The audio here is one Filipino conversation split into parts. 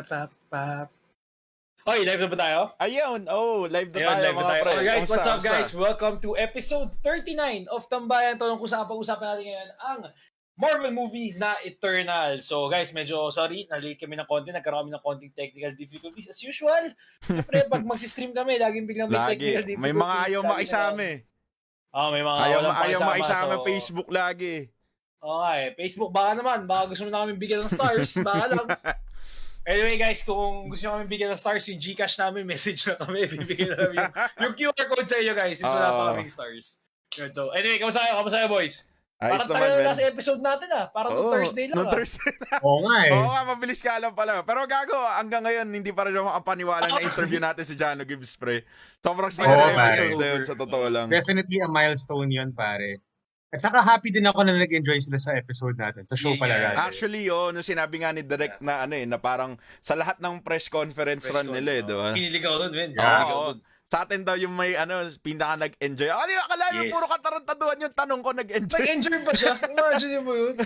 Pa. Oy, live na ba tayo? Ayun, live na Ayun, tayo live na mga tayo. pre. Alright, what's up Kamusta? guys? Welcome to episode 39 of Tambayang, kung saan pag-usapan natin ngayon ang Marvel movie na Eternal. So guys, medyo sorry, na-late kami ng konti, nagkaroon kami ng konting technical difficulties as usual. Siyempre, pag mag-stream kami, laging biglang may technical difficulties. May mga ayaw makisama eh. May mga Ayaw makisama so, Facebook lagi. Okay, Facebook baka gusto mo na kami bigyan ng stars, baka lang. Anyway guys, kung gusto nyo kami bigyan ng stars, yung Gcash namin, message na kami, bibigyan na namin yung QR code sa inyo guys, since wala pa kaming stars. Good, so anyway, kamusta kayo boys? Ayos parang tayo na sa episode natin parang Thursday lang Thursday na. Oo nga eh. Oo nga, mabilis ka lang pala. Pero gago, hanggang ngayon, hindi pa rin makapaniwala na interview natin si Jano Gibbs, pre. Sobrang sinara episode na yun, sa totoo lang. Definitely a milestone yun, pare. At saka happy din ako na nag-enjoy sila sa episode natin. Sa show pala natin. Actually, nung sinabi nga ni Direk na na parang sa lahat ng press conference run nila, di ba? Kinilig ako doon, men. Sa atin daw yung may pinaka nag-enjoy. Akala mo puro katarantaduhan yung tanong ko, nag-enjoy. Nag-enjoy ba siya? Imagine mo yun.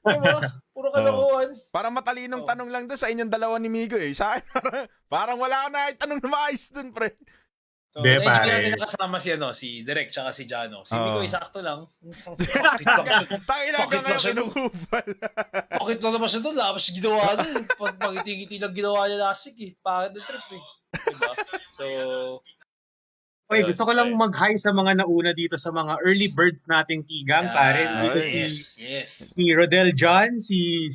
Diba? Puro kalokohan. Parang matalinong tanong lang doon sa inyong dalawa ni Migo eh. Sa akin, parang wala ka na tanong na maayos doon, pre. So, na-enjoy natin nakasama si Direk tsaka si Jano. Si Migo, sakto lang. Tangina ka ngayon kinukupal. Bakit lang naman siya doon? Labas ginawa doon. Pag-ngiti-ngiti lang ginawa niya last week eh. Pagod na trip eh. Diba? So, Oy, gusto ko lang mag-hi sa mga nauna dito sa mga early birds nating TGANG, pare. Dito si Rodel John, si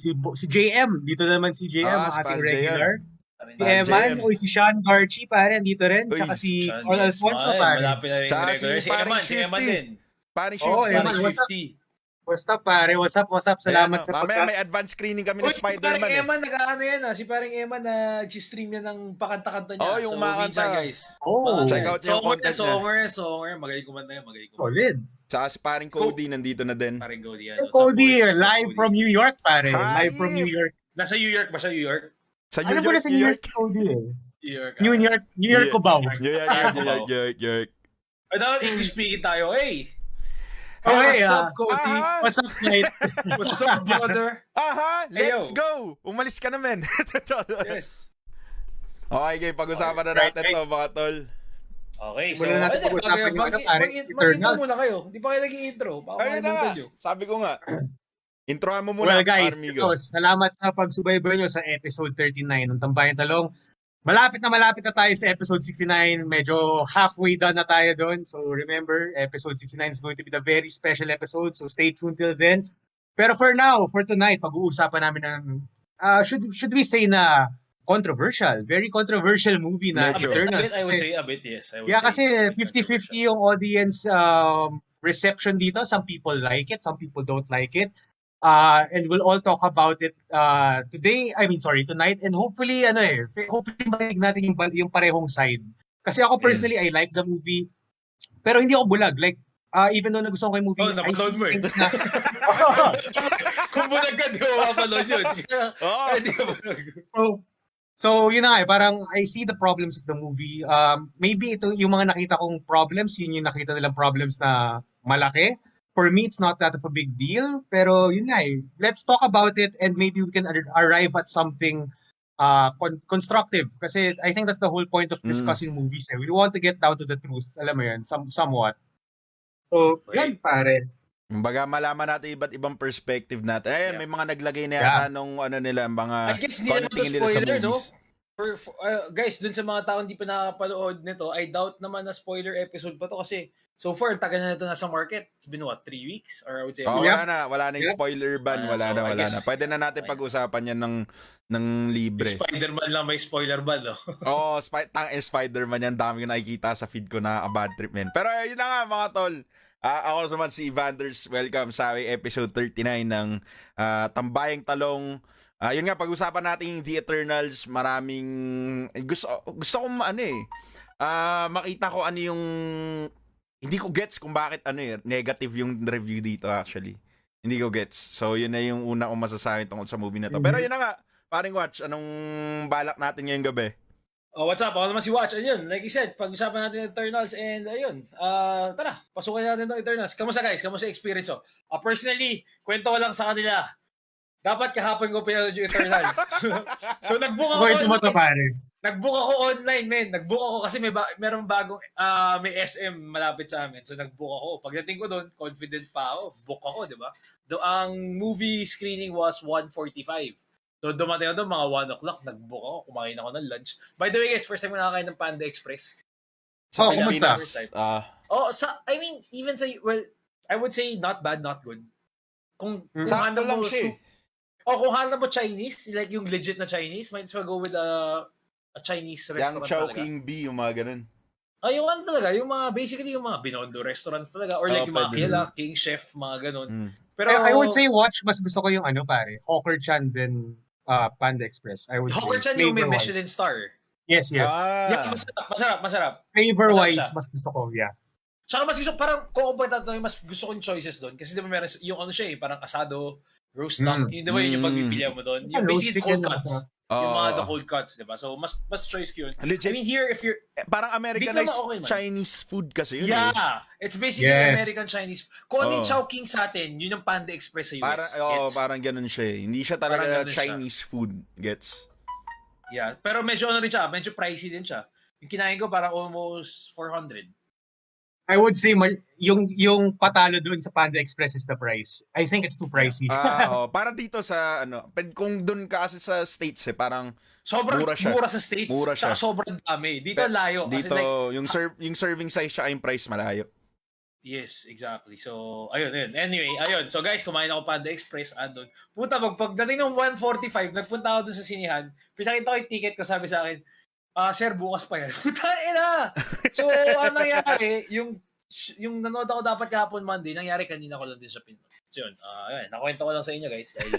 JM. Dito naman si JM, ang ating regular. Si Eman, si Sean Garchi, pare, andito rin. Tsaka si All Alfonso, pare. Malapit na rin regular. Si Eman din. Paring Shifty. Basta pare, what's up? Salamat sa mamaya may advance screening kami ng Spider-Man. Si Eman, si paring Eman nag-stream niya ng pakanta-kanta niya. Yung makanta. Guys. Check out yung content niya. Songer. Magaling kumanta yan, Solid. Tsaka si paring Cody nandito na din. Paring Cody yan. Cody, live from New York, pare. Live from New York. Nasa New York ba siya? New York? Sa New York, New York, Cody eh. New York Cubao. New York. Ay, dapat English speaking tayo, hey! What's up, Cody? What's up, mate? What's up, brother? Let's go! Umalis ka naman. Yes. Okay, game. Pag-usapan na natin to, mga tol. Okay, so muna natin pag-usapan yung mag-intro muna kayo. Hindi pa kayo nag-i-intro. Ayun na nga. Sabi ko nga. Introhan mo muna. Well guys, salamat sa pagsubaybay nyo sa episode 39 ng Tambayang Talong. Malapit na tayo sa episode 69. Medyo halfway done na tayo doon. So remember, episode 69 is going to be the very special episode. So stay tuned till then. Pero for now, for tonight, pag-uusapan namin ng, should we say na controversial. Very controversial movie na Eternals. I would say a bit, yes. Kasi 50-50 yung audience reception dito. Some people like it, some people don't like it. And we'll all talk about it tonight, and hopefully marinig natin yung parehong side. Kasi ako personally, I like the movie, pero hindi ako bulag. Like, even though nagustuhan ko yung movie, I see things na... Kung bulag ka, di mo mapanood yun. So, yun na nga parang I see the problems of the movie. Maybe ito yung mga nakita kong problems, yun yung nakita nilang problems na malaki. For me, it's not that of a big deal. Pero yun nga let's talk about it and maybe we can arrive at something constructive. Kasi I think that's the whole point of discussing movies. We want to get down to the truth. Alam mo yun, somewhat. So, yan pare. Kumbaga, malaman natin iba't ibang perspective natin. Ayan, may mga naglagay na yata nung nila, mga I guess hindi naman nila sa movies. No? Guys, dun sa mga tao hindi pa nakapanood nito, I doubt naman na spoiler episode pa to kasi so far, tagal na ito nasa market. It's been 3 weeks? Or I would say... wala na yung spoiler ban. Wala na. Pwede na natin pag-usapan yan ng libre. Spider-Man lang may spoiler ban, no? Spider-Man yan. Dami ko nakikita sa feed ko na bad trip, men. Pero yun na nga, mga tol. Ako naman si Vanders. Welcome sa episode 39 ng Tambayang Talong. Yun nga, pag-usapan natin The Eternals. Maraming... Gusto kong makita ko ano yung... Hindi ko gets kung bakit negative yung review dito actually. Hindi ko gets. So yun na yung una kong masasabi tungkol sa movie na to. Pero yun na nga, paring Wach, anong balak natin ngayong gabi? What's up? Ako naman si Wach. Ayun, like I said, pag-usapan natin ng Eternals and ayun. Tara, pasukin natin ng Eternals. Kamusta guys? Kamusta experience? Personally, kwento ko lang sa kanila. Dapat kahapon ko pinanood yung Eternals. So nag-book ako. Kwento mo to, pare. Nag-book ako online, men. Nag-book ako kasi meron bagong may SM malapit sa amin. So nag-book ako. Pagdating ko doon, confident pa ako. Book ako, di ba? Ang movie screening was 1:45. So dumating ako doon, mga 1 o'clock, nag-book ako. Kumain ako ng lunch. By the way, guys, first time ko nakakain ng Panda Express. Sa Kamusta? Pilipinas. I mean, even sa, well, I would say not bad, not good. Kung Sakto lang siya. kung hanap mo Chinese, like yung legit na Chinese, might as well go with a Chinese restaurant Yang Chow talaga. King B, yung mga ganun. Yung ano talaga, yung mga, basically yung mga Binondo restaurants talaga, or like yung mga pwede. Kila, King Chef, mga ganun. Pero I would say Watch, mas gusto ko yung ano, pare. Hawker Chan's and Panda Express. I would Hawker say. Chan yung may Flavor-wise. Michelin star. Yes. Yeah, masarap. Masarap Flavor-wise, siya. mas gusto ko, yeah. Tsaka mas gusto, parang kung mas gusto ko yung choices doon. Kasi di ba meron yung ano siya parang asado, roast duck. Yun, di ba yun yung pagpipilian mo doon? Yung basically cold cuts. Yung mga the cold cuts, di ba? So, mas choice ko yun. Legit. I mean, here, if you're... Parang Americanized okay, man. Chinese food kasi yun. Yeah! It's basically American Chinese. Kung ano yung Chowking sa atin, yun yung Panda Express sa US. Parang ganun siya eh. Hindi siya talaga Chinese food. Gets? Yeah. Pero medyo ano rin siya, medyo pricey din siya. Yung kinain ko parang almost 400. I would say yung patalo doon sa Panda Express is the price. I think it's too pricey. Parang dito sa kung doon ka kasi sa States parang sobrang mura sa States. Mura siya. Sobrang dami. Dito layo. Dito like, yung serving size siya yung price malayo. Yes, exactly. So, ayun. Anyway, So guys, kumain ako Panda Express, andun. Pagdating ng 1:45, nagpunta ako dun sa sinihan. Pinakita ko yung ticket ko, sabi sa akin, sir, bukas pa yan. Putain na! So, ano nangyari, yung nanood ako dapat kahapon Monday, nangyari kanina ko lang din sa Pinoy. So yun, ayun, nakwento ko lang sa inyo guys. Dahil,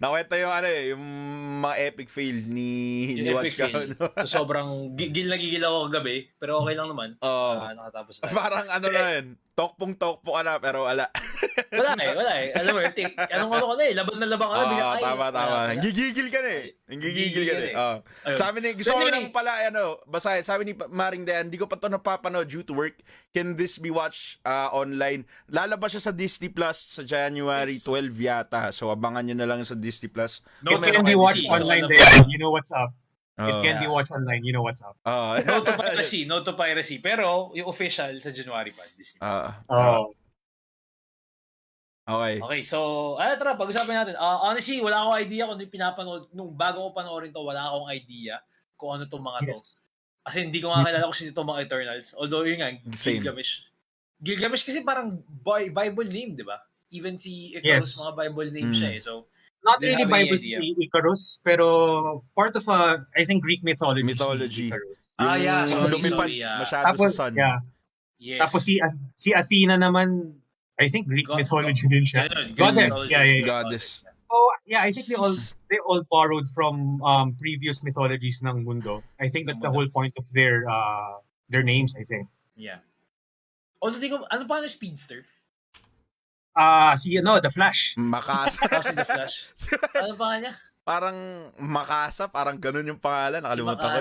Nakwento yung mga epic fail ni Wach. So sobrang gigil ako kagabi, pero okay lang naman. Nakatapos tayo. Parang na yun, tokpong ka na, pero wala. wala eh. Alam mo, anong ko na eh, laban ka na. Tama. Gigigil ka na eh. Sabi ni, gusto ko lang pala, basahin, sabi ni Maring Dayan, hindi ko pa ito napapanood due to work. Can this be watched online? Lalabas siya sa Disney Plus sa January 12 yata. So, abangan nyo na lang sa Disney Plus. It can be watched online there. You know what's up. It can be watched online. You know what's up. No to piracy. Pero, yung official sa January pa. Disney. Okay, so, tara, pag-usapan natin. Honestly, wala akong idea kung yung pinapanood. Nung bago ko panoorin to, wala akong idea kung ano itong mga to. Kasi hindi ko nga kilala kung sino itong mga Eternals. Although, yun nga, Gilgamesh kasi parang Bible name, di ba? Even si Icarus, mga Bible name siya eh. So, not really Bible si Icarus, pero part of I think Greek mythology. Icarus. Sorry. Masyado sa sun. Yeah. Yes. Tapos si Athena naman, I think Greek mythology din siya. Goddess. Goddess. So, yeah, I think they all borrowed from previous mythologies ng mundo. I think that's the whole point of their names, I think. Yeah. Although, ano pa yung speedster? The Flash. Makasa. Si The Flash. Ano pa niya? Parang Makasa, parang ganun yung pangalan. Nakalimutan ko.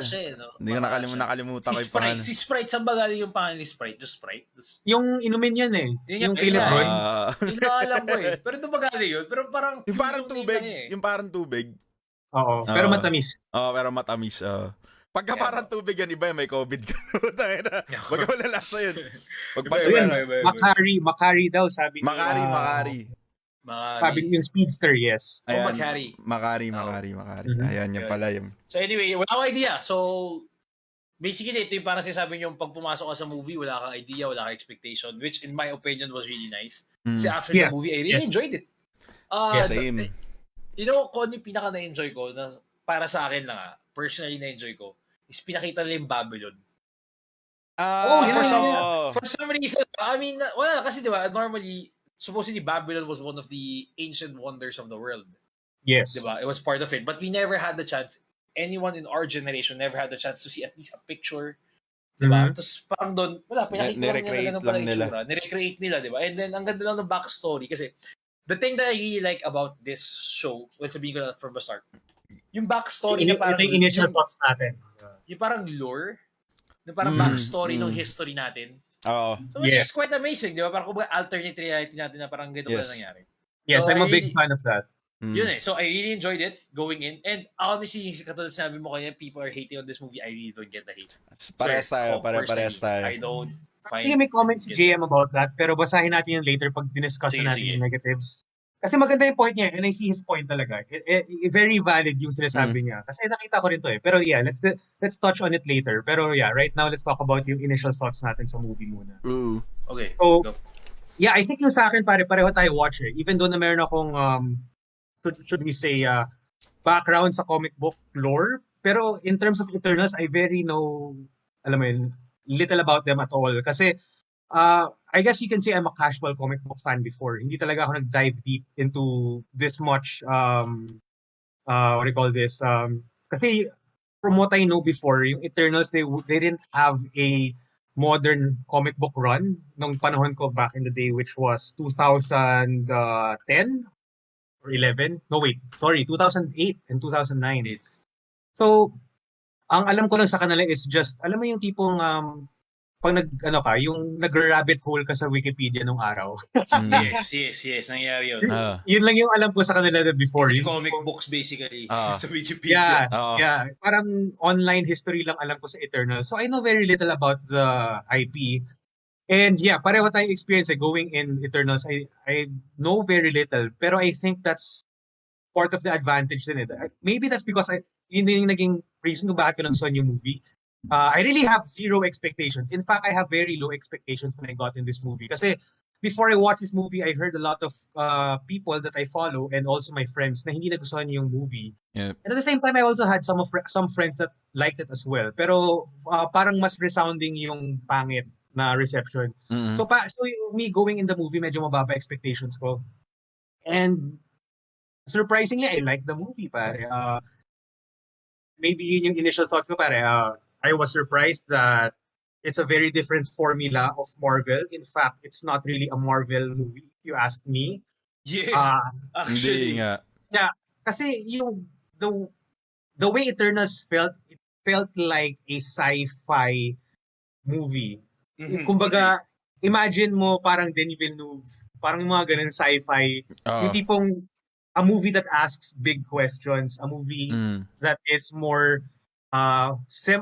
Hindi ko nakalimutan ko yung pangalan. Si Sprite, saan ba galing yung pangalan ni Sprite? Just Sprite? Yung inumin yan eh. Yung kay Lebron. Hindi na alam ko eh. Pero ito ba galing yun? Pero parang... Yung parang tubig. Yung parang tubig. Oo. Pero matamis. Pero matamis. Pagka parang tubig yan, iba may COVID ka. Wag mo lalasa yun. Makari daw, sabi niya. Makari. Sabi yung speedster, yes. Makari. Ayan, yan pala yun. So anyway, wala akong idea. So, basically, ito yung parang sinasabi nyo, pag pumasok ka sa movie, wala kang idea, wala kang expectation, which in my opinion was really nice. Kasi after the movie, I really enjoyed it. Same. You know, kung ano yung pinaka na-enjoy ko, na para sa akin lang personally na-enjoy ko, is pinakita nila yung Babylon. For some reason, I mean, wala, kasi di ba, normally, supposedly Babylon was one of the ancient wonders of the world. Yes. Di ba? It was part of it. But we never had the chance, anyone in our generation never had the chance to see at least a picture. Di ba? Tapos parang doon, wala, pinakita lang nila. Nirecreate nila, di ba? And then, ang ganda lang ng backstory kasi the thing that I really like about this show, sabihin ko na from the start, yung backstory na parang... Yung initial thoughts natin. Yung parang lore, na parang backstory ng history natin. So which is quite amazing, di ba? Parang kumbaga alternate reality natin na parang ganito pala nangyari. Yes, so, I'm a big fan of that. Yun eh. So, I really enjoyed it going in. And honestly, katulad sinabi mo kanina, people are hating on this movie. I really don't get the hate. Parehas tayo, parehas tayo. I don't Actually, find... may comments si JM about that, pero basahin natin yun later pag diniscuss Sige, na natin sige. yung negatives. Kasi maganda yung point niya, and I see his point talaga. Very valid yung sinasabi niya. Kasi nakita ko rin to eh. Pero yeah, let's touch on it later. Pero yeah, right now, let's talk about yung initial thoughts natin sa movie muna. Okay, So, go. yeah, I think yung sa akin, pareho tayo watch eh. Even though na meron akong, should we say, background sa comic book lore. Pero in terms of Eternals, I very know, alam mo yun, little about them at all. Kasi, I guess you can say I'm a casual comic book fan before. Hindi talaga ako nag-dive deep into this much, what do you call this? Kasi from what I know before, yung Eternals, they didn't have a modern comic book run nung panahon ko back in the day, which was 2010 or 11. No, wait. Sorry, 2008 and 2009. So, ang alam ko lang sa kanila is just, alam mo yung tipong pag yung nag-rabbit hole ka sa Wikipedia nung araw. Yes. Nangyari yun. Yun lang yung alam ko sa kanila na before. Yung comic books basically sa Wikipedia. Yeah. Parang online history lang alam ko sa Eternal. So I know very little about the IP. And yeah, pareho tayong experience going in Eternals. I know very little. Pero I think that's part of the advantage din eh. Maybe that's because yun din yung naging reason kung bakit ko nagustuhan yung movie. I really have zero expectations. In fact, I have very low expectations when I got in this movie. Kasi before I watched this movie, I heard a lot of people that I follow and also my friends na hindi nagustuhan yung movie. Yep. And at the same time, I also had some friends that liked it as well. Pero parang mas resounding yung pangit na reception. So me going in the movie, medyo mababa expectations ko. And surprisingly, I liked the movie, pare. Maybe yun yung initial thoughts ko, pare. I was surprised that it's a very different formula of Marvel. In fact, it's not really a Marvel movie, if you ask me. Yes, actually. Hindi nga. Yeah, kasi yung the way Eternals it felt like a sci-fi movie. Kumbaga, imagine mo parang Denis Villeneuve, parang mga ganun sci-fi. Yung tipong a movie that asks big questions, a movie that is more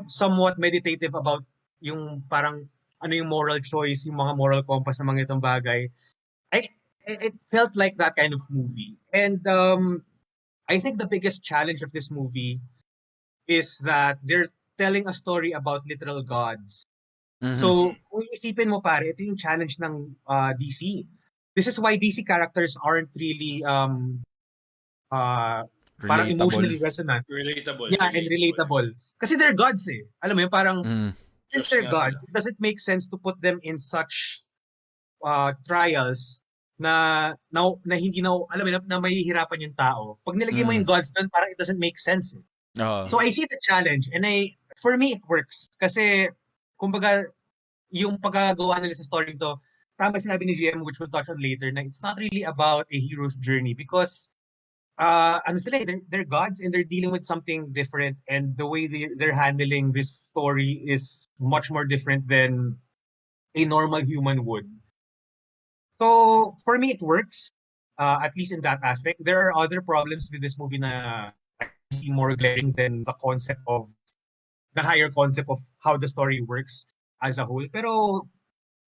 somewhat meditative about yung parang ano yung moral choice, yung mga moral compass ng mga itong bagay. It felt like that kind of movie. And I think the biggest challenge of this movie is that they're telling a story about literal gods. So, kung isipin mo pare, ito yung challenge ng DC. This is why DC characters aren't really parang emotionally resonant. Relatable. Yeah, and relatable. Kasi they're gods eh. Alam mo yun, parang since they're gods, it doesn't make sense to put them in such trials na hindi na, alam mo yun, na mahihirapan yung tao. Pag nilagay mo yung gods doon, parang it doesn't make sense eh. So I see the challenge and for me, it works. Kasi, kumbaga, yung pagkagawa nila sa story to, tama sinabi ni GM, which we'll touch on later, na it's not really about a hero's journey because ano sila, they're gods and they're dealing with something different, and the way they're handling this story is much more different than a normal human would. So for me, it works, at least in that aspect. There are other problems with this movie na I see more glaring than the higher concept of how the story works as a whole. Pero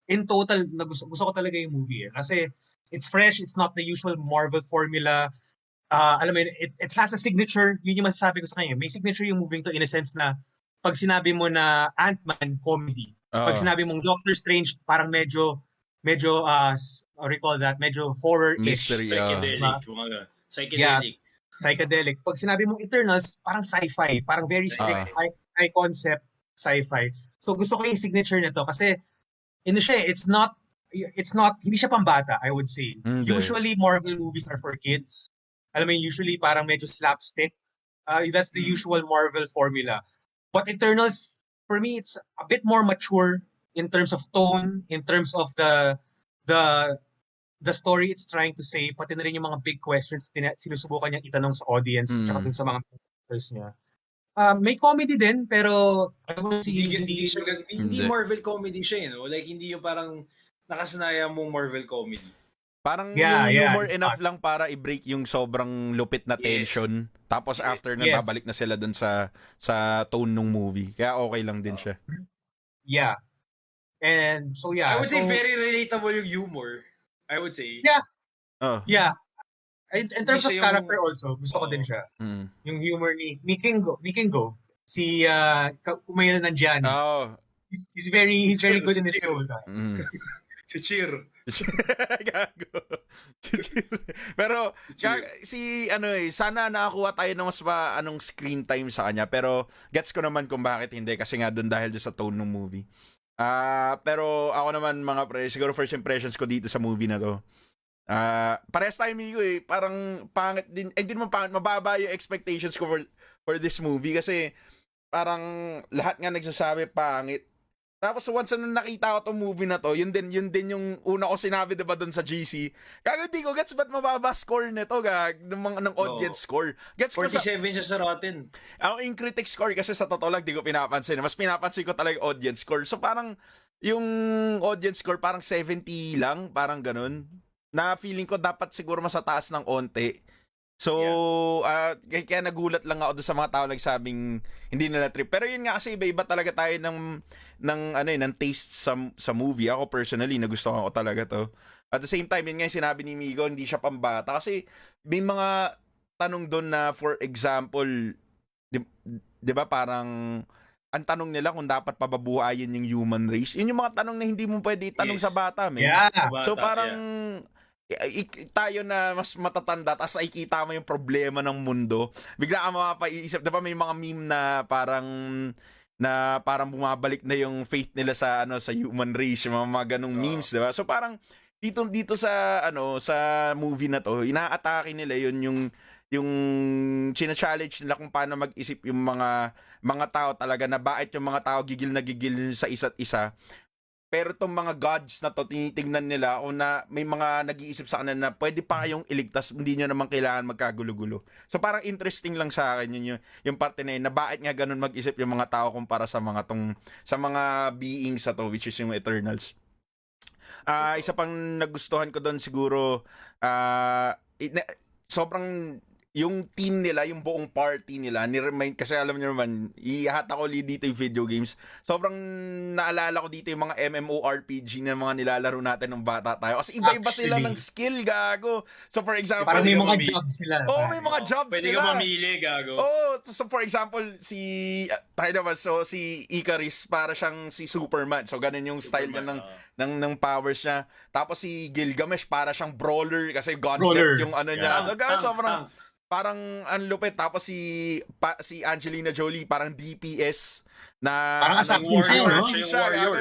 in total, gusto ko talaga yung movie eh. Kasi it's fresh, it's not the usual Marvel formula. Alam mo, it has a signature. Yun yung masasabi ko sa kanya. May signature yung moving to in a sense na pag sinabi mo na Ant-Man, comedy. Pag sinabi mong Doctor Strange, parang medyo recall that, medyo horror-ish. Mystery. Psychedelic. Yeah, psychedelic. Pag sinabi mong Eternals, parang sci-fi. Parang very strict, high concept sci-fi. So gusto ko yung signature nito kasi it's not, hindi siya pambata, I would say. Usually, Marvel movies are for kids. Alam mo, usually parang medyo slapstick. That's the usual Marvel formula. But Eternals, for me, it's a bit more mature in terms of tone, in terms of the story it's trying to say, pati na rin yung mga big questions sinusubukan niyang itanong sa audience tsaka dun sa mga characters niya. May comedy din, pero I would say hindi Marvel comedy siya, you know? Like, hindi yung parang nakasanayan mong Marvel comedy. Parang Yeah, yung yeah, humor it's enough not. lang para i-break yung sobrang lupit na Yes. tension. Tapos after nun, Yes. babalik na sila dun sa tone ng movie. Kaya okay lang din siya. Yeah. And so I yeah, would say so very relatable yung humor. I would say. yeah, Oh. yeah. In Hindi terms of siya yung... character also, gusto ko din siya. Mm. Yung humor ni Kingo, si Kumail Nanjiani. Oh. He's very Cheer, good si in his Cheer. role. Mm. Si Cheer. Gago. Pero Cheer. sana nakakuha tayo ng mas screen time sa kanya, pero gets ko naman kung bakit hindi, kasi nga doon dahil sa tone ng movie. Pero ako naman mga pre, siguro first impressions ko dito sa movie na to. Parehas tayo Migo parang pangit din, hindi naman pangit, mababa yung expectations ko for this movie kasi parang lahat nga nagsasabi pangit. Tapos once na nakita ko tong movie na to, yun din yung una ko sinabi, diba, doon sa GC. Kaya hindi ko gets ba't mababa score nito, ng audience score. Gets ko 47 siya sa Rotten. ako yung critic score kasi sa totoo lang di ko pinapansin. Mas pinapansin ko talaga yung audience score. So parang yung audience score parang 70 lang, parang ganun. Na feeling ko dapat siguro mas taas ng onte. So, kaya nagulat lang ako doon sa mga tao nagsabing hindi nila trip. Pero yun nga kasi iba-iba talaga tayo ng taste sa movie. Ako personally, nagustuhan ko talaga to. At the same time, yun nga yung sinabi ni Migo, hindi siya pambata. Kasi may mga tanong doon na, for example, di ba parang ang tanong nila kung dapat pababuhayin yung human race. Yun yung mga tanong na hindi mo pwede itanong Yes. sa bata, man. Yeah. So parang tayo na mas matatanda tapos nakikita mo yung problema ng mundo, bigla ka mapapaiisip, diba may mga meme na parang bumabalik na yung faith nila sa human race, yung mga ganong memes, diba? So parang dito sa sa movie na to, inaatake nila yung china-challenge nila kung paano mag-isip yung mga tao talaga, na bakit yung mga tao gigil na gigil sa isa't isa. Pero itong mga gods na to, tinitingnan nila o na may mga nag-iisip sa kanila na pwede pa kayong iligtas, hindi nyo naman kailangan magkagulo-gulo. So parang interesting lang sa akin yung parte na yun, na bakit nga ganun mag-isip yung mga tao kumpara sa mga beings na to, which is yung Eternals. Isa pang nagustuhan ko doon siguro, sobrang yung team nila, yung buong party nila, ni-remind, kasi alam niyo naman, ihata ko dito yung video games. Sobrang naalala ko dito yung mga MMORPG na mga nilalaro natin nung bata tayo. Kasi iba-iba sila ng skill, gago. So for example, Parang may Pwede ka mga jobs sila. may mga jobs Pwede sila. ka mamili, gago. So for example, si Icarus, para siyang si Superman. So ganun yung style niya ng powers niya. Tapos si Gilgamesh, para siyang brawler kasi Gauntlet yung niya. So parang ang lupit. Tapos si Angelina Jolie, parang DPS na Parang assassin siya, no?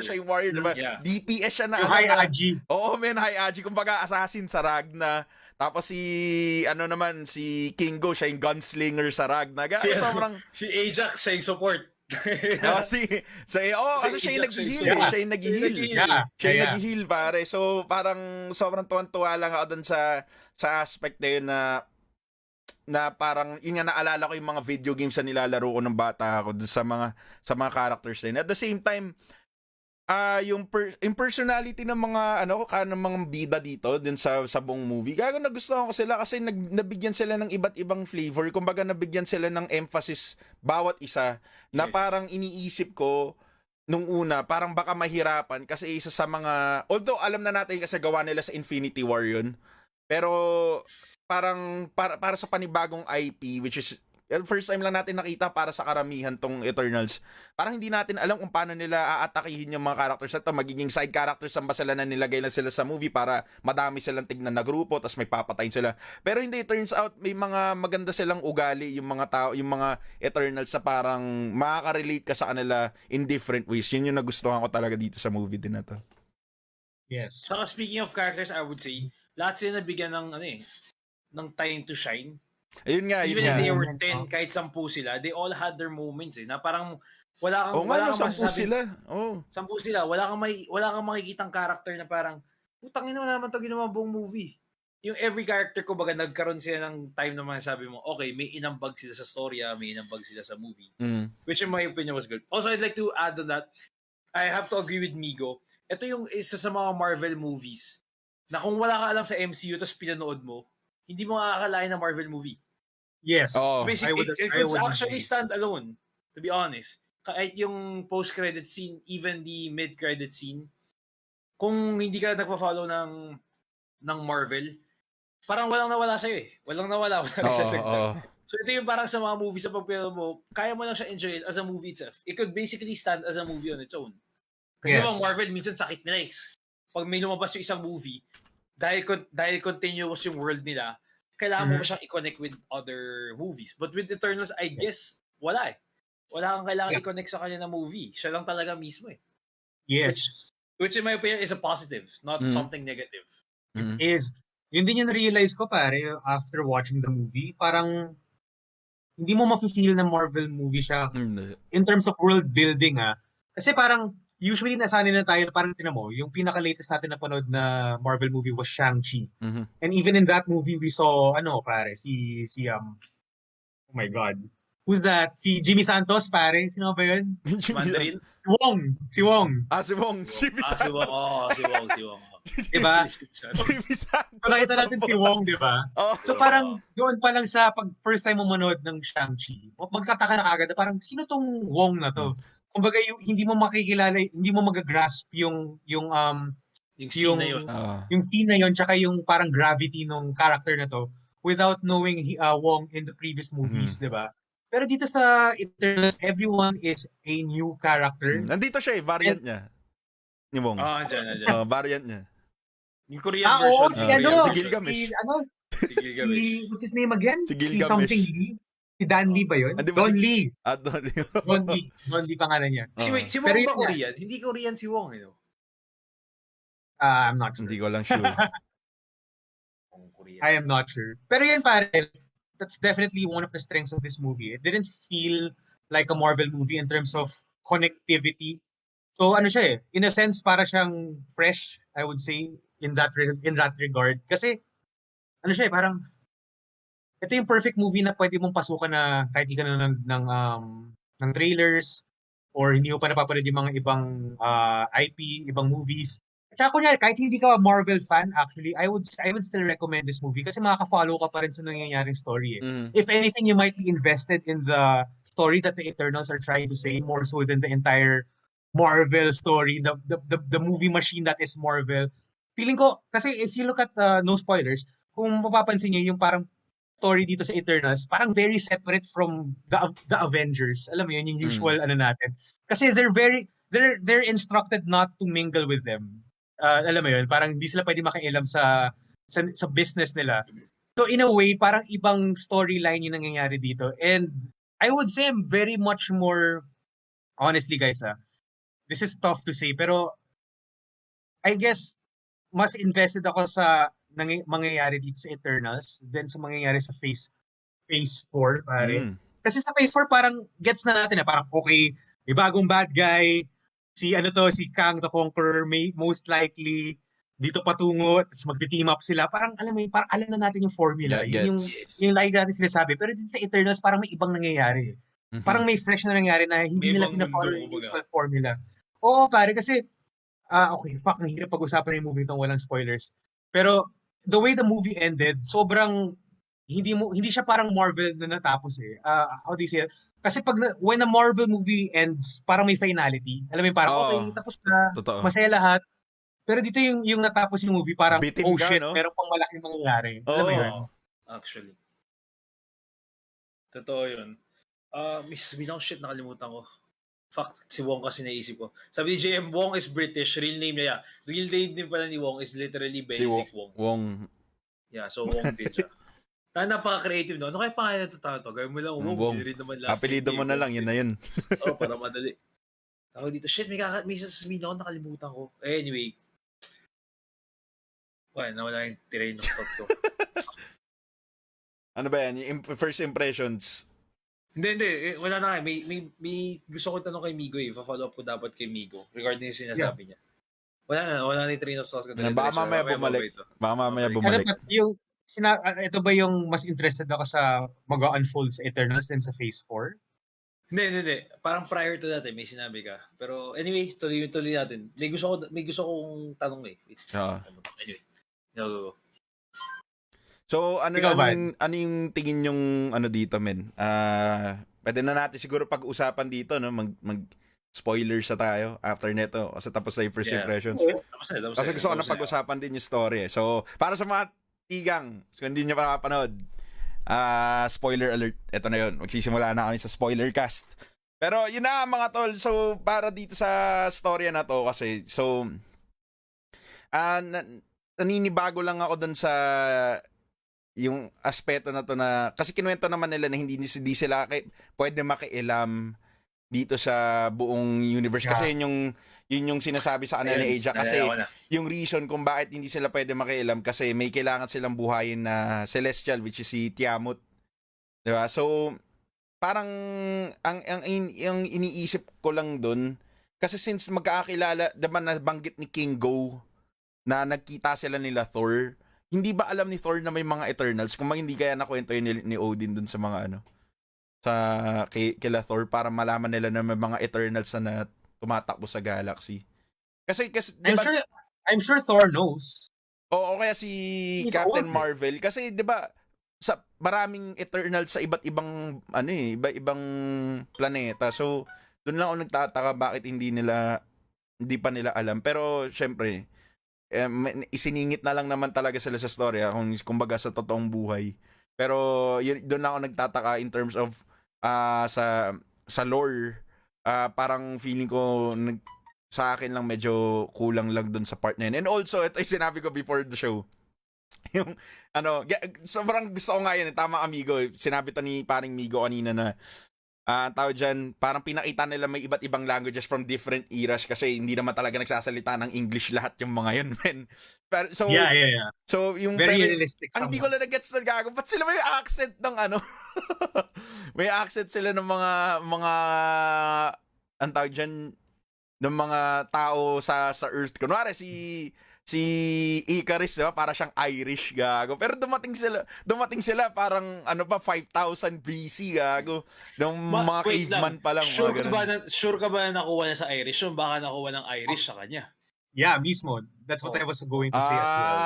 Siya yung warrior, diba? Yeah. DPS siya na Yung high Aji. Oo, high Aji. Kumbaga, assassin sa Ragna. Tapos si Kingo, siya yung gunslinger sa Ragna. Sobrang... Si Ajax, siya yung support. kasi siya yung nag-heal. Siya yung nag-heal. Siya yung nag-heal, pare. So, parang sobrang tuwan-tuwa lang ako dun sa aspect na yun na parang yun nga, naalala ko yung mga video games na nilalaro ko ng bata ako sa mga characters din. At the same time, yung personality ng mga ng mga bida dito din sa buong movie. Gago, nagustuhan ko sila kasi nabigyan sila ng iba't ibang flavor. Kumbaga nabigyan sila ng emphasis bawat isa na parang iniisip ko nung una, parang baka mahirapan kasi isa sa mga, although alam na natin kasi gawa nila sa Infinity War yun, pero parang para sa panibagong IP, which is first time lang natin nakita para sa karamihan tong Eternals. Parang hindi natin alam kung paano nila aatakihin yung mga characters na to. Magiging side characters ang ba sila na nilagay lang sila sa movie para madami silang tignan na grupo tapos may papatayin sila. Pero hindi, turns out may mga maganda silang ugali yung mga tao, yung mga Eternals, sa parang makaka-relate ka sa kanila in different ways. Yun yung nagustuhan ko talaga dito sa movie din na to. Yes. Saka speaking of characters, I would say, lahat sila nabigyan ng time to shine. Ayun nga, Even if they were 10, kahit 10 sila, they all had their moments na parang wala kang 10 sila. 10 sila. Wala kang makikitang character na parang putang ina naman 'to ginawa buong movie. Yung every character ko baga nagkaroon sila ng time na masasabi mo, okay, may inambag sila sa storya, may inambag sila sa movie. Which in my opinion was good. Also, I'd like to add on that, I have to agree with Migo. Ito yung isa sa mga Marvel movies na kung wala ka alam sa MCU tapos pinanood mo, hindi mo makakalain na Marvel movie. Yes. Oh. Basically, it could actually agree. stand alone, to be honest. Kahit yung post-credit scene, even the mid-credit scene, kung hindi ka nagpa-follow ng Marvel, parang walang nawala sa'yo eh. Walang nawala. So ito yung parang sa mga movies sa pagpilo mo, kaya mo lang siya enjoy as a movie itself. It could basically stand as a movie on its own. Kasi Yes. mga Marvel, minsan sakit nila eh. Pag may lumabas yung isang movie, dahil continuous yung world nila, kailangan mo pa siyang i-connect with other movies. But with Eternals, I guess, wala eh. Wala kang kailangan i-connect sa kanya na movie. Siya lang talaga mismo eh. Yes. Which in my opinion is a positive, not something negative. Mm. Is, yun din yung na-realize ko pare after watching the movie. Parang hindi mo mafe-feel na Marvel movie siya in terms of world building Kasi parang usually nasanay na tayo na parang tinan mo, yung pinaka-latest natin na panood na Marvel movie was Shang-Chi. Mhm. And even in that movie we saw pare si oh my god. Who's that? Si Jimmy Santos pare. Sino ba 'yun? Mandarin? Si Wong. Si Wong. Jimmy Si Santos. Wong. Si Wong. Diba? Jimmy Santos. So nakita natin si Wong, di ba? Oh. So parang doon pa lang sa pag first time mo manood ng Shang-Chi, magtataka na kagad parang sino tong Wong na to? Kumbaga hindi mo makikilala, hindi mo magagrasp yung Yung scene na yun. Yung scene na yun tsaka yung parang gravity ng character na to without knowing Wong in the previous movies, di ba? Pero dito sa Eternals, everyone is a new character. Nandito siya variant niya. Ni Wong. Andyan. Variant niya. Yung Korean version. Si Gilgamesh. Si Gilgamesh. What's his name again? Si Si Gilgamesh. something Lee. Si Dan Lee ba yun? Don Lee. Don Lee. Don Lee pangalan niya. Si Wong ba Korean? Hindi Korean si Wong, eh. I'm not sure. Hindi ko lang sure. I am not sure. Pero yun pare, that's definitely one of the strengths of this movie. It didn't feel like a Marvel movie in terms of connectivity. So ano siya in a sense para siyang fresh, I would say in that regard. Kasi ano siya parang ito yung perfect movie na pwede mong pasukan na kahit di ka na ng trailers or hindi mo pa napapanood yung mga ibang IP, ibang movies. Tsaka kunyari, kahit hindi ka Marvel fan, actually, I would still recommend this movie kasi makaka-follow ka pa rin sa nangyayaring story. If anything, you might be invested in the story that the Eternals are trying to say more so than the entire Marvel story, the movie machine that is Marvel. Feeling ko, kasi if you look at no spoilers, kung mapapansin niyo yung parang story dito sa Eternals, parang very separate from the Avengers. Alam mo yun, yung usual natin. Kasi they're instructed not to mingle with them. Alam mo yun, parang hindi sila pwede makialam sa business nila. So in a way, parang ibang storyline yung nangyayari dito. And I would say I'm very much more, honestly guys this is tough to say, pero I guess mas invested ako sa mangyayari dito sa Eternals than sa mangyayari sa Phase 4, pare. Kasi sa Phase 4 parang gets na natin parang okay, may bagong bad guy, si Kang the Conqueror may most likely dito patungo, tapos magti-team up sila. Parang alam mo, parang alam na natin yung formula. Yung lagi natin sinasabi. Pero dito sa Eternals parang may ibang nangyayari. Parang may fresh na nangyayari na hindi nila pina-follow yung usual formula. Oo, pare, kasi okay, ang hirap pag-usapan yung movie itong walang spoilers. Pero the way the movie ended, sobrang hindi siya parang Marvel na natapos how do you say it? Kasi when a Marvel movie ends, parang may finality. Alam mo parang okay, tapos na, masaya lahat. Pero dito yung natapos yung movie, parang bitin ka, shit, no? meron pang malaking mangyayari. Alam mo yun? Actually. Totoo yun. Shit, nakalimutan ko. Fact, si Wong kasi naisip ko. Sabi ni JM, Wong is British. Real name niya. Real name din pala ni Wong is literally Benedict Wong. Yeah, so Wong din siya. Napaka-creative, no? Ano kaya pangalan ito tato? Gawin mo lang, Wong. Apelido mo na lang, yun na yun. Para madali. Ako dito, shit, may sasabihin ako, nakalimutan ko. Anyway. Nawala yung train of thought ko. Ano ba yan? Yung first impressions? Hindi. Wala na nga. May gusto ko tanong kay Migo Pa-follow up ko dapat kay Migo regarding yung sinasabi niya. Wala na yung train of thought ko. Baka mamaya bumalik. Ito ba yung mas interested ako sa mag-unfold sa Eternals than sa Phase 4? Hindi. Parang prior to that may sinabi ka. Pero anyway, tuloy natin. May gusto kong tanong Anyway. No. So, ano Ikaw, Van? ano yung tingin yung ano dito, men? Pwede na natin siguro pag-usapan dito, no? Mag-spoilers na tayo after neto. Kasi tapos na yung first Yeah. impressions. Tapos na. Kasi gusto ko na pag-usapan din yung story. So, para sa mga tigang, kung hindi nyo pa napapanood, spoiler alert. Ito na yun. Magsisimula na kami sa spoiler cast. Pero yun na mga tol. So, para dito sa storya na to kasi, so, naninibago lang ako dun sa yung aspeto na to na, kasi kinuwento naman nila na hindi sila pwede makialam dito sa buong universe. Kasi yun yung sinasabi sa kanila ni Aja. Kasi yung reason kung bakit hindi sila pwede makialam kasi may kailangan silang buhayin na celestial, which is si Tiamut. Diba? So, parang ang iniisip ko lang dun, kasi since magkakakilala, diba nabanggit ni King Go na nagkita sila nila Thor, hindi ba alam ni Thor na may mga Eternals? Kung hindi kaya nakwento yun ni Odin dun sa mga ano, sa kila Thor, para malaman nila na may mga Eternals na tumatakbo sa galaxy. Kasi diba, I'm sure Thor knows. Oo, kaya si Captain Marvel, kasi 'di ba sa maraming Eternals sa iba't ibang iba-ibang planeta. So, doon lang ako nagtataka bakit hindi pa nila alam. Pero syempre, isiningit na lang naman talaga sila sa storya kumbaga sa totoong buhay. Pero doon ako nagtataka in terms of sa lore, parang feeling ko sa akin lang medyo kulang lang doon sa part na yun. And also, ito yung sinabi ko before the show. Yung sobrang gusto ko nga yan, tama amigo. Sinabi to ni paring Migo kanina na tawag dyan, parang pinakita nila may iba't ibang languages from different eras kasi hindi naman talaga nagsasalita ng English lahat yung mga yun, men. Pero, so, yeah. So, yung very realistic. Ang hindi ko lang nag-gets na gago. Ba't sila may accent ng ano? May accent sila ng mga ang tawag dyan, ng mga tao sa Earth. Kunwari, si Icarus, diba? Para siyang Irish, gago. Pero dumating sila parang 5,000 BC, gago. Ng mga caveman pa lang. Sure ka ba na nakuha niya sa Irish? Yung baka nakuha ng Irish sa kanya. Yeah, mismo. That's what I was going to say as well.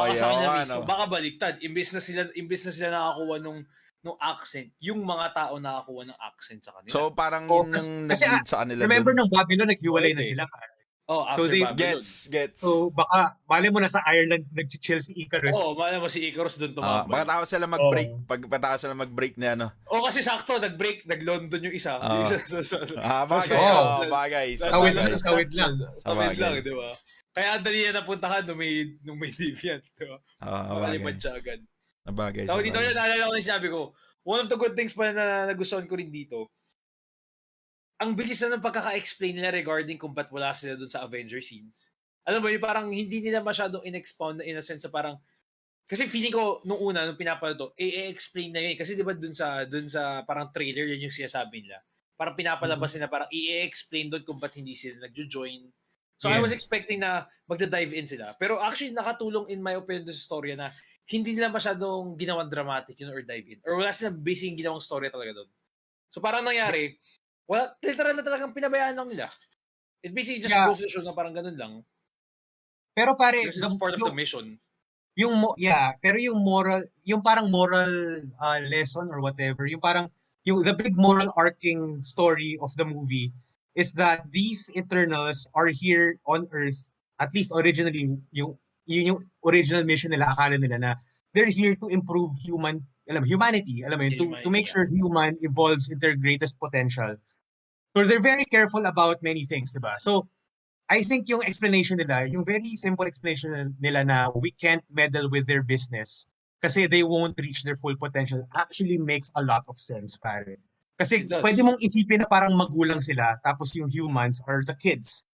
Baka sa kanya mismo. Baka baliktad. Imbes na sila nakakuha nung accent, yung mga tao nakakuha ng accent sa kanila. So parang yun yung nag-lead sa kanila. Remember nung Babylon, naghiwalay na sila. After Babylon. Gets. So baka, mali mo na sa Ireland, nag-chill si Icarus. Mali mo si Icarus doon tumambay. Baka tao sila mag-break. Pagkatapos sila mag-break na ano. Kasi sakto, nag-London yung isa. Bagay. Tawid lang, di ba? Kaya dali yan napuntahan nung may deviant, di ba? Makalimad siya agad. Nabagay. So dito naalala ko na sinabi ko, one of the good things pa na nagustuhan ko rin dito, ang bilis na ng pagkaka-explain nila regarding kung ba't wala sila dun sa Avenger scenes. Alam mo yun, parang hindi nila masyadong in-expound na in a sense sa parang, kasi feeling ko nung pinapanood to, i-explain na yun. Kasi di ba dun sa parang trailer, yun yung sinasabi nila. Parang pinapalabas nila, parang i-explain dun kung ba't hindi sila nagjo-join. So I was expecting na magda-dive in sila. Pero actually nakatulong in my opinion sa storya na hindi nila masyadong ginawang dramatic yun or dive in. Or wala silang busy ginawang story talaga doon. So parang nangyari, literal na talagang pinabayaan lang nila. It basically just goes to show na parang ganun lang. Pero pare, this is part of the mission. Pero yung moral, yung parang moral lesson or whatever, yung parang, the big moral arcing story of the movie is that these Eternals are here on Earth, at least originally, yung original mission nila, akala nila na they're here to improve humanity, to make sure human evolves in their greatest potential. So they're very careful about many things, diba? So I think yung explanation nila, yung very simple explanation nila na we can't meddle with their business kasi they won't reach their full potential actually makes a lot of sense, pare. Kasi pwede mong isipin na parang magulang sila tapos yung humans are the kids.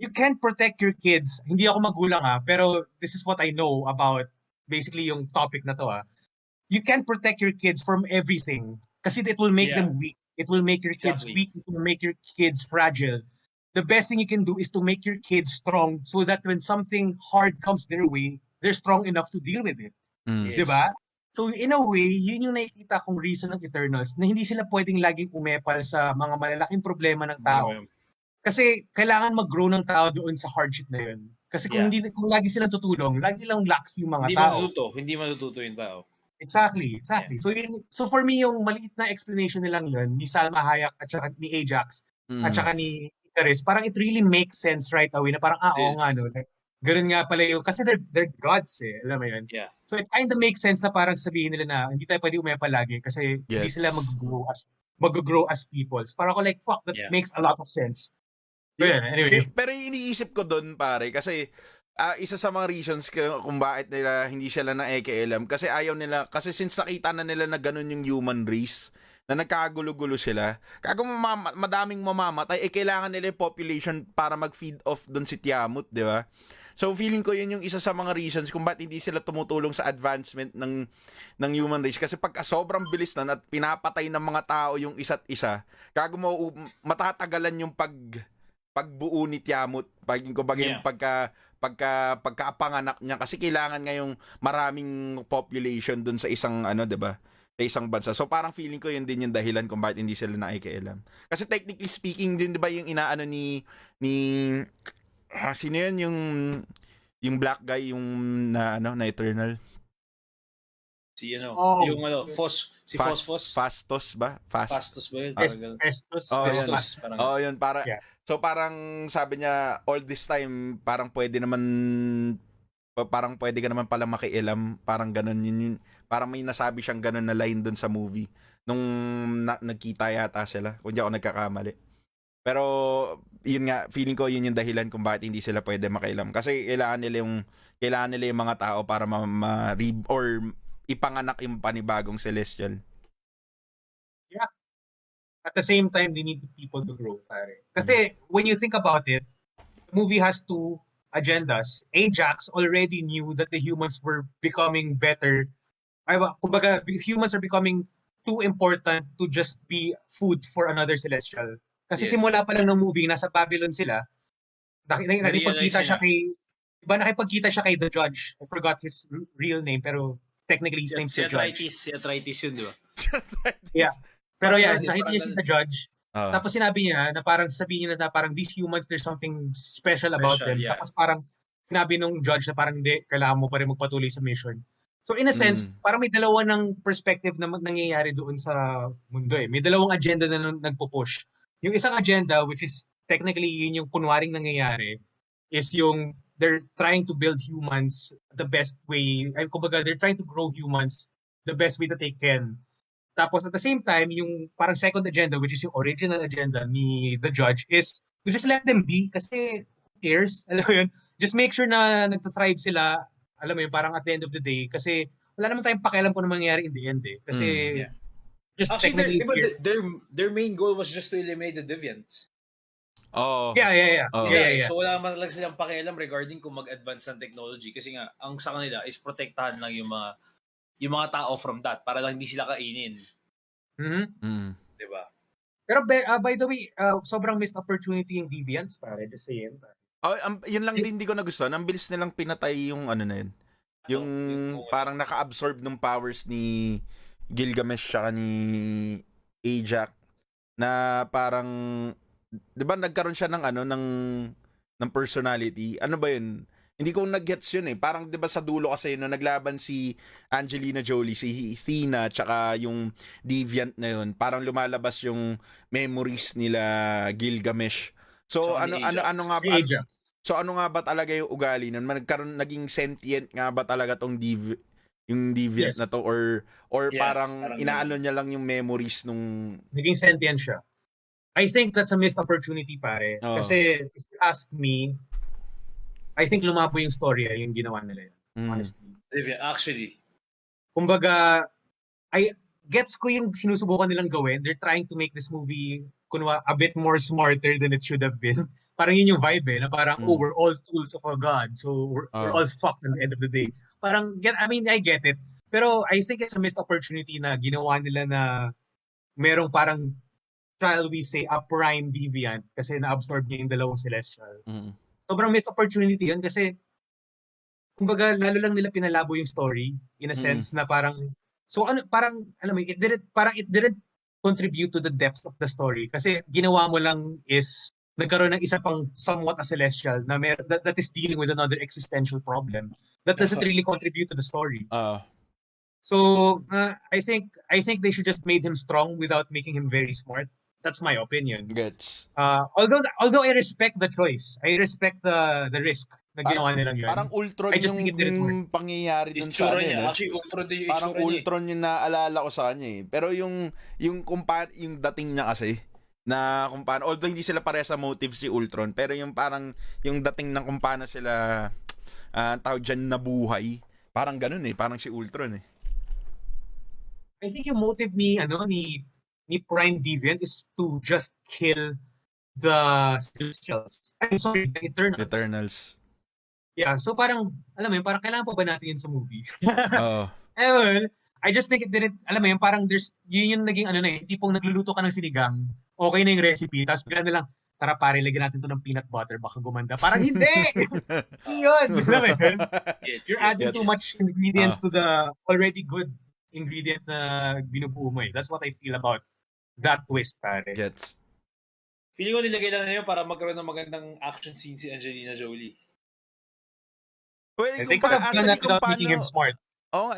You can't protect your kids. Hindi ako magulang pero this is what I know about basically yung topic na to. You can't protect your kids from everything kasi it will make them weak. It will make your kids weak. It will make your kids fragile. The best thing you can do is to make your kids strong so that when something hard comes their way, they're strong enough to deal with it. Diba? So in a way, yun yung nakikita kong reason ng Eternals na hindi sila pwedeng laging umepal sa mga malalaking problema ng tao. Kasi kailangan mag-grow ng tao doon sa hardship na yun. Kasi kung lagi silang tutulong, lagi lang lax yung mga tao. Hindi matututo yung tao. Exactly. Yeah. So for me, yung maliit na explanation nilang yun, ni Salma Hayek at saka ni Ajax, at saka ni Icarus, parang it really makes sense right away na parang, oo nga, no, like, ganun nga pala yung, kasi they're gods eh, alam mo yun? Yeah. So it kind of makes sense na parang sabihin nila na hindi tayo pwede umaya palagi kasi hindi sila mag-grow as people. So parang ako like, fuck, that makes a lot of sense. So yeah, anyway. Pero yung iniisip ko doon, pare, kasi isa sa mga reasons kung bakit nila hindi sila nakikialam kasi ayaw nila, kasi since nakita na nila na ganun yung human race, na nagkagulo-gulo sila, madaming mamamatay, kailangan nila yung population para mag-feed off doon si Tiamut, di ba? So feeling ko yun yung isa sa mga reasons kung bakit hindi sila tumutulong sa advancement ng human race, kasi pagka sobrang bilis na at pinapatay ng mga tao yung isa't isa, matatagalan yung pagbuo ni Tiamut, yung pagkapanganak niya, kasi kailangan ngayong maraming population dun sa isang 'di ba? Sa isang bansa. So parang feeling ko yun din yung dahilan kung bakit hindi sila nakikialam. Kasi technically speaking din, 'di ba, yung inaano ni sino yun, yung black guy yung na Eternal? Fastos ba? Fastos ba yun? Festus. Yun, so parang sabi niya all this time parang pwede ka naman pala makialam, parang ganun yun, parang may nasabi siyang ganun na line dun sa movie nung nagkita yata sila, kung di ako nagkakamali. Pero yun nga, feeling ko yun yung dahilan kung bakit hindi sila pwede makialam, kasi kailangan nila yung mga tao para or ipanganak yung panibagong celestial. Yeah. At the same time, they need people to grow, pare. Kasi when you think about it, the movie has two agendas. Ajax already knew that the humans were becoming better. Kumbaga, humans are becoming too important to just be food for another celestial. Kasi simula pa lang ng movie, nasa Babylon sila, nakipagkita siya kay the judge. I forgot his real name, pero technically his name's the judge. Si Arthritis yun, di ba? Yeah. Pero nakita niya si the judge. Tapos sinabi niya na parang sabihin niya na parang these humans, there's something special about them. Yeah. Tapos parang sinabi nung judge na parang hindi, kailangan mo pa rin magpatuloy sa mission. So in a sense, parang may dalawa ng perspective na nangyayari doon sa mundo eh. May dalawang agenda na nagpo-push. Yung isang agenda, which is technically yun yung kunwaring nangyayari, is yung they're trying to build humans the best way. Ay, kumbaga, they're trying to grow humans the best way that they can. Tapos at the same time, yung parang second agenda, which is yung original agenda ni the judge, is to just let them be, kasi who cares? Alam mo yun? Just make sure na nagtathrive sila, alam mo yun, parang at the end of the day, kasi wala naman tayong pakialam kung ano mangyayari in the end eh. Kasi just actually, technically their main goal was just to eliminate the deviants. Oh. Yeah. So wala man talaga silang pakialam regarding kung mag-advance ng technology, kasi nga ang sa kanila is protektahan lang yung mga tao from that para lang hindi sila kainin. Diba? Pero by the way, sobrang missed opportunity yung deviants, pare, just saying. Yun lang din hindi ko nagustuhan. Ang bilis nilang pinatay yung ano na yun. Yung parang naka-absorb ng powers ni Gilgamesh siya ni Ajax, na parang 'di ba nagkaroon siya ng personality. Ano ba yun? Hindi ko nag-gets yun eh. Parang 'di ba sa dulo kasi no, naglaban si Angelina Jolie, si Athena, tsaka yung Deviant na yun. Parang lumalabas yung memories nila Gilgamesh. So ano nga ba? So ano nga ba talaga yung ugali nun? Naging sentient nga ba talaga tong yung Deviant na to, or parang inaano niya lang yung memories nung naging sentient siya? I think that's a missed opportunity, pare. Kasi if you ask me, I think lumabo yung story yung ginawa nila yun. Honestly. Actually. Kumbaga, gets ko yung sinusubukan nilang gawin. They're trying to make this movie a bit more smarter than it should have been. Parang yun yung vibe na parang, we're all tools of a god. So we're all fucked at the end of the day. Parang, I get it. Pero I think it's a missed opportunity na ginawa nila na merong parang, shall we say, a prime deviant kasi na-absorb niya yung dalawang celestial. Sobrang missed opportunity yun kasi kumbaga lalo lang nila pinalabo yung story in a sense na parang parang alam mo it didn't contribute to the depth of the story kasi ginawa mo lang is nagkaroon ng isa pang somewhat a celestial na that is dealing with another existential problem that doesn't really contribute to the story. Ah, So I think they should just made him strong without making him very smart. That's my opinion. gets. Although I respect the choice, I respect the risk na Parang, ginawa nilang yun. parang Ultron I just think it didn't work. yung pangyayari dun sa Itsura ano niya. no? Actually, Ultron din yung Parang itsura niya. Ultron yung naalala ko sa kanya eh. Pero yung yung dating niya kasi na kung paano, although hindi sila pareha sa motive si Ultron, pero yung parang yung dating ng kung paano sila tawag dyan nabuhay, parang ganun eh, parang si Ultron eh. I think yung motive ni Prime Deviant is to just kill the Celestials. I'm sorry, the Eternals. Eternals. Yeah, so parang, alam mo yun, parang kailangan pa ba natin yun sa movie? Oo. Well, I just think it didn't, alam mo yun, parang yun yung naging ano na eh, tipong nagluluto ka ng sinigang, okay na yung recipe, tapos bigla na lang, tara pare, lagyan natin to ng peanut butter, baka gumanda. Parang hindi! Hindi yun! Alam mo yun? You're adding too much ingredients to the already good ingredient na binubuo mo eh. That's what I feel about that twist, pare. Gets. Feeling ko nilagay lang na yun para magkaroon ng magandang action scene si Angelina Jolie. Well, They could have done that without making him smart. Oo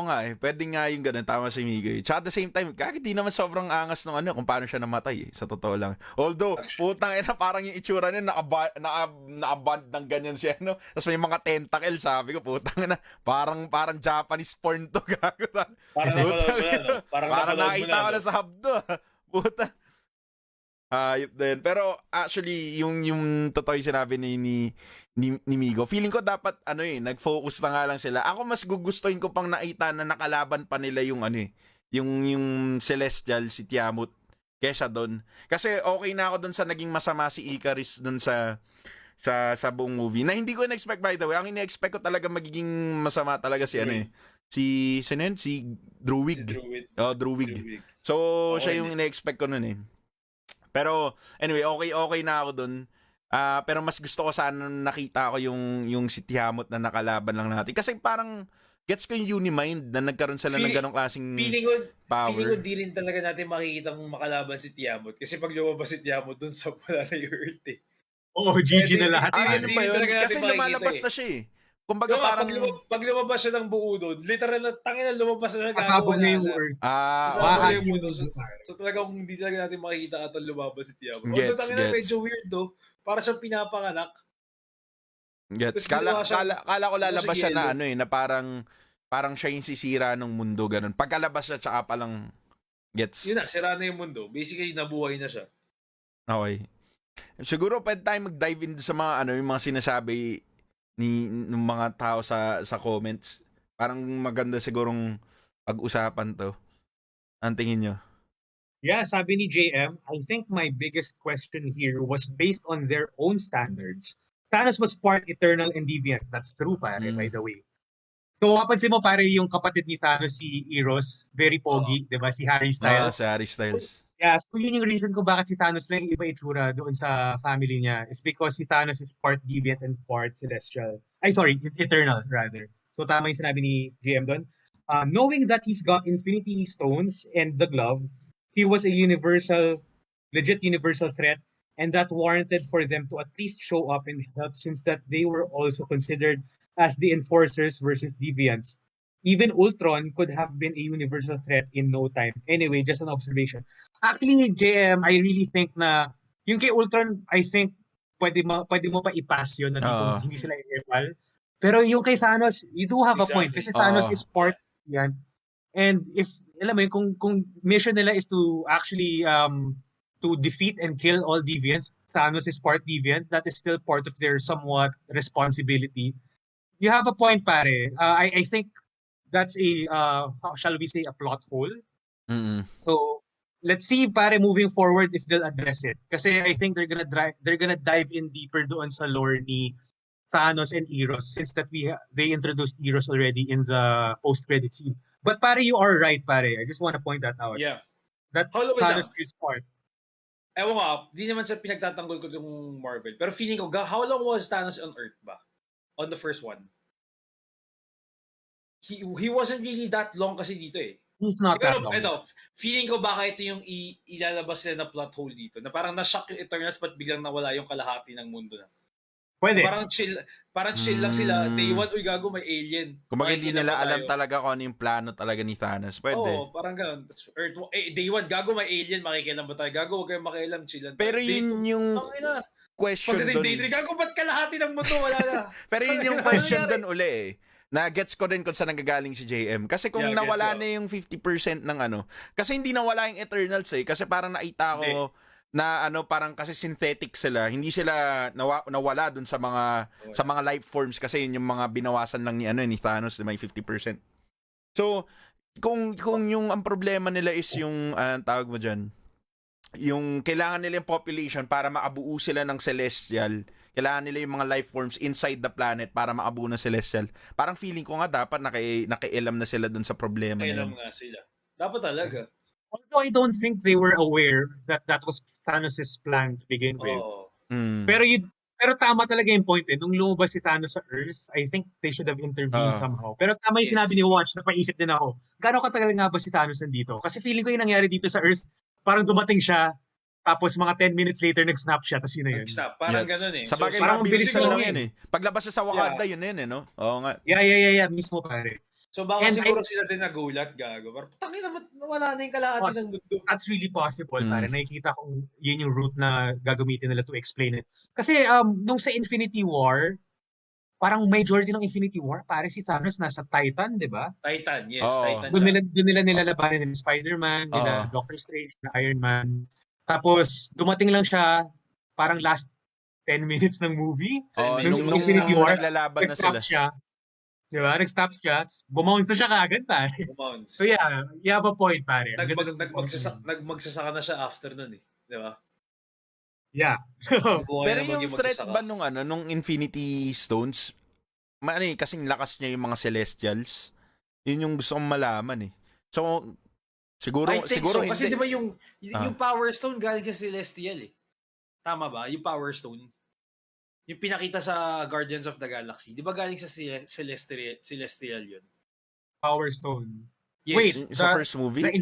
nga eh. Pwede nga yung ganun, tama si Migay. Tsaka at the same time, kahit di naman sobrang angas ng ano, kung paano siya namatay eh, sa totoo lang. Although, putang ina, parang yung itsura niya, nakaband ng ganyan siya, no? Tapos may mga tentacle, sabi ko, putang ina, parang Japanese porn to, gago. Parang napaload mo na, no? Parang nakita ko na sa habdo, puta. Ayop din. Pero actually, yung totoo yung sinabi ni Migo, feeling ko dapat nag-focus na nga lang sila. Ako mas gugustuhin ko pang nakita na nakalaban pa nila yung yung Celestial, si Tiamut, kesa doon. Kasi okay na ako doon sa naging masama si Icarus doon sa buong movie. Na hindi ko na-expect, by the way. Ang ina-expect ko talaga magiging masama talaga si si Druid. Druid. So, siya yung ina-expect ko noon eh. Pero anyway, okay na ako doon. Pero mas gusto ko sana nakita ko yung si Tiamut na nakalaban lang natin. Kasi parang gets ko yung Unimind na nagkaroon sila ng ganong klaseng power. Feeling ko di rin talaga natin makikita kung makalaban si Tiamut. Kasi pag lumabas si Tiamut dun sa wala na yung Earth eh. Oo, GG na lahat. Ano ba yun? Kasi lumalabas na siya eh. Kumbaga parang pag lumabas siya ng buo doon, literal na tangina lumabas na siya pasabog na yung Earth. Sasabog yung mundo. So talagang hindi talaga natin makikita at lumabas si Tiamut. Although tangina medyo weird do. Para siyang pinapanganak. Gets. Kala ko lalabas siya na na parang siya yung sisira ng mundo ganun. Pagkalabas siya tsaka pa lang gets. Yun na, sira na yung mundo. Basically nabuhay na siya. Okay. Siguro pwede tayo mag-dive into sa mga yung mga sinasabi ng mga tao sa comments. Parang maganda sigurong pag-usapan to. Ang tingin nyo? Yeah, sabi ni JM, I think my biggest question here was based on their own standards. Thanos was part eternal and deviant. That's true, pare, by the way. So, kapansin mo, pare, yung kapatid ni Thanos, si Eros, very pogy, di ba? Si Harry Styles. Si Harry Styles. Yeah, so yun yung reason ko bakit si Thanos lang iba itsura doon sa family niya is because si Thanos is part deviant and part celestial. Eternal rather. So tama yung sinabi ni GM doon. Knowing that he's got Infinity Stones and the glove, he was a legit universal threat, and that warranted for them to at least show up and help since that they were also considered as the enforcers versus deviants. Even Ultron could have been a universal threat in no time. Anyway, just an observation. Actually, JM, I really think na yung kay Ultron, I think pwede mo pa i-pass yun na hindi sila equal. Pero yung kay Thanos, you do have a point kasi Thanos is part yan. And if alam mo kung mission nila is to actually to defeat and kill all deviants, Thanos is part deviant, that is still part of their somewhat responsibility. You have a point, pare. I think that's how shall we say, a plot hole. Mm-hmm. So let's see, pare, moving forward if they'll address it. Kasi I think they're gonna dive in deeper doon sa lore ni Thanos and Eros since that they introduced Eros already in the post-credit scene. But pare, you are right, pare. I just want to point that out. Yeah. That Thanos is part. Ewan ko, di naman sa pinagtatanggol ko yung Marvel. Pero feeling ko, how long was Thanos on Earth ba? On the first one? He wasn't really that long kasi dito eh. He's not that Siguro, long. feeling ko baka ito yung ilalabas nila na plot hole dito. Na parang na-shock yung Eternals but biglang nawala yung kalahati ng mundo na. Pwede. Parang chill lang sila. Day 1, uy gago, may alien. Kung hindi Makikita nila ba alam tayo? talaga kung ano yung plano talaga ni Thanos. Pwede. Oo, parang gano'n. Day 1, gago, may alien, makikialam ba tayo? Gago, huwag kayong makialam, chillan tayo. Pero yun yung question doon. Pagdating day 3, gago, ba't kalahati ng mundo? Wala na. Pero yun yung question doon uli eh. Na-gets ko din kung saan nanggagaling si JM. Kasi kung nawala na yung 50% ng ano. Kasi hindi nawala yung Eternals eh. Kasi parang nakita ko na parang kasi synthetic sila. Hindi sila nawala dun sa mga life forms kasi yun yung mga binawasan lang ni Thanos na may 50%. So, kung yung ang problema nila is yung tawag mo diyan, yung kailangan nila yung population para makabuo sila ng celestial. Kailangan nila yung mga life forms inside the planet para makabuo ng celestial. Parang feeling ko nga dapat nakialam na sila dun sa problema nila. Nakialam nga sila. Dapat talaga. Although I don't think they were aware that was Thanos' plan to begin with. Oh. Pero tama talaga yung point eh. Nung lumabas si Thanos sa Earth, I think they should have intervened somehow. Pero tama yung sinabi ni Wach, napaisip din ako. Gano'ng katagal nga ba si Thanos nandito? Kasi feeling ko yung nangyari dito sa Earth, parang dumating siya, tapos mga 10 minutes later, nag-snap siya, tapos yun na yun. Nag-snap. Parang ganun eh. Sa bagay, parang mabilisan lang yun yan eh. Paglabas siya sa Wakanda, yun na yun eh, no? Oo nga. Yeah, mismo pare. So baka siguro sila din nagulat, gago. Parang tangin naman, wala na yung kalahati ng mundo. That's really possible, pare. Nakikita kong yun yung route na gagamitin nila to explain it. Kasi nung sa Infinity War, parang majority ng Infinity War, pare si Thanos nasa Titan, di ba? Titan, yes. Titan Doon nila nilalabanan ni Spider-Man, nila Doctor Strange, na Iron Man. Tapos dumating lang siya parang last 10 minutes ng movie. Nung Infinity War, naglalaban na sila. siya. Diba? Nag-stop shots. Bumounce na siya kaagad, pare. So yeah, you have a point, pare. Nagmagsasaka na siya after nun eh. Diba? Yeah. Pero yung threat ba nung Infinity Stones, kasing lakas niya yung mga Celestials, yun yung gusto kong malaman eh. So, siguro so. Hindi. Kasi di ba yung Power Stone galing sa Celestial eh. Tama ba? Yung Power Stone. Yung pinakita sa Guardians of the Galaxy. Di ba galing sa Celestial yun? Power Stone. Yes. Wait, sa first movie? The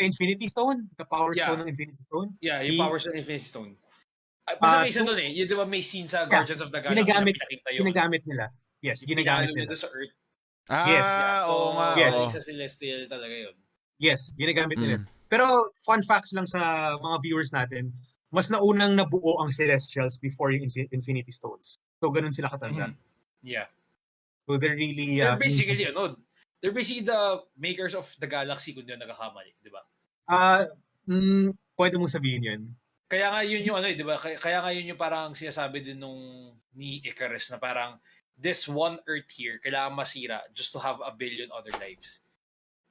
Infinity Stone? The Power Stone ng Infinity Stone? Yeah, yung Power Stone ng Infinity Stone. Basta may isa doon eh. Yung di ba may scene sa Guardians of the Galaxy na pinakita yun? Ginagamit nila. Yes, ginagamit nila. Doon sa Earth. Yes. Oo nga. Yes. Sa Celestial talaga yun. Yes, ginagamit nila. Pero fun facts lang sa mga viewers natin, mas naunang nabuo ang Celestials before yung Infinity Stones. So, ganun sila katanda. Yeah. So, they're really... they're basically the makers of the galaxy kung di nagkakamali, di ba? Pwede mong sabihin yun. Kaya nga yun yung di ba? Kaya nga yun yung parang sinasabi din ni Icarus na parang this one Earth here, kailangan masira just to have a billion other lives.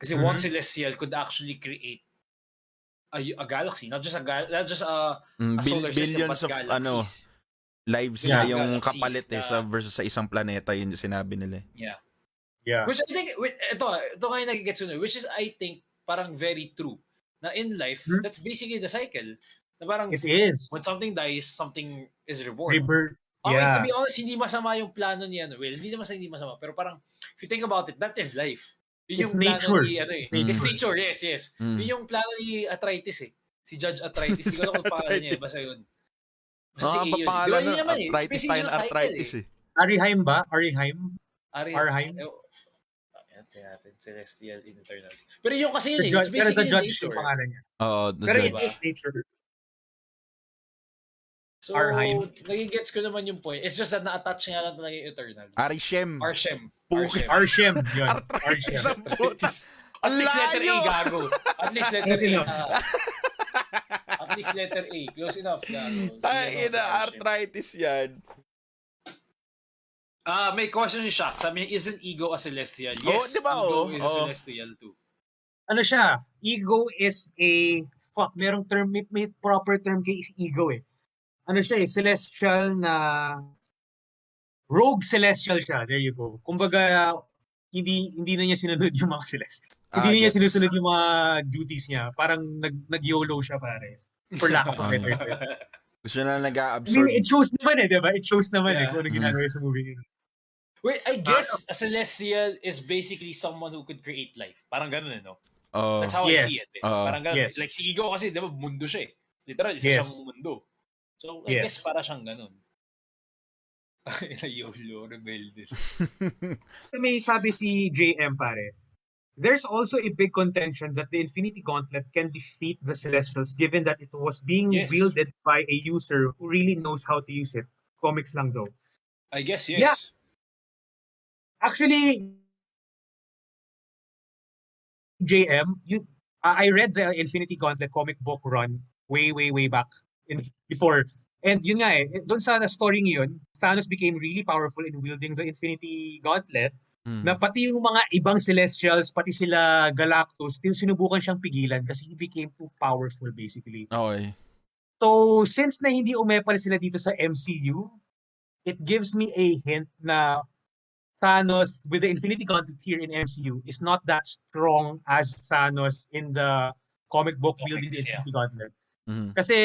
Kasi one Celestial could actually create a galaxy, not just a solar system, but galaxies. Lives na yung kapalit versus sa isang planeta, yun yung sinabi nila. Yeah. Which I think, ito nga yung nagigets yun, which is I think parang very true. Na in life, that's basically the cycle. Na parang, it is. When something dies, something is reborn. Rebirth. Okay, to be honest, hindi masama yung plano niya. Well, hindi masama. Pero parang, if you think about it, that is life. Yun it's yung nature. It's nature, yes. Yun yung plano ni Arthritis eh. Si Judge Arthritis. Hindi ko alam kung pangalan niya. Basta yun. Basta si Aeon. Pangalan Di ba naman eh. Arthritis tayo Arthritis eh. Arheim ba? Arheim? Natin. Celestial in Eternals. Pero yung kasi yun eh. It's basically nature. Yung pangalan niya. Pero it is nature. So, nagigets ko naman yung point. It's just that na-attach nga lang talaga yung Eternals. Arishem. Arshem. Yun. Arthritis ang puta. At least letter A, gago. At least letter A. At least letter A. Close enough, gago. Arthritis yan. May question si Shaq. Sabi niya, isn't ego a celestial? Yes, diba, ego is a celestial too. Ano siya? Ego is a... merong term, may proper term kay ego eh. Ano siya eh, celestial na rogue celestial siya. There you go. Kumbaga, hindi na niya sinunod yung mga celestial. Hindi niya sinusunod yung mga duties niya. Parang nag-YOLO siya pare. For lack of a better term. Gusto na nag-a-absorb. It shows naman eh, diba? It shows naman eh kung ano ginagawa sa movie niya. Wait, I guess a celestial is basically someone who could create life. Parang ganun eh, no? Oh. That's how I see Yes. it. Parang ganun. Yes. Like si Ego kasi, di ba, mundo siya eh. Literal, isa siyang Yes. mundo. So, I guess Yes. para siyang ganun. YOLO, rebelde. May sabi si JM pare, there's also a big contention that the Infinity Gauntlet can defeat the Celestials given that it was being Yes. wielded by a user who really knows how to use it. Comics lang though. I guess, Yeah. yes. Actually, JM, I read the Infinity Gauntlet comic book run way back before. And yun nga doon sa story yun, Thanos became really powerful in wielding the Infinity Gauntlet na pati yung mga ibang Celestials, pati sila Galactus, sinubukan siyang pigilan kasi he became too powerful basically. Okay. So, since na hindi umepal sila dito sa MCU, it gives me a hint na Thanos with the Infinity Gauntlet here in MCU is not that strong as Thanos in the comic book wielding the Comics, yeah. Infinity Gauntlet. Mhm. Kasi,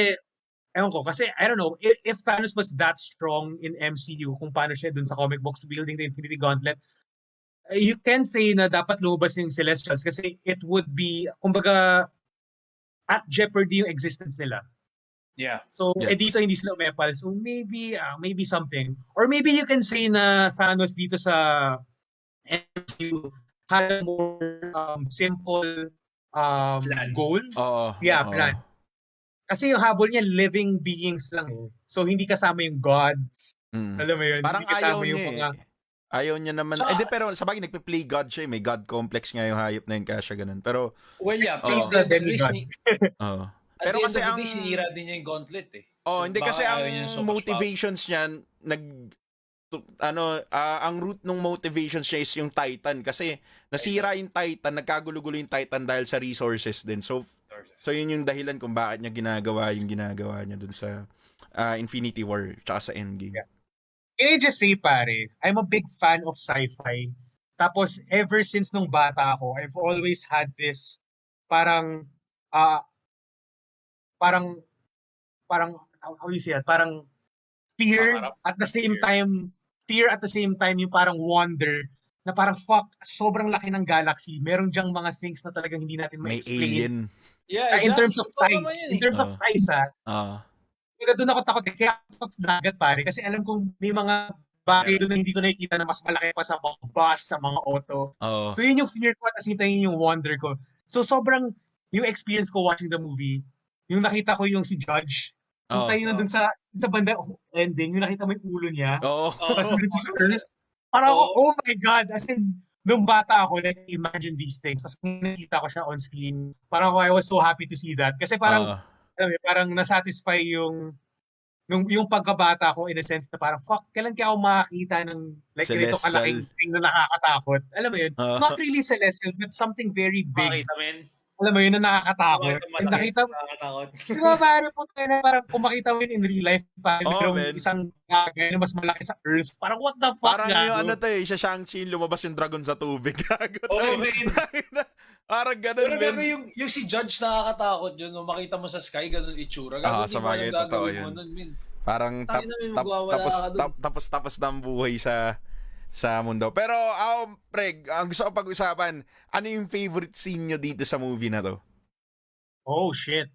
ewan ko, kasi I don't know, if Thanos was that strong in MCU, kung paano siya dun sa comic books wielding the Infinity Gauntlet, you can say na dapat lumabas yung Celestials kasi it would be, kumbaga, at jeopardy yung existence nila. Yeah. So, Yes. dito hindi sila umepal. So, maybe something. Or maybe you can say na Thanos dito sa MCU had a more simple Plan. goal. Oo. Yeah, oo. plan. Kasi yung habol niya, living beings lang eh. So, hindi kasama yung gods. Mm. Alam mo yun? Parang hindi kasama ayaw yung niya mga... Ayaw niya naman. Tsaka- Hindi, pero sa bagay, nagpe-play God siya eh. May God complex nga yung hayop na yun kaya siya ganun. Pero, Well, yeah. He's Pero the demigod. oo. At Pero the end kasi of the ang... day, sinira din niya yung Gauntlet eh. Oh, So, hindi baka kasi ayaw ang niya so much motivations niya, ang root ng motivations niya is yung Titan. Kasi nasira yung Titan, nagkagulo-gulo yung Titan dahil sa resources din. So yun yung dahilan kung bakit niya ginagawa niya dun sa Infinity War tsaka sa Endgame. Yeah. Can I just say, pare, I'm a big fan of sci-fi. Tapos, ever since nung bata ako, I've always had this parang, ah parang, how you say it? Parang fear Pangarap. at the same Fear. time, yung parang wonder na parang fuck, sobrang laki ng galaxy. Meron diyang mga things na talagang hindi natin May ma-explain. alien. Yeah, In exactly. terms of Totoo naman size. yun In eh. terms of size, Kaya doon ako takot eh. Kaya ako takot sa dagat, pare. Kasi alam kong may mga bagay doon na hindi ko nakikita na mas malaki pa sa mga bus, sa mga auto. Oo. So yun yung fear ko at the same time yun yung wonder ko. So sobrang, yung experience ko watching the movie, yung nakita ko yung si Judge, yung tayo na doon sa banda ending, yung nakita mo yung ulo niya, Oo. tapos nandun siya sa earth. Parang ako, oh my God, as in, nung bata ako, like, imagine these things. Tapos nakita ko siya on screen, parang ako, I was so happy to see that. Kasi parang, alam mo, parang nasatisfy yung pagkabata ko in a sense na parang, fuck, kailan kaya ako makakita ng like ganito Celestial. kalaking thing na nakakatakot. Alam mo yun? Not really celestial, but something very big. Makita, men. Alam mo yun, na nakakatakot. Makita And nakita mo, nakakatakot. di ba, parang po tayo na parang kung makita mo yun in real life, parang Oh, merong man. isang bagay na mas malaki sa Earth. Parang what the fuck, Parang gago? yung siya Shang-Chi, lumabas yung dragon sa tubig. Gago. Oh, man. Parang ganun, Pero men. gabi yung si Judge nakakatakot yun. Nung makita mo sa sky, ganun itsura. Gago, Sa bagay, totoo yun. Min. Parang Tangina, may magwawala ka dun. tapos na ang buhay sa mundo. Pero Preg, ang gusto ko pag-usapan, ano yung favorite scene nyo dito sa movie na to? Oh, shit.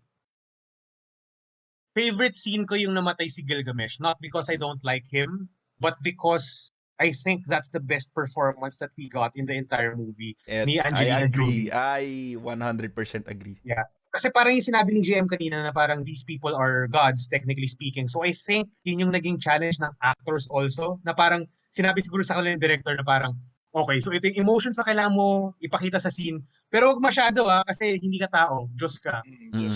Favorite scene ko yung namatay si Gilgamesh. Not because I don't like him, but because I think that's the best performance that we got in the entire movie. Ni Angelina I agree. Jolie. I 100% agree. Yeah. Kasi parang yung sinabi ni GM kanina na parang these people are gods, technically speaking. So I think yun yung naging challenge ng actors also, na parang sinabi siguro sa kanila ng director na parang, okay, so ito yung emotions na kailangan mo ipakita sa scene, pero huwag masyado kasi hindi ka tao, Diyos ka.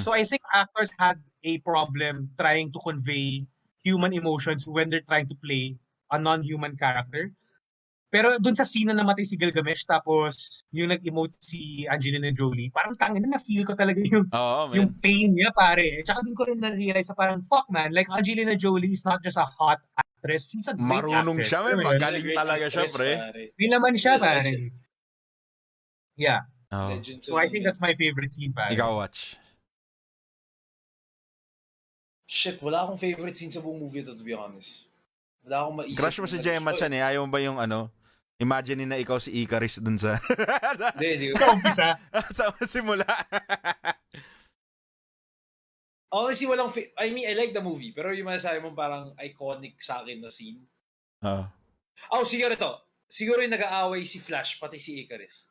So I think actors had a problem trying to convey human emotions when they're trying to play a non-human character. Pero dun sa scene na namatay si Gilgamesh tapos yung nag-emote si Angelina Jolie, parang tangin na feel ko talaga yung pain niya, pare. Tsaka dun ko rin na-realize na parang, fuck man, like Angelina Jolie is not just a hot actress, she's a great Marunong actress. siya, man. Magaling talaga siya, pre. Hindi naman siya, pare. Yeah. Legend So I think that's my favorite scene, pare. Ikaw, Wach. Shit, wala akong favorite scene sa buong movie to be honest. Wala akong maisip. Crush mo si Gemma Chan eh. Ayaw mo ba yung Imagine na ikaw si Icarus dun sa Hindi. Sa umpisa. sa simula. Honestly, I mean, I like the movie, pero yung masasabi mo parang iconic sa akin na scene. Siguro ito. Siguro yung nag-aaway si Flash, pati si Icarus.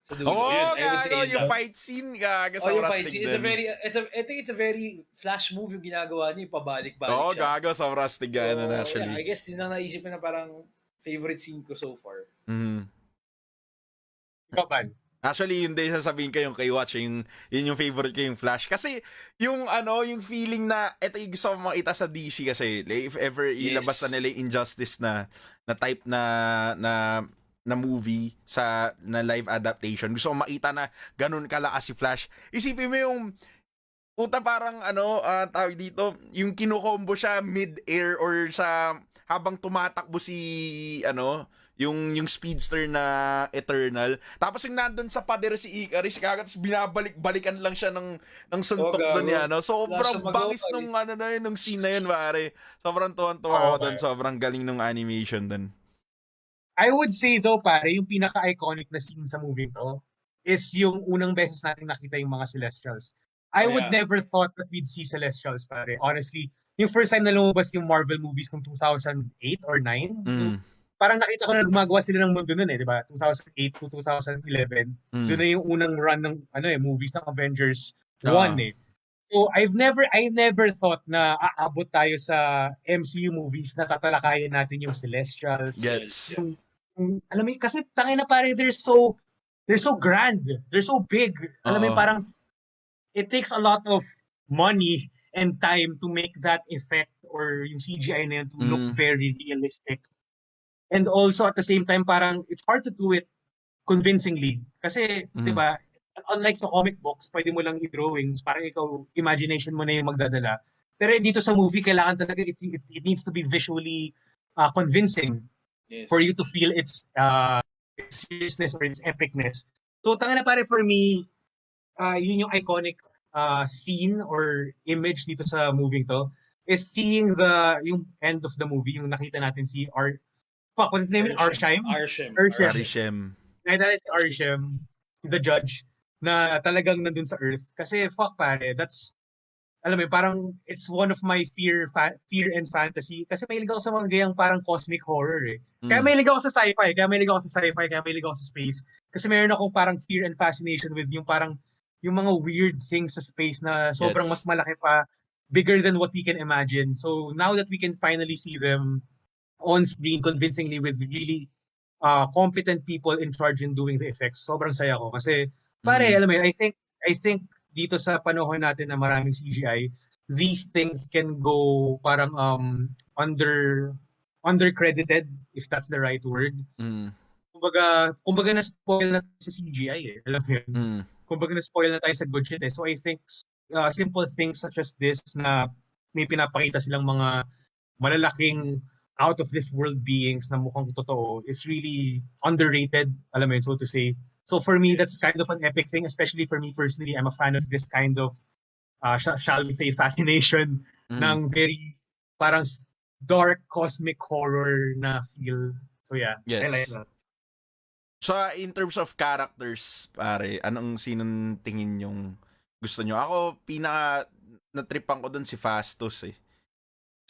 Sa dulo. Yun, I would say yun yung lang. fight scene, gaga sa Yung fight rustic scene. din. I think it's a very Flash move yung ginagawa niya, yung pabalik-balik siya. Gaga sa rustic ganun actually. Yeah, I guess yun ang naisip ko na parang favorite scene ko so far. Ikaw, Ban? Actually, yun din sasabihin ko yung kay Wach, yun yung favorite ko yung Flash. Kasi, yung yung feeling na, ito yung gusto ko makita sa DC kasi, if ever ilabas na nila yung Injustice na type na movie na live adaptation, gusto ko makita na ganun kalakas si Flash. Isipin mo yung, puta parang, tawag dito, yung kinukombo siya mid-air or sa, habang tumatakbo si, yung speedster na Eternal. Tapos yung nandun sa pader si Icarus, tapos binabalik-balikan lang siya ng suntok doon yan. Sobrang bangis nung scene na yun, pare. Sobrang tuwan-tuwa ako doon. Sobrang galing nung animation doon. I would say though, pare, yung pinaka-iconic na scene sa movie to is yung unang beses natin nakita yung mga Celestials. I would never thought that we'd see Celestials, pare. Honestly, yung first time na lumabas yung Marvel movies noong 2008 or 9, parang nakita ko na gumagawa sila ng mundo nun di ba? 2008 to 2011. Doon na yung unang run ng movies ng Avengers 1 So I never thought na aabot tayo sa MCU movies na tatalakayin natin yung Celestials. Yes. Alam mo, kasi tangina pare, they're so grand. They're so big. Alam mo, parang it takes a lot of money and time to make that effect or yung CGI na yun to look very realistic. And also at the same time, parang it's hard to do it convincingly. Kasi, di ba, unlike sa comic books, pwede mo lang i-drawings, parang ikaw, imagination mo na yung magdadala. Pero dito sa movie, kailangan talaga, it needs to be visually convincing for you to feel its seriousness or its epicness. So, tanga na pare, for me, yun yung iconic scene or image dito sa movie to, is seeing yung end of the movie, yung nakita natin si what's his name? Arshem. Nakita natin si Arshem, the judge, na talagang nandun sa Earth. Kasi pare, that's, alam mo, parang it's one of my fear and fantasy. Kasi mahilig ako sa mga gayang parang cosmic horror Kaya mahilig ako sa sci-fi, kaya mahilig ako sa space. Kasi meron akong parang fear and fascination with yung parang, yung mga weird things sa space na sobrang mas malaki pa, bigger than what we can imagine. So now that we can finally see them on screen convincingly with really competent people in charge in doing the effects, sobrang saya ko. Kasi, pare, alam mo, I think dito sa panahon natin na maraming CGI, these things can go parang undercredited, if that's the right word. Kumbaga na-spoil na sa CGI alam mo yun. Kumbaga na-spoil na tayo sa good shit So I think simple things such as this na may pinapakita silang mga malalaking out of this world beings na mukhang totoo is really underrated, alam mo yun, so to say. So for me, that's kind of an epic thing, especially for me personally. I'm a fan of this kind of, shall we say, fascination ng very parang dark cosmic horror na feel. So yeah, I like that. So in terms of characters, pare, sinong tingin yung gusto nyo? Ako, natripan ko dun si Fastos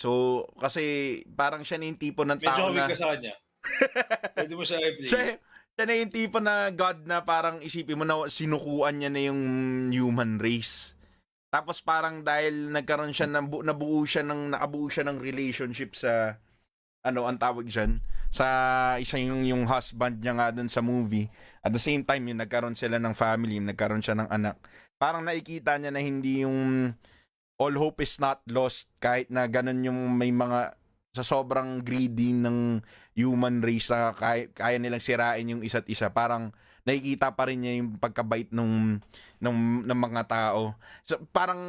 So, kasi parang siya na yung tipo ng tao na... Medyo ka sa kanya. Pwede mo siya i-play. Siya na yung tipo na God na parang isipin mo na sinukuan niya na yung human race. Tapos parang dahil nagkaroon siya, nakabuo siya ng relationship sa, ang tawag dyan, sa isang yung husband niya nga dun sa movie. At the same time, yung nagkaroon sila ng family, nagkaroon siya ng anak. Parang nakikita niya na hindi yung... all hope is not lost kahit na ganun yung may mga sa sobrang greedy ng human race na kaya nilang sirain yung isa't isa. Parang nakikita pa rin niya yung pagkabait ng mga tao. So, parang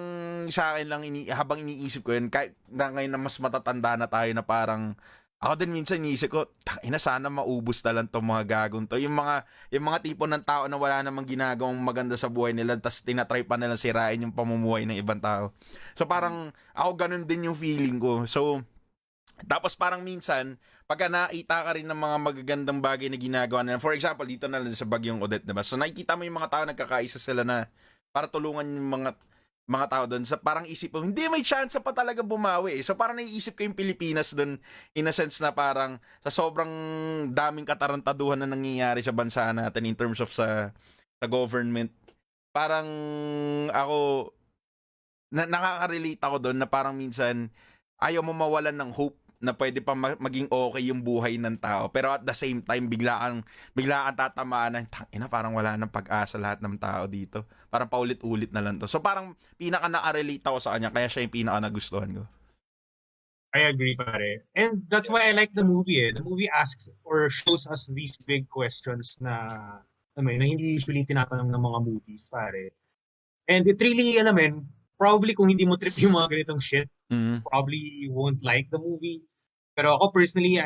sa akin lang habang iniisip ko yun, kahit na ngayon na mas matatanda na tayo na parang ako din minsan iniisip ko, sana maubos na lang tong mga gagong to. Yung mga tipo ng tao na wala namang ginagawang maganda sa buhay nila, tas tinatry pa nilang sirain yung pamumuhay ng ibang tao. So parang ako ganun din yung feeling ko. So Tapos parang minsan, pagka nakita ka rin ng mga magagandang bagay na ginagawa nila, for example, dito na lang sa Bagyong Odette, diba? So nakikita mo yung mga tao nagkakaisa sila na para tulungan yung mga tao doon. Sa parang isip mo, hindi may chance pa talaga bumawi. So parang naiisip ko yung Pilipinas doon in a sense na parang sa sobrang daming katarantaduhan na nangyayari sa bansa natin in terms of sa government. Parang ako nakaka-relate ako doon na parang minsan ayaw mo mawalan ng hope na pwede pa maging okay yung buhay ng tao. Pero at the same time, bigla kang tatamaan na, tangina, parang wala nang pag-asa lahat ng tao dito. Parang paulit-ulit na lang to. So parang pinaka na-relate ako sa kanya, kaya siya yung pinaka nagustuhan ko. I agree, pare. And that's why I like the movie. The movie asks or shows us these big questions na, na hindi usually tinatanong ng mga movies, pare. And it really, probably kung hindi mo trip yung mga ganitong shit, probably won't like the movie. Pero ako personally,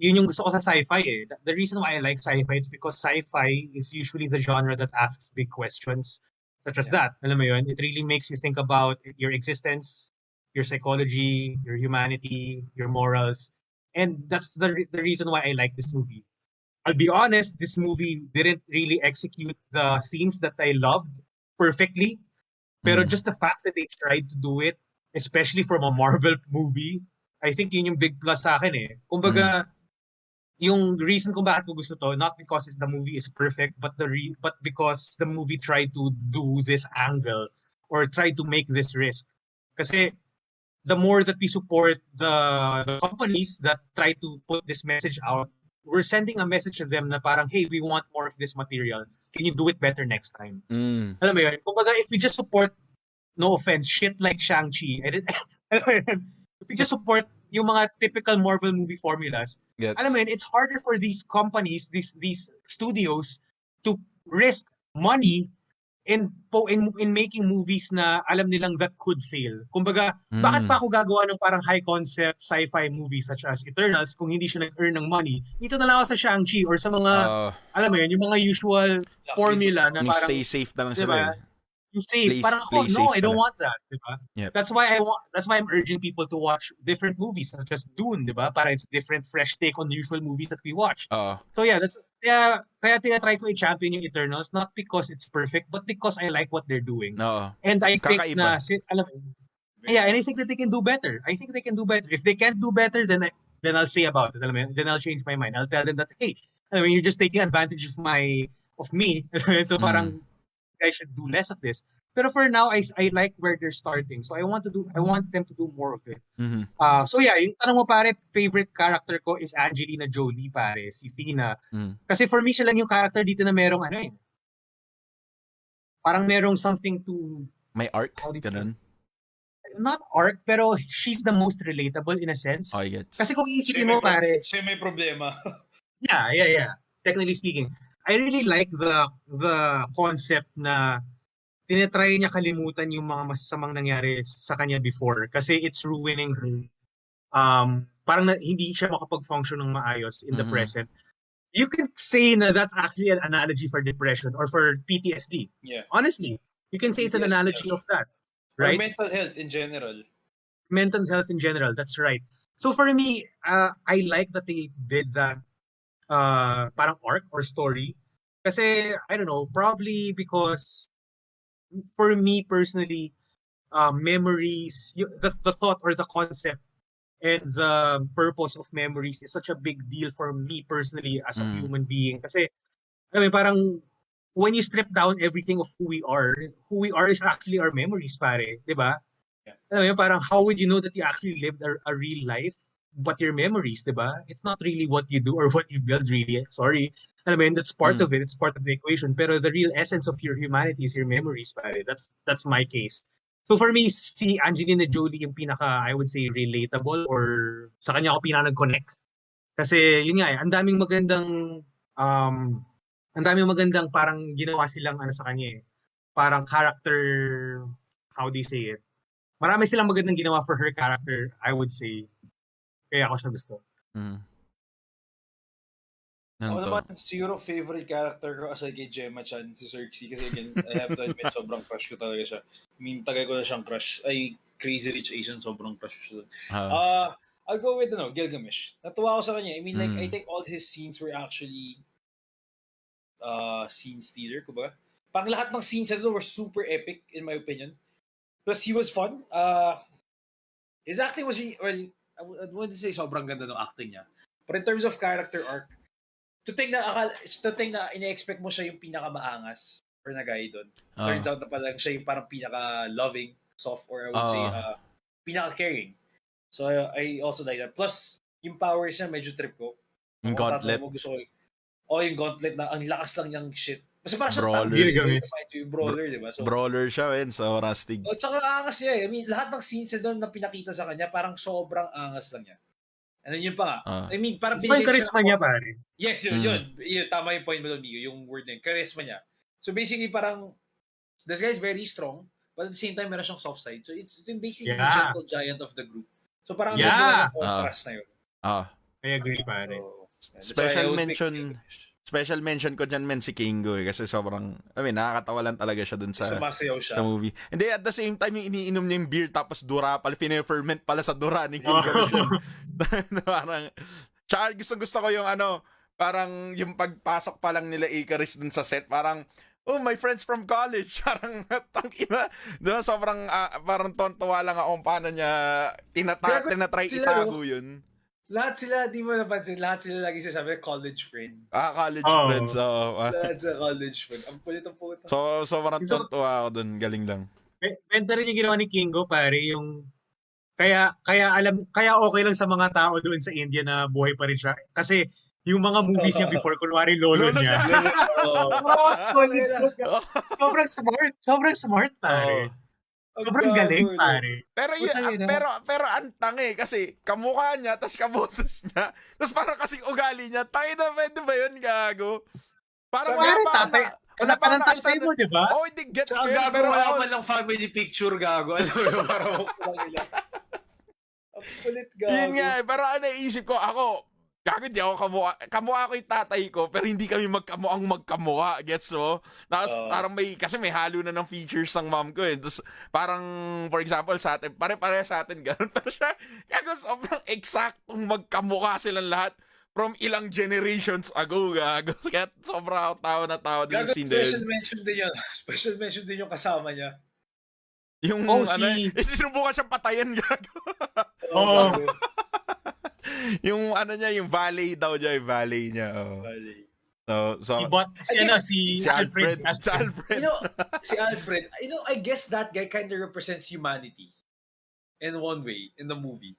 yun yung gusto ko sa sci-fi eh. The reason why I like sci-fi is because sci-fi is usually the genre that asks big questions such as that. Alam mo yun? It really makes you think about your existence, your psychology, your humanity, your morals. And that's the reason why I like this movie. I'll be honest, this movie didn't really execute the scenes that I loved perfectly. Pero just the fact that they tried to do it, especially from a Marvel movie, I think yun yung big plus sa akin eh. Kumbaga, yung reason kung bakit ko gusto to, not because the movie is perfect, but because the movie tried to do this angle or tried to make this risk. Kasi the more that we support the companies that try to put this message out, we're sending a message to them na parang, hey, we want more of this material. Can you do it better next time? Alam mo yun? Kumbaga, if we just support, no offense, shit like Shang-Chi, alam mo yun? If we just support yung mga typical Marvel movie formulas, alam mo yun, it's harder for these companies, these studios, to risk money in making movies na alam nilang that could fail. Kumbaga, bakit pa ako gagawa ng parang high concept sci-fi movies such as Eternals kung hindi siya nag-earn ng money? Dito na lang ako sa Shang-Chi or sa mga, alam mo yun, yung mga usual formula na parang, stay safe na lang diba? sila eh. You save. Parang ako, no, I don't want that. Diba? Yep. That's why I'm urging people to watch different movies such as Dune, diba? Para it's different, fresh take on usual movies that we watch. So yeah, kaya tinatry ko i-champion yung Eternals, not because it's perfect, but because I like what they're doing. And I think Kakaiba. and I think that they can do better. I think they can do better. If they can't do better, then I'll say about it. Then I'll change my mind. I'll tell them that, hey, you're just taking advantage of me. So parang I should do less of this. Pero for now, I like where they're starting. So I want them to do more of it. So yeah, yung tanong mo pare, favorite character ko is Angelina Jolie pare, si Tina. Kasi for me siya lang yung character dito na merong parang merong something to may arc, ganun. Not arc, pero she's the most relatable in a sense. I get. Kasi kung iisipin mo pare, siya may problema. Yeah. Technically speaking, I really like the concept na tinatry niya kalimutan yung mga masasamang nangyari sa kanya before kasi it's ruining her. Parang hindi siya makapag-function ng maayos in the present. You can say na that's actually an analogy for depression or for PTSD. Yeah. Honestly, you can say it's an analogy of that. Right? Or mental health in general. Mental health in general, that's right. So for me, I like that they did that parang arc or story. Kasi, I don't know, probably because for me personally, memories, the thought or the concept and the purpose of memories is such a big deal for me personally as a human being. Kasi, parang when you strip down everything of who we are is actually our memories, pare. Diba? Yeah. Parang how would you know that you actually lived a real life? But your memories, diba? It's not really what you do or what you build, really. Sorry. That's part of it. It's part of the equation. Pero the real essence of your humanity is your memories, pare. That's my case. So for me, si Angelina Jolie yung pinaka, I would say, relatable or sa kanya ako pinaka nag-connect. Kasi yun nga ang daming magandang parang ginawa silang sa kanya eh. Parang character, how do you say it? Marami silang magandang ginawa for her character, I would say. Kaya ako siya gusto. Ako naman, siguro favorite character ko aside kay Gemma Chan, si Cersei. Kasi again, I have to admit, sobrang crush ko talaga siya. I mean, tagal ko na siyang crush. Ay, Crazy Rich Asian, sobrang crush siya. I'll go with Gilgamesh. Natuwa ako sa kanya. I mean, like, I Mm. think all his scenes were actually scene stealer, kumbaga. Parang lahat ng scenes na doon were super epic, in my opinion. Plus, he was fun. His acting was really, well, I wouldn't say sobrang ganda ng acting niya. But in terms of character arc, to think na ina-expect mo siya yung pinaka-maangas or na guy doon. Turns out na palang siya yung parang pinaka-loving, soft, or I would say, pinaka-caring. So, I also like that. Plus, yung powers niya, medyo trip ko. Yung Ako, Gauntlet. tatanong mo, gusto ko, yung Gauntlet na ang lakas lang niyang shit. Kasi parang siya Brawler. yung brawler, di ba? So, Brawler siya, so rastig. tsaka angas niya eh. I mean, lahat ng scenes na doon na pinakita sa kanya, parang sobrang angas lang niya. And then yun pa nga. I mean, parang Gusto ko yung charisma niya, pare. Yes, yun. Tama yung point mo doon, Migo. Yung word na yun. Charisma niya. So basically, parang, this guy is very strong, but at the same time, meron siyang soft side. So it's basically the gentle giant of the group. So parang yung contrast na yun. I agree, pare. So, Special mention ko dyan, men, si Kingo kasi sobrang, nakakatawa lang talaga siya dun sa movie. Hindi, at the same time, yung iniinom niya yung beer tapos dura pala, fine-ferment pala sa dura ni Kingo. Parang, tsaka gusto ko yung parang yung pagpasok pa lang nila Icarus dun sa set, parang, oh, my friends from college. Parang, tangina, diba, sobrang, parang tontuwa lang ako paano niya tinatry itago yun. Lahat sila, di mo napansin, lahat sila lagi sasabi, college friend. College friends, Lahat sa college friend. Ang pulit ang puta. So parang tontuwa ako dun, galing lang. Benta rin yung ginawa ni Kingo, pare, yung kaya okay lang sa mga tao doon sa India na buhay pa rin siya. Kasi yung mga movies niya before, kunwari lolo niya. Sobrang smart, pare. Sobrang galing, pare. Pero ang tangi kasi kamukha niya, tas kaboses niya, tas parang kasing ugali niya. Tayo na, pwede ba yun, gago? Parang wala pa ng tatay mo, di ba? Oh, hindi gets ko yun. Pero wala man lang family picture, gago. Ano yun, parang nila. Ang kulit, gago. Yun nga, pero naisip ko, gago, di ako kamukha ko yung tatay ko, pero hindi kami magkamukha, gets mo? Parang kasi may halo na ng features ng mom ko eh. Tapos parang, for example, sa atin, pare-pare sa atin, gano'n. Pero siya, gago, sobrang eksaktong magkamukha silang lahat from ilang generations ago, gago. Kaya sobrang tawa na tawa din yung scene na yun. Special mention din yung kasama niya. Yung, sinubukan siyang patayan, gago. Yung yung valet daw niya, yung valet niya. Valet. Si Alfred. Si Alfred, I guess that guy kind of represents humanity in one way in the movie.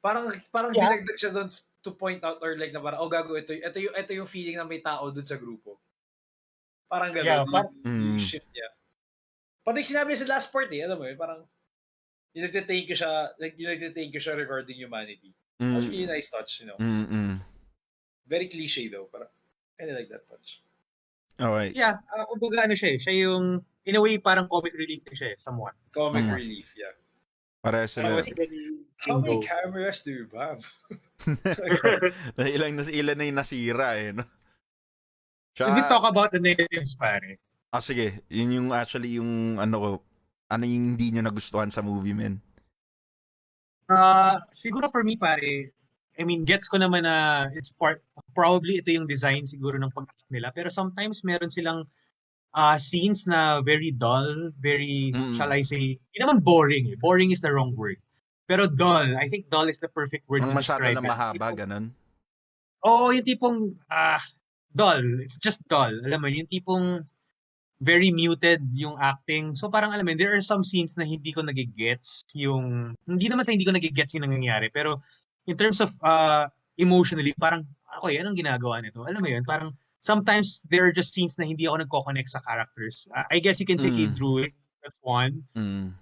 Parang dinagdag siya doon to point out or like na parang, gago, ito yung feeling na may tao doon sa grupo. Parang gano'n. Yung shit niya. Pati sinabi niya sa last part alam mo parang nagte-thank you siya regarding humanity. Actually, nice touch, Very cliche though, parang kind of like that touch. Alright. Yeah, kumbaga siya yung, in a way, parang comic relief siya somewhat. Comic relief, yeah. Para sila. How many cameras do you have? ilan na yung nasira no? We talk about the negatives, pare. Sige. Yun yung actually yung yung hindi nyo nagustuhan sa movie, men? Siguro for me, pare, I mean, gets ko naman na it's probably ito yung design siguro ng pag-act nila. Pero sometimes meron silang scenes na very dull, very, shall I say, hindi naman boring. Boring is the wrong word. Pero dull. I think dull is the perfect word to describe. Masyado na mahaba, ganun? Oo, yung tipong dull. It's just dull. Alam mo, yung tipong very muted yung acting. So parang alam mo, there are some scenes na hindi ko nagigets yung, hindi naman sa hindi ko nagigets yung nangyayari, pero in terms of emotionally, parang, anong ginagawa nito? Alam mo yun, parang sometimes there are just scenes na hindi ako nagko-connect sa characters. I guess you can say Kid Druid, that's one.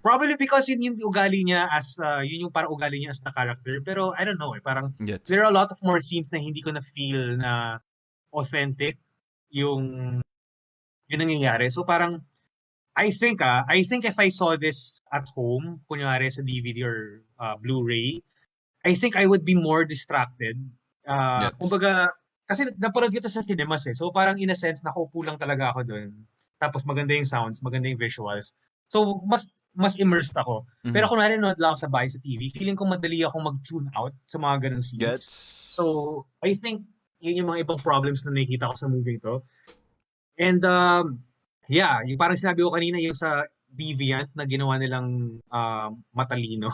Probably because yun yung ugali niya as, yun yung parang ugali niya as the character. Pero I don't know parang there are a lot of more scenes na hindi ko na feel na authentic yung nangyayari. So parang, I think if I saw this at home, kunyari sa DVD or Blu-ray, I think I would be more distracted. Kumbaga, kasi napanood ko ito sa cinemas So parang in a sense, nakaupo lang talaga ako doon. Tapos maganda yung sounds, maganda yung visuals. So mas immersed ako. Mhm. Pero kung nanonood lang ako sa bahay sa TV, feeling ko madali ako mag-tune out sa mga ganung scenes. Gets. So, I think yun yung mga ibang problems na nakikita ko sa movie to. And yeah, yung parang sinabi ko kanina yung sa Deviant na ginawa nilang matalino.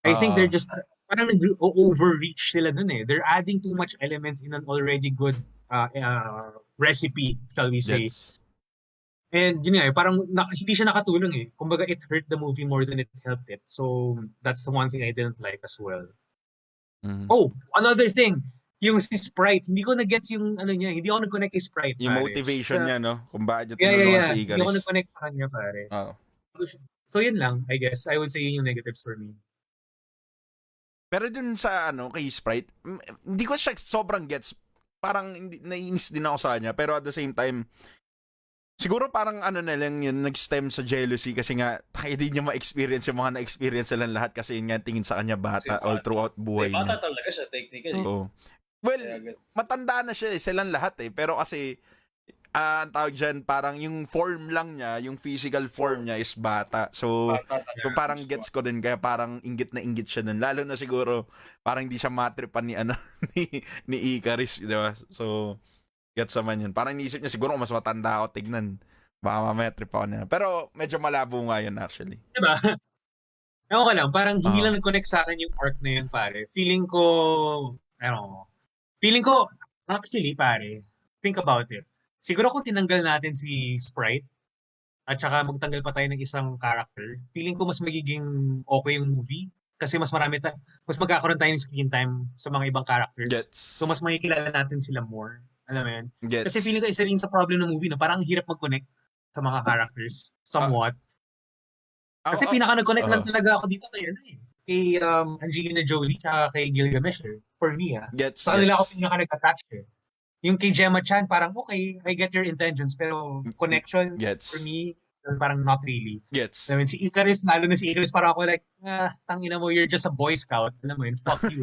I think they're just parang overreach sila dun eh. They're adding too much elements in an already good recipe, shall we say. Gets. And yun nga eh, parang hindi siya nakatulong eh. Kumbaga, it hurt the movie more than it helped it. So, that's the one thing I didn't like as well. Mhm. Oh, another thing. Yung si Sprite, hindi ko na-gets yung ano niya. Hindi ako nag-connect kay Sprite, Yung pare. motivation niya, no? Kung bakit niya Yeah, tinulungan si Hindi ako Icarus. nag-connect sa kanya, pare. Oo. So, yun lang, I guess. I would say yun yung negatives for me. Pero dun sa kay Sprite, hindi ko siya sobrang gets. Parang naiinis din ako sa kanya. Pero at the same time, siguro parang na lang yun, nag-stem sa jealousy kasi nga, hindi niya ma-experience yung mga na-experience silang lahat kasi yun nga tingin sa kanya bata all throughout buhay Bata niya. talaga siya, technically. Oo. Well, matanda na siya silang lahat eh. Pero kasi, ang tawag dyan, parang yung form lang niya, yung physical form niya is bata. So, parang gets ko din, kaya parang inggit na inggit siya dun. Lalo na siguro, parang hindi siya matripan ni, ni Icarus, di ba? So, gets naman yun. Parang iniisip niya, siguro mas matanda ako, tignan. Baka mamaya trip ako niya. Pero, medyo malabo nga yun actually. Diba? Ewan ko lang, parang hindi lang nag-connect sa akin yung arc na yun, pare. Feeling ko, actually, pare, think about it. Siguro kung tinanggal natin si Sprite, at saka magtanggal pa tayo ng isang character, feeling ko mas magiging okay yung movie. Kasi mas magkakaroon tayo ng screen time sa mga ibang characters. Gets. So mas makikilala natin sila more. Alam mo yun? Gets. Kasi feeling ko isa rin sa problem ng movie, no? Parang ang hirap mag-connect sa mga characters. Somewhat. Kasi pinaka-nag-connect lang talaga ako dito kay Angelina Jolie at kay Gilgamesh for me. Gets. Sa kanila ako pinaka-nag-attach Yung kay Gemma Chan, parang okay, I get your intentions, pero connection for me, parang not really. Gets. I mean, si Icarus, lalo na si Icarus, parang ako like, tangina mo, you're just a Boy Scout. Alam mo yun, fuck you.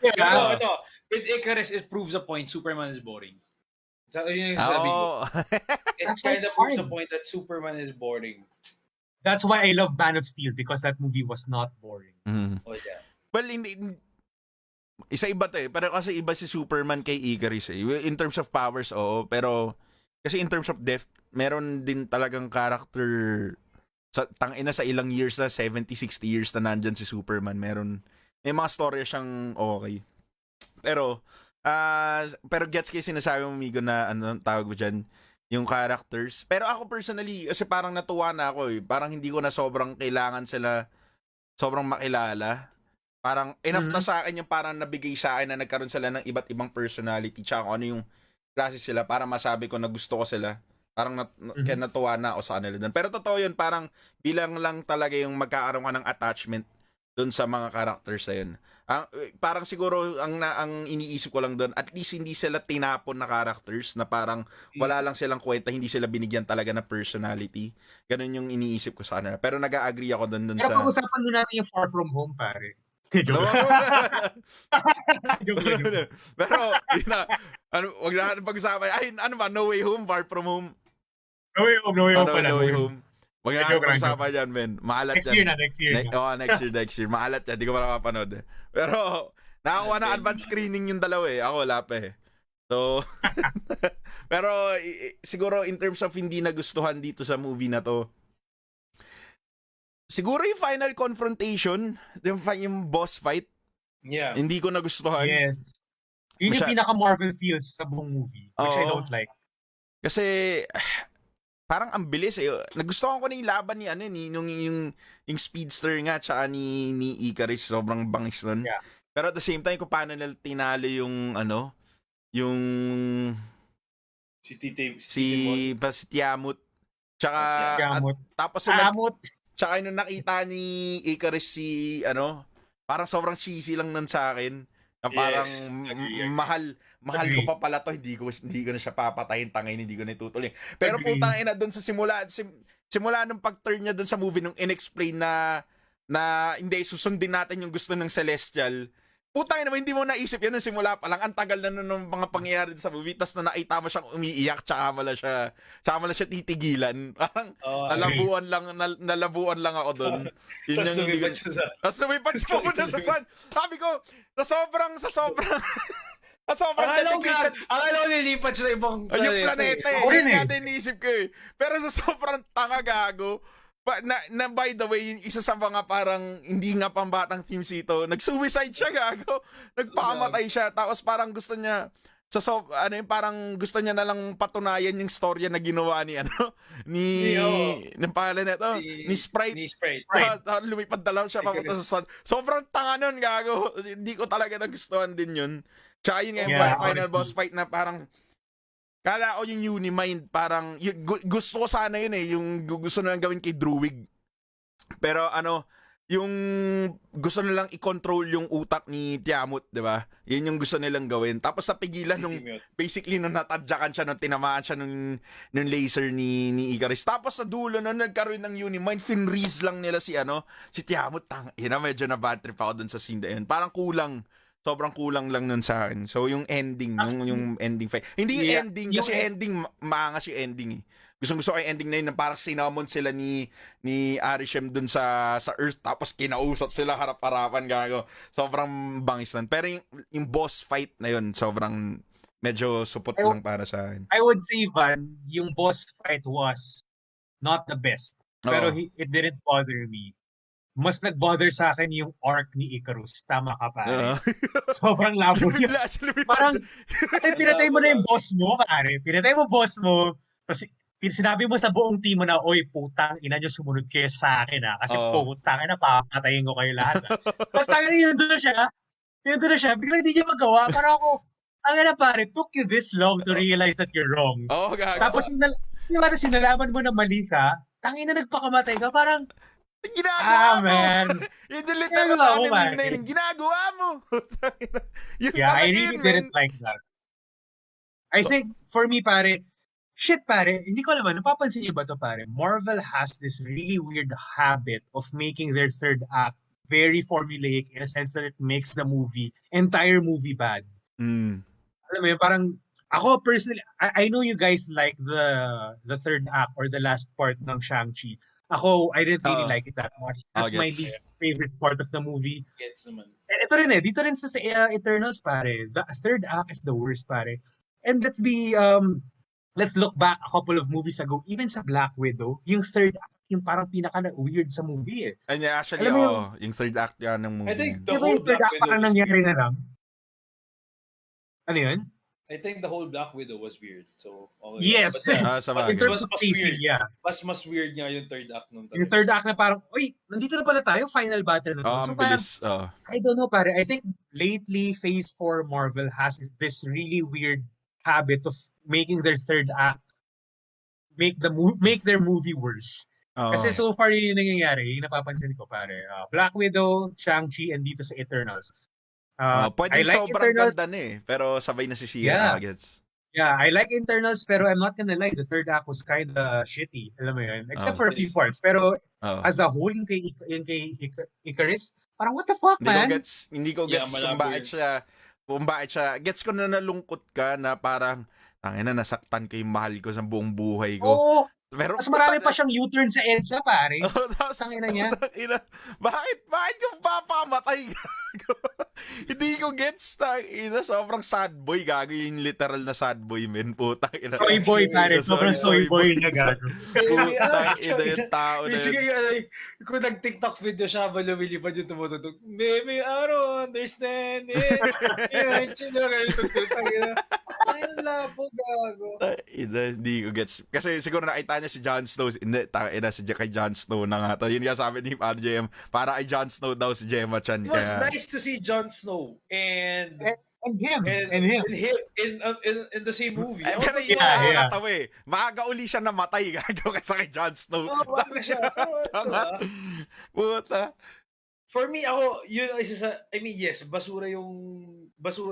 Ito, with Icarus, it proves a point, Superman is boring. So, yun yung sabi ko. It kind of proves a point that Superman is boring. That's why I love Man of Steel, because that movie was not boring. Mm-hmm. Oh, yeah. Well, isa-iba to eh. Pero kasi iba si Superman kay Icarus eh. In terms of powers, oo. Pero, kasi in terms of depth, meron din talagang character tangina sa ilang years na, 70, 60 years na nandyan si Superman. May mga storya siyang okay. Pero gets kayo sinasabi mo, Migo, na tawag mo dyan, yung characters. Pero ako personally, kasi parang natuwa na ako eh. Parang hindi ko na sobrang kailangan sila sobrang makilala. Parang enough na sa akin yung parang nabigay sa akin na nagkaroon sila ng iba't ibang personality tsaka kung ano yung klase sila para masabi ko na gusto ko sila. Parang kaya natuwa na ako sa kanila doon. Pero totoo yun, parang bilang lang talaga yung magkakaroon ka ng attachment doon sa mga characters na yun. Parang siguro ang iniisip ko lang doon, at least hindi sila tinapon na characters na parang wala lang silang kwenta, hindi sila binigyan talaga na personality. Ganun yung iniisip ko sa kanila. Pero nag-agree ako doon sa... Pero pag-usapan mo natin yung Far From Home, pare. No. Joke. Pero, wag na natin pag-usapan. Ay, No Way Home, Far From Home. No Way Home. Wag na natin pag-usapan yan, men. Maalat next yan. Next year na. Next year. Maalat yan. Di ko pa nakapanood. Pero, nakakuha na advance screening yung dalawa eh. Ako wala pa eh. So, pero siguro in terms of hindi nagustuhan dito sa movie na to, siguro yung final confrontation, yung boss fight, hindi ko nagustuhan. Yes. Yun yung pinaka-Marvel feels sa buong movie, which I don't like. Kasi, parang ang bilis eh. Nagustuhan ko na yung laban ni yung speedster nga, tsaka ni Icarus, sobrang bangis nun. Yeah. Pero at the same time, kung paano nila tinalo yung si Tiamut. Tsaka, tapos tsaka nung nakita ni Icarus parang sobrang cheesy lang nun sa akin. Na parang mahal ko pa pala to, hindi ko na siya papatayin, tangin, hindi ko na itutuloy. Pero putang ina doon sa simula nung pag-turn niya doon sa movie nung inexplain na hindi susundin natin yung gusto ng Celestial. putang ina mo, hindi mo naisip yan nung simula pa lang. Ang tagal na nun ng mga pangyayari sa movie, tas na nakita mo siyang umiiyak, tsaka mo siya titigilan. Parang nalabuan lang ako doon. Yun Tapos yung hindi ko... lumipat siya sa... Tapos lumipat siya muna sa sun. Sabi ko, sa sobrang dedicated. Akala ko nilipat siya sa ibang Yung planeta eh. Ako rin Yun eh. nga din iniisip ko eh. Pero sa sobrang tanga gago, na by the way, yung isa sa mga parang hindi nga pambatang themes ito, nag-suicide siya gago. Nagpakamatay siya. Tapos parang gusto niya, parang gusto niya na lang patunayan yung storya na ginawa ni ng pangalan na ito, ni Sprite. Ni Sprite. Lumipad na lang siya papunta sa sun. Sobrang tanga nun, gago. Hindi ko talaga nagustuhan din yun. Tsaka yun nga yung final boss fight na parang kala ko yung Unimind, parang gusto ko sana yun eh, yung gusto na lang gawin kay Druid. Pero yung gusto nilang i-control yung utak ni Tiamut, 'di ba? Yun yung gusto nilang gawin. Tapos napigilan nung basically nung natadyakan siya, nung tinamaan siya nung laser ni Icarus. Tapos sa dulo nung nagkaroon ng Unimind, finreeze lang nila si Tiamut. Medyo na bad trip ako dun sa scene na yun. Parang sobrang kulang lang nun sa akin. So yung ending, yung ending fight. Hindi yung ending kasi ending maangas yung ending eh. Gusto ko yung ending na yun na parang sinamon sila ni Arishem dun sa Earth, tapos kinausap sila harap-harapan gago. Sobrang bangis nun. Pero yung boss fight na yun, sobrang medyo supot lang para sa akin. I would say, Van, yung boss fight was not the best. Pero it didn't bother me. Mas nag-bother sa akin yung arc ni Icarus. Tama ka, pare. Sobrang labo yun. Parang, pinatay mo na yung boss mo, pare. Pinatay mo boss mo. Tapos, sinabi mo sa buong team mo na, oy, putang, ina nyo, sumunod kayo sa akin, ha. Kasi putang, papatayin ko kayo lahat, ha. Tapos, tangin yun doon na siya. Biglang hindi niya magawa. Parang ako, tangin na, pare, took you this long to realize that you're wrong. Tapos, sinalaman mo na mali ka, tangin na nagpakamatay ka, parang, ginagawa mo. Man. Yung literal namin na yun, ginagawa mo. I really didn't like that. I think, for me, pare, hindi ko alam, napapansin niyo ba to, pare? Marvel has this really weird habit of making their third act very formulaic in a sense that it makes the entire movie bad. Alam mo yun, parang, ako personally, I know you guys like the third act or the last part ng Shang-Chi. Ako, I didn't really like it that much. That's my least favorite part of the movie. Gets naman. Ito rin dito rin sa Eternals, pare. The third act is the worst, pare. And let's look back a couple of movies ago, even sa Black Widow, yung third act, yung parang pinaka-weird sa movie eh. And actually, yung third act yan ng movie. I think the whole third act parang nangyari na lang. Ano yun? I think the whole Black Widow was weird. So, yes. In terms of pacing, Mas weird nga yung third act nung yung third act na parang, uy, nandito na pala tayo, final battle na to. So parang, I don't know, pare. I think lately, Phase 4 Marvel has this really weird habit of making their third act make their movie worse. Kasi so far yung nangyayari, yung napapansin ko, pare. Black Widow, Shang-Chi, and dito sa Eternals. Pwede I like sobrang Eternals. ganda na pero sabay nasisira, I guess. Yeah, I like Internals, pero I'm not gonna lie, the third act was kind of shitty. Alam mo yun? Except for a few parts. Pero as a whole, yung kay Icarus, parang what the fuck, man? Hindi ko gets kung bakit siya. Gets ko na nalungkot ka na parang, tangina, nasaktan ko yung mahal ko sa buong buhay ko. Oo. Pero mas marami pa siyang U-turn sa EDSA, pare. Tangina niya. Bakit ka papamatay? Hindi ko gets. Sobrrang sad boy, gago yung literal na sad boy, men. Putang ina. Soy boy, pare. Sobrang soy boy na gago. Putang ina yung tao na yun. Kung nag-TikTok video siya, lumilipad yung tumututog. Maybe I don't understand it. Yan, ay, labo, gago. Hindi ko gets. Kasi siguro nakita niya si Jon Snow. Hindi, kay Jon Snow na nga to. Yun nga sabi ni RJM, para kay Jon Snow daw si Gemma Chan. It was nice to see Jon Snow and him in the same movie. Pero yun nakakatawa eh. Maaga uli siya namatay gago kaysa kay Jon Snow. Maaga siya. Puta. For me, yes, basura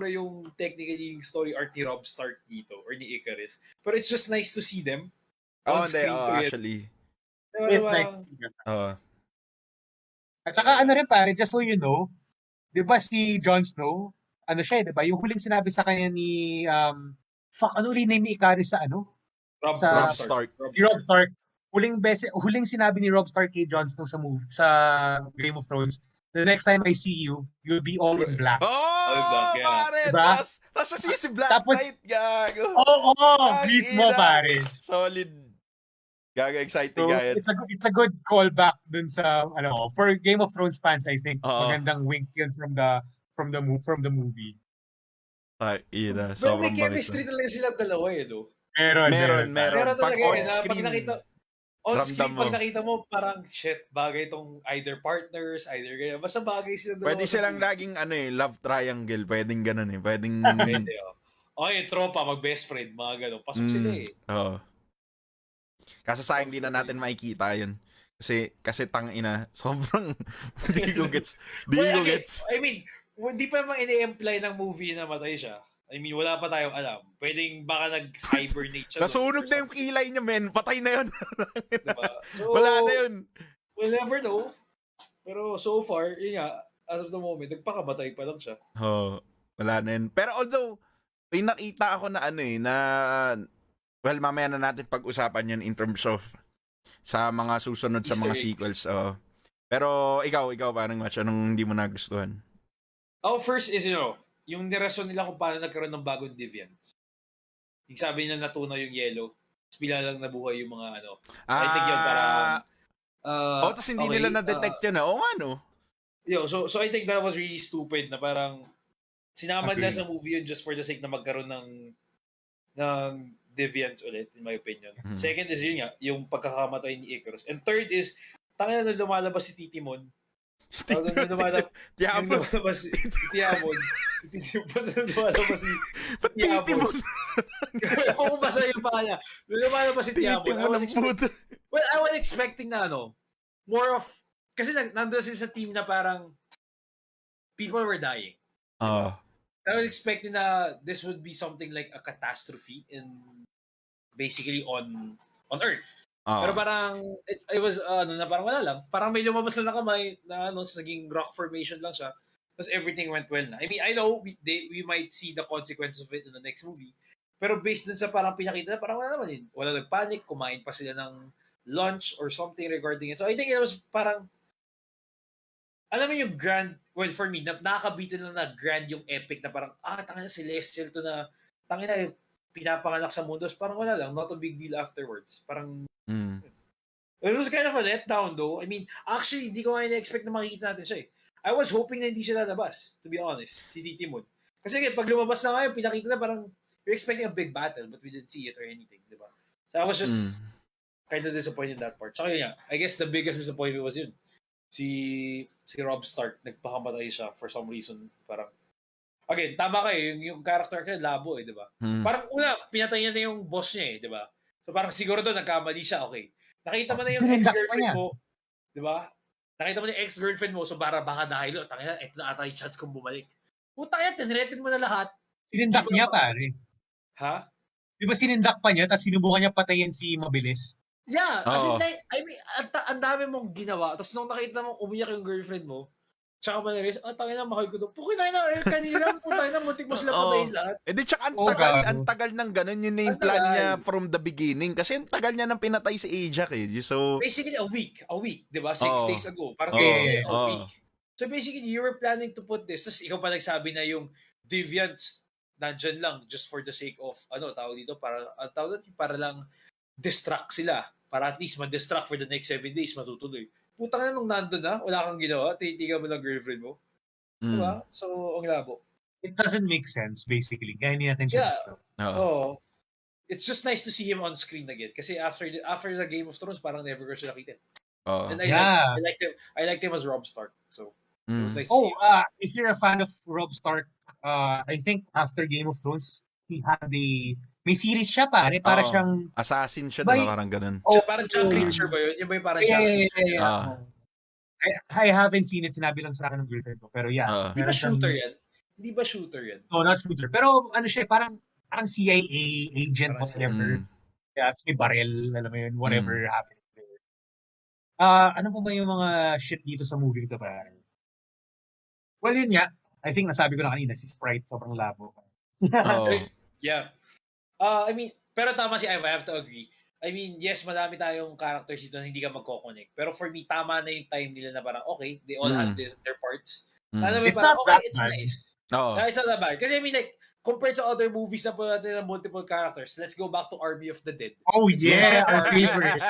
yung technically yung story arc ni Rob Stark dito or ni Icarus. But it's just nice to see them. Actually. It's nice to see them. At saka rin, pare, just so you know, di ba si Jon Snow, ano siya, di ba? Yung huling sinabi sa kanya ni, ano rin name ni Ikaris sa Rob sa Stark. si Rob Stark. Huling sinabi ni Rob Stark kay Jon Snow sa Game of Thrones, the next time I see you, you'll be all in black. All black, Oh, yeah. pare! Diba? Tapos si Black Tapos, Knight, gago. mismo Ina. pare. Solid. Gago, exciting So, yan. it's a good callback dun sa, for Game of Thrones fans, I think, Oo. magandang wink yun from the movie. Ay, ina. Pero may Sobrang bangis chemistry na. talaga silang dalawa no? Meron. Pero Pag talaga on na pag screen, nakita, ramdam mo. pag nakita mo, parang, shit, bagay itong either partners, either ganyan. Basta bagay silang dalawa. Pwede silang laging love triangle. Pwedeng ganun eh. Pwedeng... Pwede, Okay, tropa, mag-best friend, mga ganun. Pasok sila eh. Oo. Kaso sayang di na natin makikita yun. Kasi tangina, sobrang di ko gets. I mean, hindi pa naman ini-imply ng movie na matay siya. I mean, wala pa tayong alam. Pwedeng baka nag-hibernate siya. Nasunog na yung kilay niya, men. Patay na yun. Diba? So, wala na yun. We'll never know. Pero so far, yun nga, as of the moment, nagpakamatay pa lang siya. Wala na yun. Pero although, may nakita ako na well, mamaya na natin pag-usapan yun in terms of sa mga susunod sa mga Easter eggs. sequels. Pero ikaw parang Wach, anong hindi mo nagustuhan? First is, yung nirason nila kung paano nagkaroon ng bagong deviants. Yung sabi nila natunaw yung yellow, tapos bila lang nabuhay yung mga I think yun parang... tapos hindi nila na-detect yun. Oo nga, no? So I think that was really stupid na parang sinama nila Agree. sa movie yun just for the sake na magkaroon ng deviants ulit, in my opinion. Mhm. Second is yun nga, yung pagkakamatay ni Icarus. And third is, tangina na lumalabas si Titimon. Yung lumalabas si Tiamon. Basta lumalabas si Tiamon. Kung basta yung pa niya. Lumalabas si Tiamon. I was expecting na more of, kasi nandun sila sa team na parang people were dying. I was expecting na this would be something like a catastrophe basically on Earth. Pero parang it was na parang wala lang. Parang may lumabas na kamay na naging rock formation lang siya. Because everything went well na. I mean, I know we might see the consequences of it in the next movie. Pero based dun sa parang pinakita na, parang wala naman yun. Wala nagpanic, kumain pa sila ng lunch or something regarding it. So I think it was parang, alam mo yung grand, well for me, nakakabitin na grand yung epic na parang, tangina celestial to na, tangina pinapanganak sa mundo. Parang wala lang, not a big deal afterwards. Parang, it was kind of a letdown though. I mean, actually, hindi ko nga na-expect na makikita natin siya eh. I was hoping na hindi siya lalabas, to be honest, si Titimon. Kasi pag lumabas na ngayon, pinakita na parang, you're expecting a big battle, but we didn't see it or anything, di ba? So I was just kind of disappointed in that part. Tsaka yun, I guess the biggest disappointment was yun. Si Rob Stark, nagpakamatay siya for some reason. Parang, again, tama kayo, yung character kayo, labo di ba? Parang una, pinatay niya na yung boss niya di ba? So parang siguro doon, nagkamali siya, okay. Nakita mo na yung ex-girlfriend mo, di ba? Nakita mo na yung ex-girlfriend mo, so baka dahil, tangina, ito na ata yung chance kong bumalik. Putang yan, tinretin mo na lahat. Sinindak niya, pare. Ha? Di ba sinindak pa niya, tapos sinubukan niya patayin si Mabilis? Yeah, kasi I mean, ang dami mong ginawa, tapos nung nakita mong umiyak yung girlfriend mo, tsaka pa na-realize, tangina, mahal ko doon. Pukin na kanina, putay na, muntik mo sila patayin lahat. Tsaka ang tagal ng ganun, yun na yung plan niya from the beginning. Kasi ang tagal niya nang pinatay si Ajax So, basically, a week, di ba? 6 days ago. Parang a week. So basically, you were planning to put this, tapos ikaw pa nagsabi na yung deviants nandyan lang just for the sake of, tawag dito, para lang distract sila. Para at least ma-distract for the next 7 days, matutuloy. Putang na nung nandun na, wala kang ginawa, titigan mo ng girlfriend mo. Diba? So, ang labo. It doesn't make sense, basically. Kaya hindi natin siya gusto. It's just nice to see him on screen again. Kasi after the Game of Thrones, parang never ko siya nakita. And I liked him as Rob Stark. So, it was nice to see him. If you're a fan of Rob Stark, I think after Game of Thrones, he had may series siya pare, para siyang assassin siya, diba? Parang ganun. Parang Jack Reacher ba yun? Yung ba yung parang Jack Reacher? I haven't seen it, sinabi lang sa akin ng girlfriend ko, pero Hindi ba shooter yan? Hindi ba shooter yan? No, not shooter. Pero siya, parang CIA agent, whatever. Yeah, it's may barrel, alam mo yun, whatever happened there. Ano po ba yung mga shit dito sa movie ito, pare? Well, yun nga. I think nasabi ko na kanina, si Sprite sobrang labo. Oo. Yeah. I mean, pero tama si Ivan, I have to agree. I mean, yes, madami tayong characters dito na hindi ka magko-connect. Pero for me, tama na yung time nila na parang, okay, they all had their parts. Alam mo, It's parang, not okay, that it's bad. nice. Oo. It's not that bad. Kasi I mean, like, compared sa other movies na po natin ng multiple characters, let's go back to Army of the Dead. Oh Let's go yeah, back to our Army- favorite.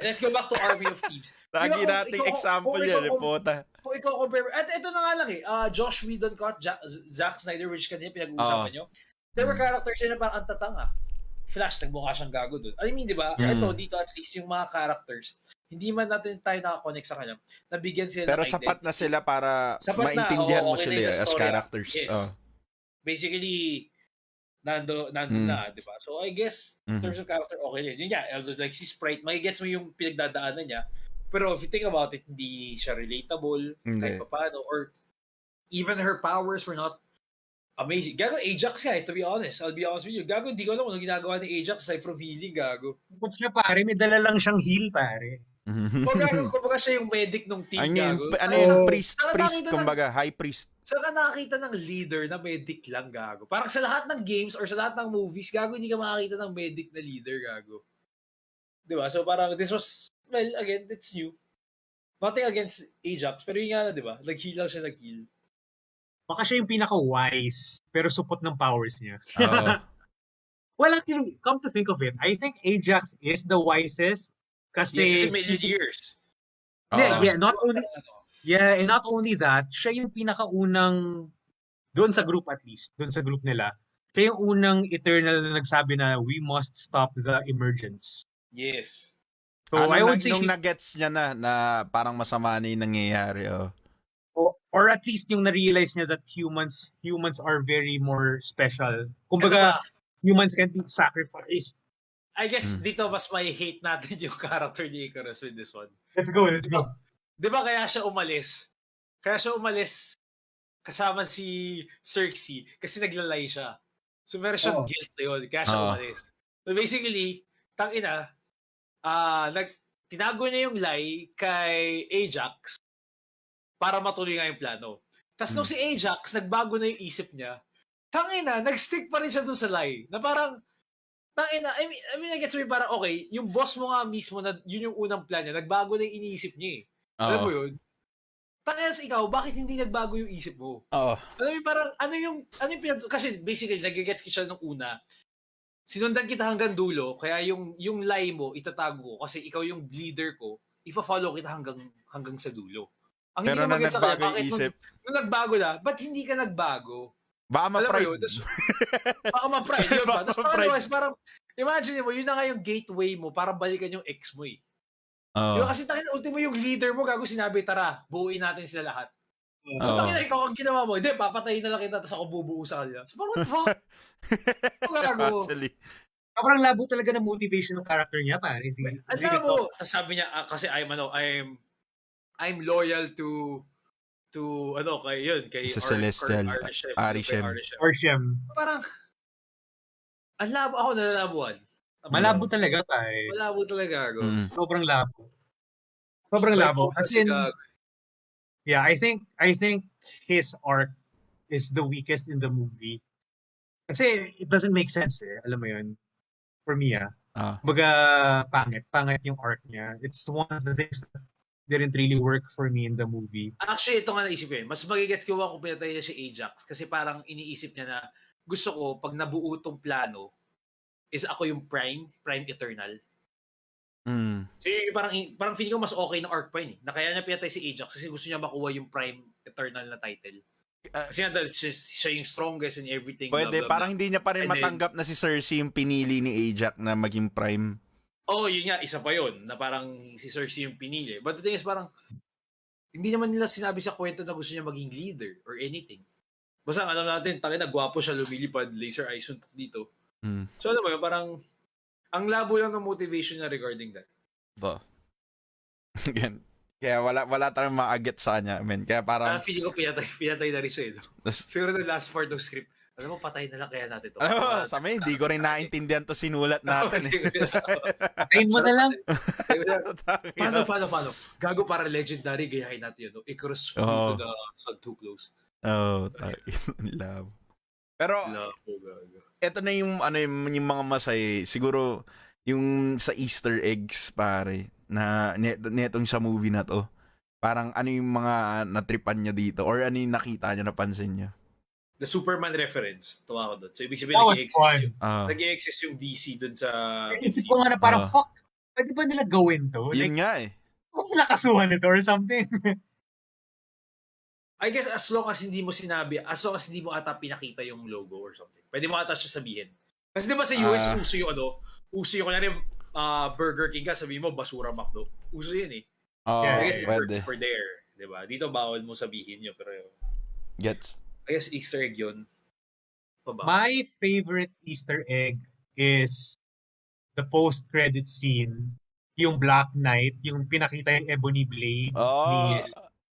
Let's go back to Army of Thieves. Lagi Di ba, nating example yan, puta. Kung ikaw compare, at ito na nga lang Josh Whedon cut, Zack Snyder, which kanina pinag-uusapan nyo, there were characters na parang antatanga. Flash, nagmukha siyang gago dun. I mean, di ba? Ito, dito at least yung mga characters, hindi man natin tayo nakakonect sa kanya, nabigyan sila Pero ng sapat na sila para Sapat na, maintindihan mo okay sila na yung as story, characters. Yes. Oh. Basically, nandun na, di ba? So, I guess, in terms of character, okay yun. Yun nga, like si Sprite, magigets mo yung pinagdadaanan niya. Pero if you think about it, hindi siya relatable, kahit paano, or even her powers were not amazing. Gago, Ajax nga to be honest. I'll be honest with you. Gago, hindi ko alam kung ano ginagawa ni Ajax aside from healing, gago. Bukod siya pare, may dala lang siyang heal pare. O gago, kumbaga siya yung medic ng team, gago. Ano yung priest, kumbaga, high priest. Saan ka nakakita ng leader na medic lang, gago? Parang sa lahat ng games or sa lahat ng movies, gago, hindi ka makakita ng medic na leader, gago. Diba? So parang this was, well, again, it's new. Nothing against Ajax, pero yun nga na, diba? Nag-heal lang siya, nag-heal. Baka siya yung pinaka-wise, pero supot ng powers niya. Oo. Well, actually, come to think of it, I think Ajax is the wisest kasi... Yes, it's a million years. Yeah, and not only that, siya yung pinakaunang, doon sa group at least, doon sa group nila, siya yung unang Eternal na nagsabi na we must stop the emergence. Yes. So I would say nung nagets niya na parang masama na yung nangyayari. Oh. Or at least yung na-realize niya that humans are very more special. Kumbaga, humans can be sacrificed. I guess dito mas may hate natin yung character ni Icarus with this one. Let's go. Di ba kaya siya umalis? Kaya siya umalis kasama si Cersei kasi naglalay siya. So meron siyang guilt na yun. Kaya siya umalis. So basically, tangina, tinago niya yung lie kay Ajax para matuloy nga yung plano. Tapos nung si Ajax, nagbago na yung isip niya, tangina, nag-stick pa rin siya dun sa lie. Na parang, tangina, I mean, I gets me, parang, okay, yung boss mo nga mismo, na yun yung unang plan niya, nagbago na yung iniisip niya eh. Alam mo yun? Tangina, ikaw, bakit hindi nagbago yung isip mo? Alam mo, parang, ano yung kasi basically, nag-gets siya nung una, sinundan kita hanggang dulo, kaya yung lie mo, itatago ko, kasi ikaw yung leader ko, ifa-follow kita hanggang sa dulo. Ang pero hindi na nagbago yung isip. Nung nagbago na, ba't hindi ka nagbago? Baka ma-pride. Baka ma-pride. Yun ba? Tapos parang, imagine mo, yun na nga yung gateway mo para balikan yung ex mo eh. Yung kasi ultimo yung leader mo, gago sinabi, tara, buuin natin sila lahat. So takina, ikaw ang ginawa mo, hindi, papatayin na lang kita, tapos ako bubuo sa kanila. So parang, what the fuck? Gago. Actually. Sobrang labo talaga ng motivation ng character niya, pare. Alam mo, sabi niya, kasi I'm loyal to kay Celestial Arishem. Parang ang labo, ako nalalabuan. Malabo talaga pare. Malabo talaga ako. Sobrang labo. As in, yeah, I think his arc is the weakest in the movie. Kasi it doesn't make sense eh. Alam mo yun? For me Baga pangit yung arc niya. It's one of the things that didn't really work for me in the movie. Actually, ito nga naisip ko yun. Mas magigets ko kung pinatay niya si Ajax kasi parang iniisip niya na gusto ko, pag nabuo tong plano, is ako yung prime Eternal. So yung parang feeling ko mas okay na arc pa yun eh. Na kaya niya pinatay si Ajax kasi gusto niya makuha yung prime Eternal na title. Kasi nga siya yung strongest in everything. Pwede, blah, blah, parang blah. hindi niya pa rin matanggap na si Cersei yung pinili ni Ajax na maging prime. Yun nga, isa pa yun, na parang si Cersei yung pinili. But the thing is, parang, hindi naman nila sinabi sa kwento na gusto niya maging leader or anything. Basta alam natin, tangina, gwapo siya, lumilipad, laser eyes suntok dito. So alam mo yun, parang, ang labo lang ng motivation niya regarding that. Again, kaya wala tayong ma-get sa kanya, man. Kaya parang... feeling ko pinatay na rin siya. Siguro the last part ng script, Alam mo, patay na lang kaya natin to. Ano, sa amin, hindi ko rin naintindihan to sinulat natin eh. Patayin mo na lang. Paano? Gago para legendary, gayahin natin yun. No? Icarus flew Oo. to the sun too close. Love. Pero, Labo, gago. eto na yung, yung mga masay. Siguro, yung sa Easter eggs, pare, na netong sa movie na to. Parang ano yung mga natripan nyo dito? Or ano yung nakita nyo, napansin nyo? The Superman reference, tuwa ko doon. So, ibig That sabihin, was fun. nag-i-exist yung DC doon sa Isip ko nga na parang, fuck, pwede ba nila gawin to? Yun Like, nga eh. kung sila kasuhan nito or something. I guess as long as hindi mo ata pinakita yung logo or something. Pwede mo ata siya sabihin. Kasi di ba sa US, uso yung kunyari, Burger King ka, sabihin mo, basura McDo. Uso yun eh. I guess it works for there. Di ba? Dito bawal mo sabihin yun. Pero Gets. I guess Easter egg yun. My favorite Easter egg is the post-credit scene, yung Black Knight, yung pinakita yung ebony blade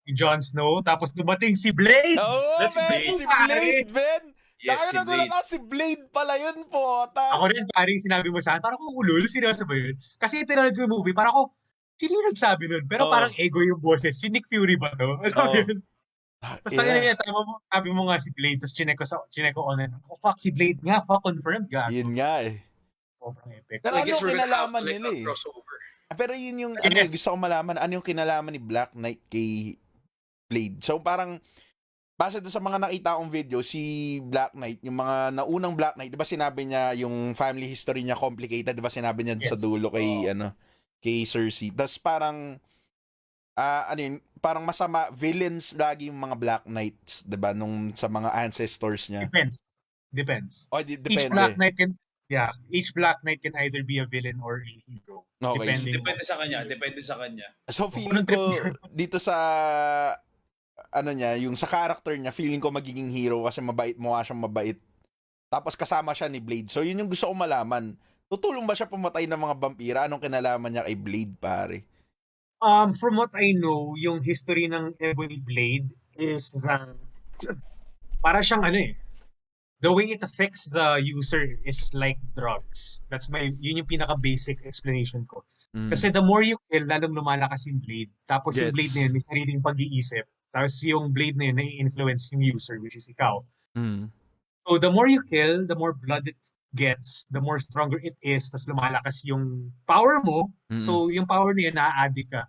ni Jon Snow, tapos dumating si Blade! That's Blade. si Blade, Ben! Yes, si Blade. Si Blade pala yun po. Ako rin, parang sinabi mo sa akin, parang kung ulul, seryoso ba yun? Kasi pinanood ko yung movie, parang ako, sino yung nagsabi nun? Pero parang ego yung boses, si Nick Fury ba to? Alam mo yun? Tapos sabi mo nga si Blade, tapos chinek ko online. Oh, fuck, si Blade nga, fuck, confirmed, gago. Yun nga eh. Sobrang epic. Pero So I guess ano we're gonna have kinalaman like nila a crossover. Pero yun yung, gusto ko malaman, ano yung kinalaman ni Black Knight kay Blade. So parang, base doon sa mga nakita kong video, si Black Knight, yung mga naunang Black Knight, di ba sinabi niya, yung family history niya complicated, di ba sinabi niya sa dulo kay, kay Cersei. Tapos parang, parang masama, villains lagi yung mga Black Knights, di ba, nung sa mga ancestors niya. Depends. Oh, depende. Each Black Knight can either be a villain or a hero. Okay. Depende sa kanya. So feeling ko dito sa yung sa character niya, feeling ko magiging hero kasi mukha siyang mabait. Tapos kasama siya ni Blade. So yun yung gusto ko malaman. Tutulong ba siya pumatay ng mga vampira? Anong kinalaman niya kay Blade, pare? From what I know, yung history ng Ebony Blade is para siyang the way it affects the user is like drugs. Yun yung pinaka-basic explanation ko. Kasi the more you kill, lalong lumalakas yung blade. Tapos yung blade na yun, may sariling pag-iisip. Tapos yung blade na yun, nai-influence yung user, which is ikaw. So the more you kill, the more blood it gets, the more stronger it is, tapos lumalakas yung power mo. So yung power na yun, na-addict ka.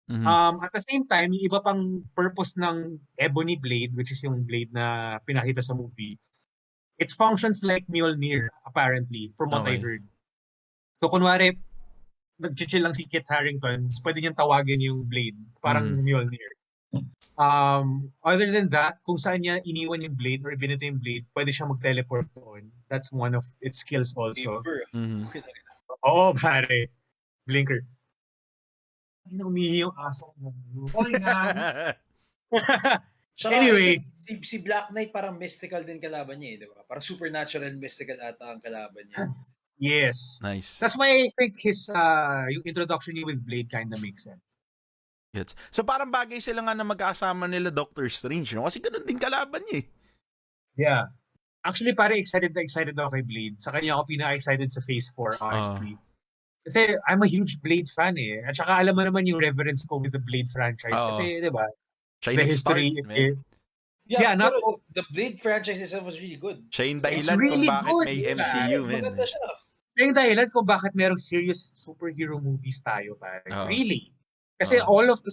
At the same time, yung iba pang purpose ng Ebony Blade, which is yung blade na pinakita sa movie, it functions like Mjolnir, apparently, from what I heard. So, kunwari, nag-chill lang si Kit Harington, pwede niyang tawagin yung blade, parang Mjolnir. Other than that, kung saan niya iniwan yung blade or ibinito yung blade, pwede siya mag-teleport doon. That's one of its skills also. Oo, pare. Blinker. Umihi yung aso mo. Anyway, si Black Knight parang mystical din kalaban niya, di ba? Parang supernatural mystical ata ang kalaban niya. Yes. Nice. That's why I think his yung introduction niya with Blade kind of makes sense. Yes. So parang bagay sila nga na magkasama nila Doctor Strange, no? Kasi ganun din kalaban niya eh. Yeah. Actually, pare, excited ako kay Blade. Sa kanya ako pinaka-excited sa Phase 4, honestly. Kasi I'm a huge Blade fan eh. At saka alam mo naman yung reverence ko with the Blade franchise. Kasi, di ba? Siya yung history, man. The Blade franchise itself was really good. Siya yung dahilan kung bakit may MCU, man. Maganda siya. Siya yung dahilan kung bakit merong serious superhero movies tayo, pare. Really. Kasi all of the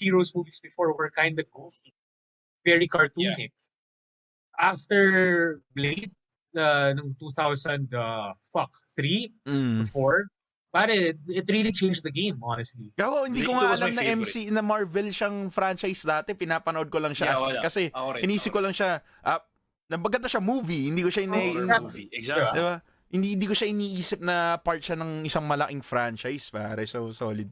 heroes movies before were kind of goofy. Very cartoonic. After Blade, nung 2003, 4, pare, it really changed the game, honestly. Ako, hindi ko nga alam na Marvel siyang franchise dati. Pinapanood ko lang siya. Kasi inisip ko lang siya, maganda siya movie. Hindi ko siya movie. Exactly. Diba? Hindi ko siya iniisip na part siya ng isang malaking franchise, pare. So, solid.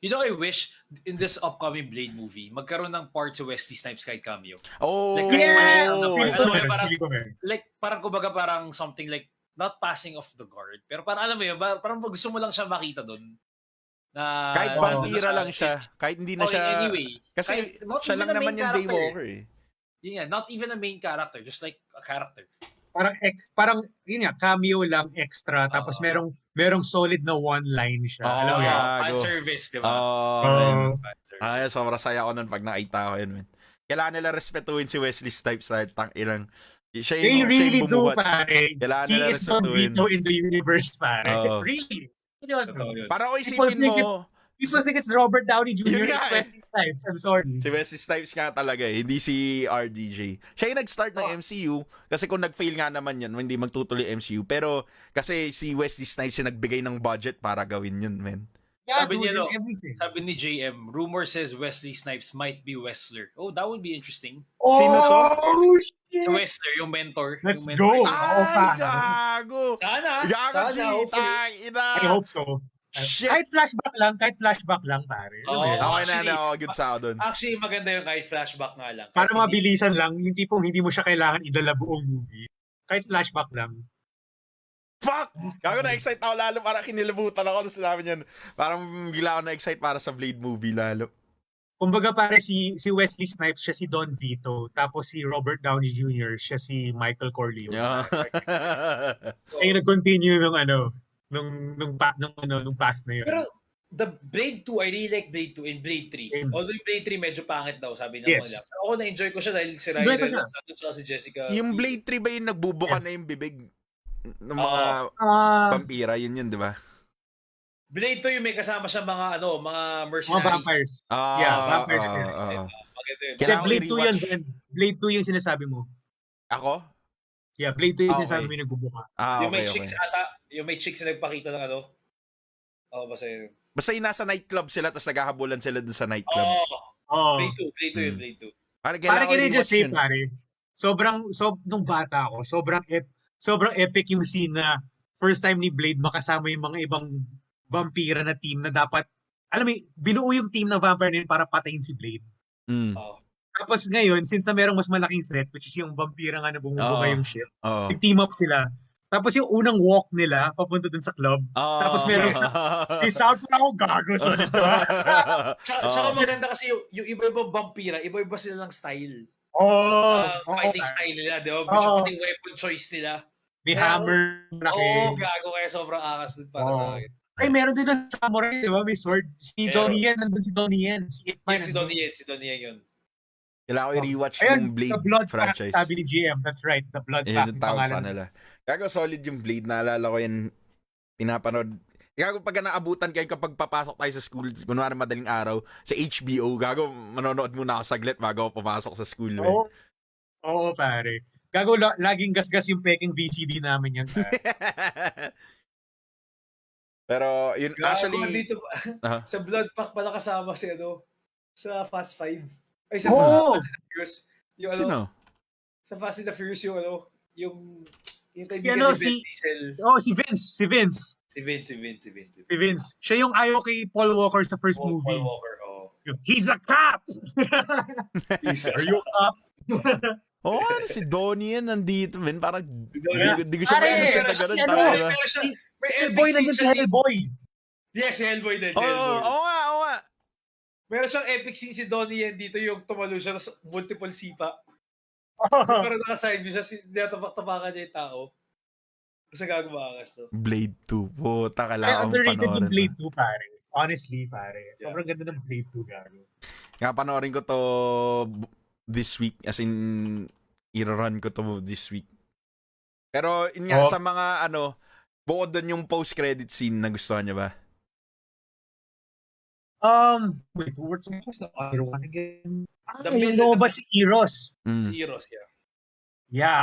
You know, I wish in this upcoming Blade movie, magkaroon ng part sa Wesley Snipes kahit cameo. Oh! Parang kumbaga parang something like not passing off the guard. Pero parang alam mo yun, parang gusto mo lang siya makita doon. Na, kahit vampira lang siya. Kahit hindi na siya... Anyway. Kasi siya lang naman yung Daywalker eh. Yun nga, not even a main character, just like a character. Parang yun nga, cameo lang extra, tapos merong solid na one line siya. Alam mo yan? Fan service, di ba? Man. Fan service. Sobrang saya ko nun pag nakita ko yun, man. Kailangan nila respetuhin si Wesley Snipes dahil ilang They really do, pare. Kailangan He nila is Don respetuhin. Vito in the universe, pare. Oo. Really. Seryoso. Para ko isipin mo, People think it's Robert Downey Jr. Yun nga and Wesley Snipes. I'm sorry. si Wesley Snipes nga talaga hindi si RDJ. Siya yung nag-start ng MCU kasi kung nag-fail nga naman yun, hindi magtutuloy MCU. Pero kasi si Wesley Snipes yung nagbigay ng budget para gawin yun, man. Yeah, Sabi niya, everything. sabi ni JM, rumor says Wesley Snipes might be Wrestler. Oh, that would be interesting. Sino to? Oh, shit. Si Wrestler, yung mentor. Let's yung mentor. go. Ay, gago! Sana. Gago, hopefully. ina! I hope so. Shit! Kahit flashback lang, pare. Oo. Okay Actually, na, good sa ako dun. Actually, maganda yung kahit flashback nga lang. Para Kahit mabilisan lang, yung tipong hindi mo siya kailangan idala buong movie. Kahit flashback lang. Fuck! Gago, na-excite ako lalo, para kinilabutan ako nung sinabi niyan. Parang bigla ako na-excite para sa Blade movie lalo. Kumbaga pare si Wesley Snipes, siya si Don Vito. Tapos si Robert Downey Jr., siya si Michael Corleone. Yeah. Ay nag-continue nung path na yun. Pero the Blade 2, I really like Blade 2 and Blade 3. Although yung Blade 3 medyo pangit daw, sabi ng Yes. mga. Pero ako na-enjoy ko siya dahil si Ryan Better Reynolds at si Jessica. Yung Blade 3 ba yung nagbubuka Yes. na yung bibig ng mga vampira? Yun, di ba? Blade 2 yung may kasama siya mga mga mercenaries. Mga vampires. Vampires. Maganda yun. Kailangan Blade 2 yan, i-rewatch. Ben. Blade 2 yung sinasabi mo. Ako? Yeah, Blade 2 yung Okay. sinasabi mo yung nagbubuka. Yung may Okay. chicks ata, yung may chicks na nagpakita ng basta yun. Basta yung nasa nightclub sila tapos naghahabulan sila dun sa nightclub. Blade 2 yun, Blade 2. Parang Parang kailangan can I just i-rewatch say, yun. pare, nung bata ako, sobrang epic yung scene na first time ni Blade makasama yung mga ibang vampira na team na dapat, alam mo, binuo yung team ng vampire na yun para patayin si Blade. Mm. Tapos ngayon, since na merong mas malaking threat, which is yung vampira nga na bumubuka yung ship, Oo. nag-team up sila. Tapos yung unang walk nila, papunta dun sa club, tapos merong may sound pa ako gago. So nito. Tsaka maganda kasi yung iba-ibang vampira, iba-iba sila ng style. Fighting style nila, di ba? Pati yung weapon choice nila. May hammer, laki. Gago kaya sobrang angas dun para sa akin. Ay, meron din ng samurai, di ba? May sword. Si Donnie Yen, nandun si Donnie Yen. Si Ip Man. Si Donnie Yen yun. Kailangan ko i-rewatch Ayun, yung Blade the Blood franchise. Pact, sabi ni GM. That's right, the Blood Pact. Yung tawag sa nila. Gago, solid yung Blade. Naalala ko yan, pinapanood. Gago, pag naabutan kayo kapag papasok tayo sa school, kunwari madaling araw, sa HBO, gago, manonood muna ako saglit bago ako papasok sa school. Oo, pare. Gago, laging gasgas yung peking VCD namin yan. Pero, yun, Gago, actually... dito, sa Blood Pact pala kasama si sa Fast 5. Ay, sa Oo! Fast and the Furious. Yung Sino? Sa Fast and the Furious yung kaibigan Ano, ni Vin Diesel. Si Vince. Si Vince. Si Vince. Siya yung ayaw kay Paul Walker sa first movie. Paul Walker, He's a cop! Are you a cop? ano si Donnie yan nandito, man. Parang, di ko siya Pare, ma-innocent na si ganun. May Hellboy epic nandiyan si scene Hellboy. Yes, si Hellboy din. Oo nga. Meron siyang epic scene si Donnie yan dito, yung tumalo siya sa multiple sipa. Pero naka-side view siya, natapak-tapakan niya yung tao. Kasi gagawakas to. Blade 2. Puta, Ay, kailangan underrated yung panoorin. Blade 2, pare. Honestly, pare. Sobrang ganda ng Blade 2, gago. Kaya panoorin ko to this week. As in, i-run ko to this week. Pero, yun nga, sa mga, bukod doon yung post-credit scene, nagustuhan niya ba? Wait, what's the other one again? The ba si Eros? Si Eros, yeah. Yeah,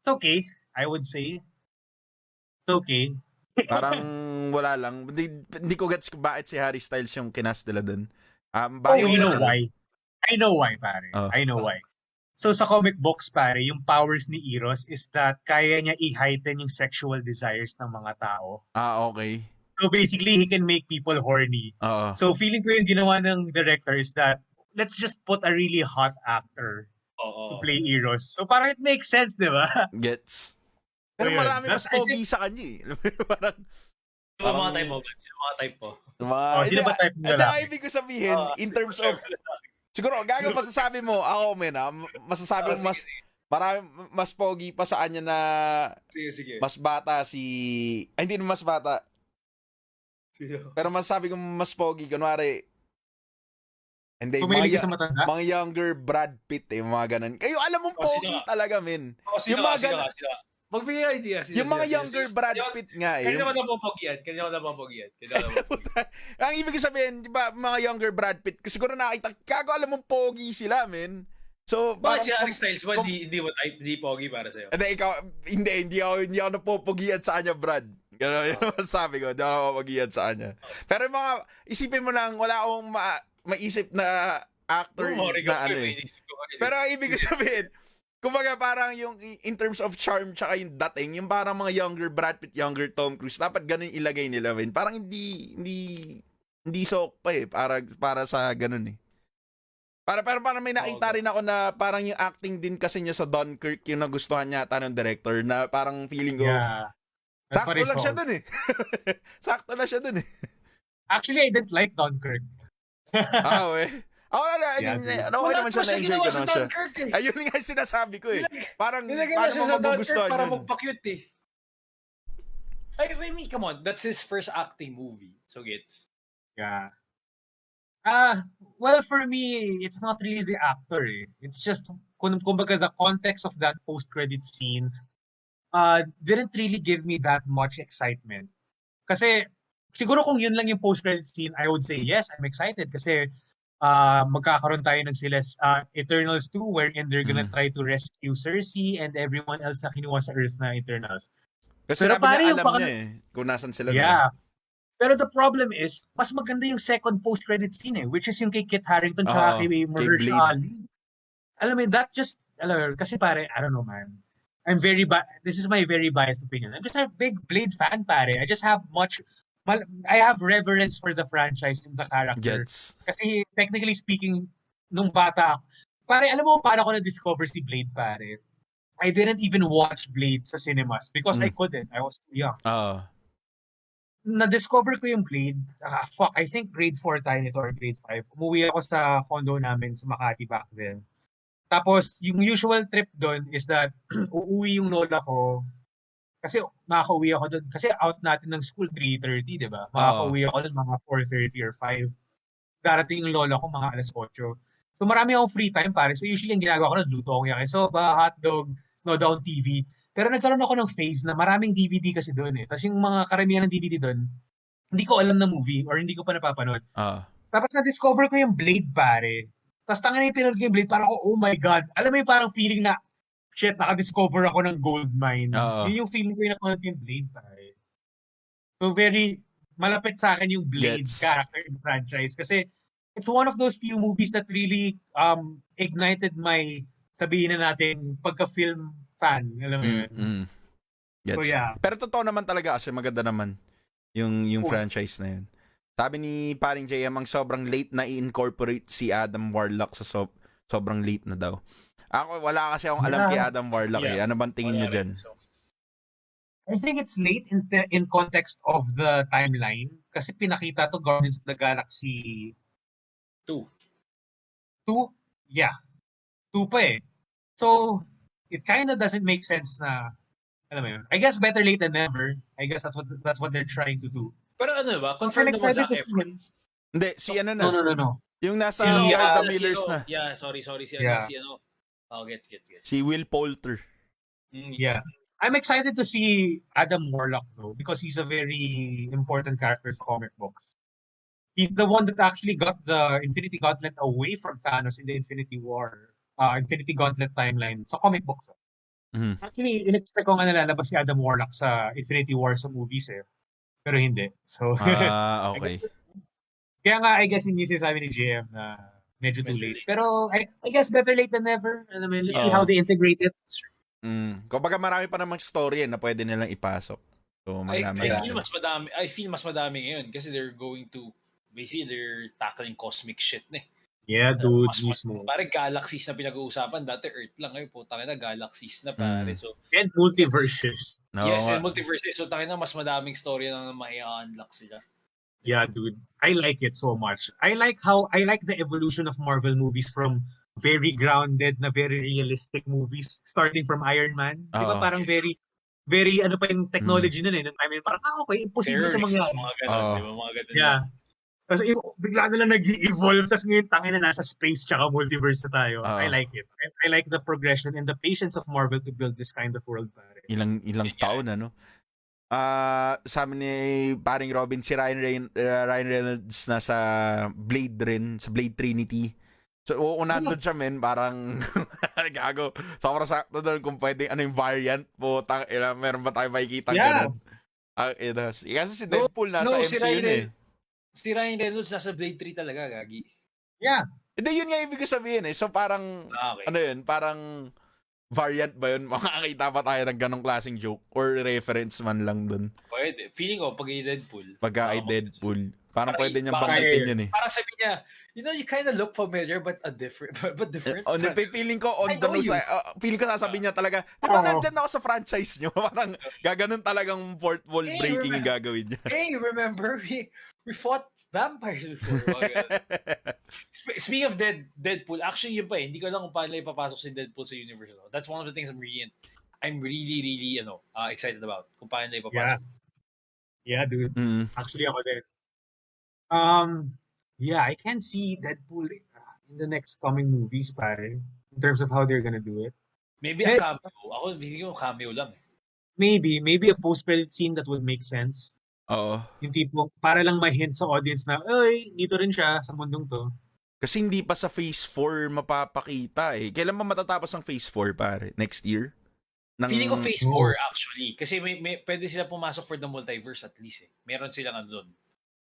it's okay, I would say. It's okay. Parang wala lang. Hindi ko gets bakit si Harry Styles yung kinas nila doon. You know why? I know why, pare. I know why. So sa comic books, pare, yung powers ni Eros is that kaya niya i-heighten yung sexual desires ng mga tao. Okay. So basically, he can make people horny. So feeling ko yung ginawa ng director is that let's just put a really hot actor to play Eros. So parang it makes sense, di ba? Gets. Pero So, marami mas pogi sa kanya eh. Parang, Sino mga type mo? Sino mga type mo? Sino ba type mo lalaki? Ibig ko sabihin, in terms of Siguro, gago masasabi mo, ako, men, masasabi mo mas pogi pa sa kanya na Sige. mas bata ay, hindi naman mas bata. Pero masasabi ko mas pogi, kunwari, hindi, Tumilig ka sa matanda? mga younger Brad Pitt, mga ganun. Kayo, alam mong pogi talaga, men. Yung mga ganun. Magbigay idea. Yung mga younger Brad Pitt nga eh. Kanya ko napapogian. Ang ibig sabihin, di ba, mga younger Brad Pitt, kasi siguro nakita, kago alam mong pogi sila, men. So, bakit si Harry Styles ba, hindi mo type, hindi pogi para sa'yo? Hindi ako napopogian sa kanya, Brad. Gano'n yung masasabi ko, hindi ako napopogian sa kanya. Pero mga, isipin mo lang, wala akong maisip na actor na ano eh. Pero ang ibig sabihin, kumbaga parang yung in terms of charm tsaka yung dating, yung parang mga younger Brad Pitt, younger Tom Cruise, dapat ganun ilagay nila, men. Parang hindi sok pa eh, para sa ganun eh. Pero parang may nakita rin ako na parang yung acting din kasi niya sa Dunkirk, yung nagustuhan niya ata ng director, na parang feeling ko, sakto lang siya dun eh. Sakto lang siya dun eh. Actually, I didn't like Dunkirk. Ako okay naman siya, na-enjoy ko naman siya. Ayun nga yung sinasabi ko eh. Parang, paano mo magugustuhan yun? Para magpa-cute eh. I mean, come on, that's his first acting movie. So gets. Yeah. Well, for me, it's not really the actor eh. It's just, kumbaga, the context of that post-credit scene didn't really give me that much excitement. Kasi, siguro kung yun lang yung post-credit scene, I would say, yes, I'm excited. Kasi, magkakaroon tayo ng sila Eternals 2 wherein they're gonna try to rescue Cersei and everyone else na kinuha sa Earth na Eternals. Kasi sabi niya, alam niya eh, kung nasan sila. Yeah. Pero the problem is, mas maganda yung second post-credit scene eh, which is yung kay Kit Harington tsaka kay Mahershala Ali. Alam mo, kasi pare, I don't know man. This is my very biased opinion. I'm just a big Blade fan, pare. I have reverence for the franchise and the character. Kasi technically speaking, nung bata, pare, alam mo paano ko na-discover si Blade, pare? I didn't even watch Blade sa cinemas because I couldn't. I was too young. Na-discover ko yung Blade, I think grade 4 tayo nito or grade 5. Umuwi ako sa condo namin sa Makati back then. Tapos, yung usual trip doon is that uuwi yung lola ko. Kasi makaka-uwi ako doon. Kasi out natin ng school 3:30, di ba? Makaka-uwi ako doon mga 4:30 or 5. Darating yung lola ko mga alas 8. So marami akong free time pare. So usually yung ginagawa ko, nagluto akong yakisoba, hotdog, snow down TV. Pero nagkaroon ako ng phase na maraming DVD kasi doon eh. Tapos yung mga karamihan ng DVD doon, hindi ko alam na movie or hindi ko pa napapanood. Tapos na-discover ko yung Blade pare. Tapos tanga na yung pinanood ko yung Blade, parang ako, oh my God. Alam mo yung parang feeling na, shit, naka-discover ako ng gold mine. Yun yung feeling ko yung napanood yung Blade pare. So very malapit sa akin yung Blade character in the franchise. Kasi it's one of those few movies that really ignited my, sabihin na natin, pagka-film fan. Alam mo yun? So, yeah. Pero totoo naman talaga kasi maganda naman yung franchise na yun. Sabi ni paring JM, ang sobrang late na i-incorporate si Adam Warlock sa sobrang late na daw. Ako, wala kasi akong alam kay Adam Warlock eh. Ano bang tingin nyo dyan? I think it's late in context of the timeline kasi pinakita to Guardians of the Galaxy 2. 2? Yeah. 2 pa eh. So, it kind of doesn't make sense na, alam mo yun. I guess better late than never. I guess that's what they're trying to do. Pero ano ba? Confirm naman sa Efron. Hindi, si ano na. No. Yung nasa Martha Millers na. Yeah, sorry. Si ano. Oh, gets. Si Will Poulter. Yeah. I'm excited to see Adam Warlock though because he's a very important character sa comic books. He's the one that actually got the Infinity Gauntlet away from Thanos in the Infinity Gauntlet timeline sa comic books. Actually, in-expect ko nga nalalabas si Adam Warlock sa Infinity War sa movies eh. Pero hindi. So, okay. Kaya nga, I guess hindi sinasabi ni JM na medyo too late. Pero I guess better late than never. Let's see how they integrate it. Kumbaga marami pa namang story na pwede nilang ipasok. So, I feel mas madami ngayon kasi they're going to, basically they're tackling cosmic shit na eh. Yeah, dude, mismo. Parang galaxies na pinag-uusapan. Dati Earth lang ngayon. Putang ina, galaxies na pare. So, and multiverses. Yes, and multiverses. So, tangina, mas madaming story na mai-unlock sila. Yeah, dude. I like it so much. I like the evolution of Marvel movies from very grounded na very realistic movies starting from Iron Man. 'Di ba Oo. parang very very ano pa yung Mm. technology nun eh. I mean, parang okay, imposible ito Terrorists, mangyari. mga ganon, Oo. di ba? Mga ganon Yeah. lang. Kasi bigla na lang nag-evolve tapos ngayon tangin na nasa space tsaka multiverse na tayo. I Oo. like it. I like the progression and the patience of Marvel to build this kind of world, pare. Ilang Yun nga. taon, ano? Sabi ni paring Robin, si Ryan Reynolds na sa Blade rin, sa Blade Trinity. So, nandun siya, men, parang gago. Sobrang sakto doon kung pwede, ano yung variant po, meron ba tayo makikita Yeah. ganun? Kasi si Deadpool nasa si MCU na eh. Ryan Reynolds nasa Blade 3 talaga, gagi. Yeah. Hindi, yun nga ibig ko sabihin eh. So, parang, Okay. ano yun, parang variant ba yun? Makakita pa tayo ng ganong klaseng joke or reference man lang dun. Pwede. Feeling ko, pag i-Deadpool. Pagka ay Deadpool. Parang pwede niyang para- banggitin yun eh. Para sabi niya, you kind of look familiar but different. Feeling ko on I the know nose, you. feeling ko sasabihin niya talaga, di ba nandyan ako sa franchise nyo? Parang gaganon talagang fourth wall Hey, breaking yung gagawin niya. Hey, remember, we fought vampires before. Speaking of Deadpool, actually yun pa eh, hindi ko lang kung paano ipapasok si Deadpool sa universe. That's one of the things I'm really excited about. Kung paano ipapasok. Yeah, dude. Mm. Actually, ako din. Yeah, I can see Deadpool in the next coming movies, pare. In terms of how they're gonna do it. Maybe a cameo. Ako, hindi ko cameo lang eh. Maybe a post-credit scene that would make sense. Oo. Yung tipo, para lang may hint sa audience na, ay, dito rin siya sa mundong to. Kasi hindi pa sa Phase 4 mapapakita eh. Kailan ba matatapos ang Phase 4, pare? Next year? Feeling ko Phase 4 actually. Kasi may pwede sila pumasok for the multiverse at least eh. Meron silang ano doon.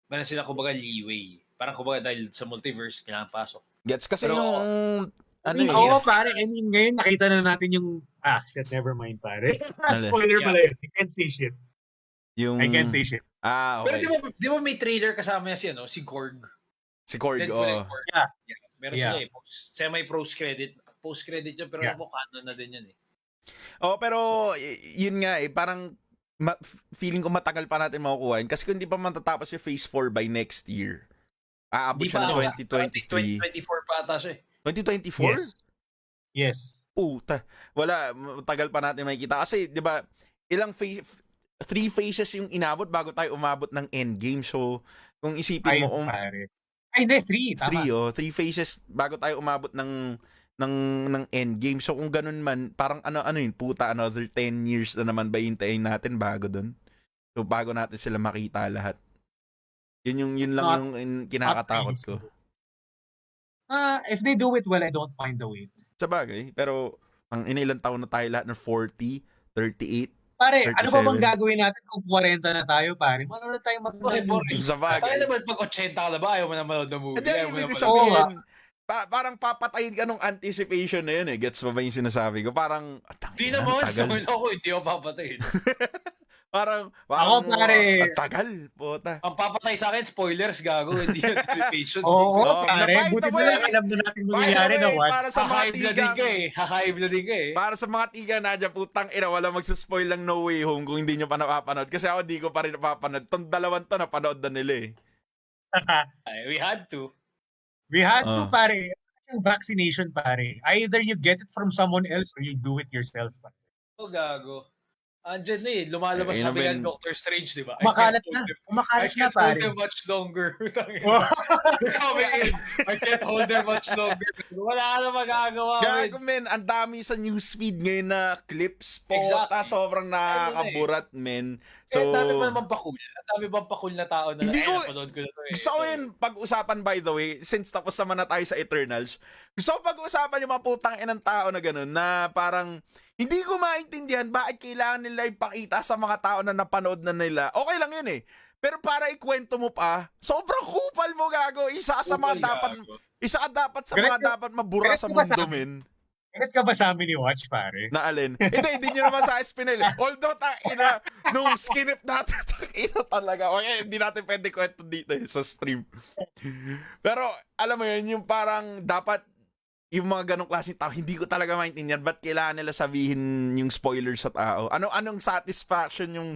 Meron silang kumbaga leeway. Parang kumbaga dahil sa multiverse, kailangan pasok. Gets kasi Pero, yung... Ano eh? Oo, pare. I mean, ngayon nakita na natin yung... shit, never mind, pare. Spoiler pala yun. I can't say shit. Yung... I can't say shit. Okay. Pero di ba may trailer kasama niya si Korg? Si Korg, Korg. Yeah. Meron sila eh. Semi-post-credit. Post-credit yun, pero canon na din yun eh. Pero yun nga eh, parang feeling ko matagal pa natin makukuha yun. Kasi kung di pa matatapos yung Phase 4 by next year, aabot siya ng 2023. 2024 pa ata siya eh. 2024? Yes. Puta. Wala, matagal pa natin makikita. Kasi, di ba, ilang 3 phases yung inabot bago tayo umabot ng endgame. So, kung isipin mo... pare. Ay, hindi, 3. 3 phases bago tayo umabot ng endgame. So, kung ganun man, parang ano yun, puta, another 10 years na naman ba hintayin natin bago dun? So, bago natin sila makita lahat. Yun lang yung kinakatakot ko. If they do it well, I don't mind the wait. Sabagay, pero ang inilang taon na tayo lahat ng 40, 38, pare, 37. ano ba bang gagawin natin kung 40 na tayo, pare? Manonood tayo magandang movie. Sabagay. Kaya naman pag 80 ka na ba, ayaw mo na manood ng movie. Hindi, ibig sabihin, parang papatayin ka nung anticipation na yun eh. Gets mo ba yung sinasabi ko? Parang, di naman, ako hindi ako papatayin. Parang ako, pare, tagal, puta. Ang papatay sa akin, spoilers, gago, hindi anticipation. Oo, pare, buti na lang alam na natin mangyayari na Wach. Para sa mga tigang, Hahaib na din ka eh. Para sa mga tigang na dyan, putang ina, wala magsaspoil lang No Way Home kung hindi nyo pa napapanood. Kasi ako di ko pa rin napapanood. Tong dalawang to, napanood na nila eh. We had to. We had to, pare. Yung vaccination, pare. Either you get it from someone else or you do it yourself, pare. Oh, gago. Andyan na eh. Lumalabas na bilang Doctor Strange, di ba? Umakalat na, pare. I can't hold them much longer. Coming in. I can't hold them much longer. Wala ka na magagawa. Gago, men. Ang dami sa newsfeed ngayon na clips po. Exactly. Sobrang nakakaburat, men. So, ang dami pa naman pakul. Ang dami bang pakul na tao na napanood ko na to eh. Gusto ko yun, pag-usapan by the way, since tapos naman na tayo sa Eternals, gusto ko pag-usapan yung mga putang inang tao na gano'n, na parang, hindi ko maintindihan bakit kailangan nila ipakita sa mga tao na napanood na nila. Okay lang yun eh. Pero para ikwento mo pa, sobrang kupal mo, gago. Isa ka dapat sa mga dapat mabura sa mundo, men. Ingat ka ba sa amin ni Wach, pare? Na alin? Hindi nyo naman sa Espinel. Although, nung skinip natin, talaga. Okay, hindi natin pwede kwento dito sa stream. Pero, alam mo yun, yung parang dapat, yung mga ganong klaseng tao, hindi ko talaga maintindihan. Ba't kailangan nila sabihin yung spoilers sa tao? Anong satisfaction yung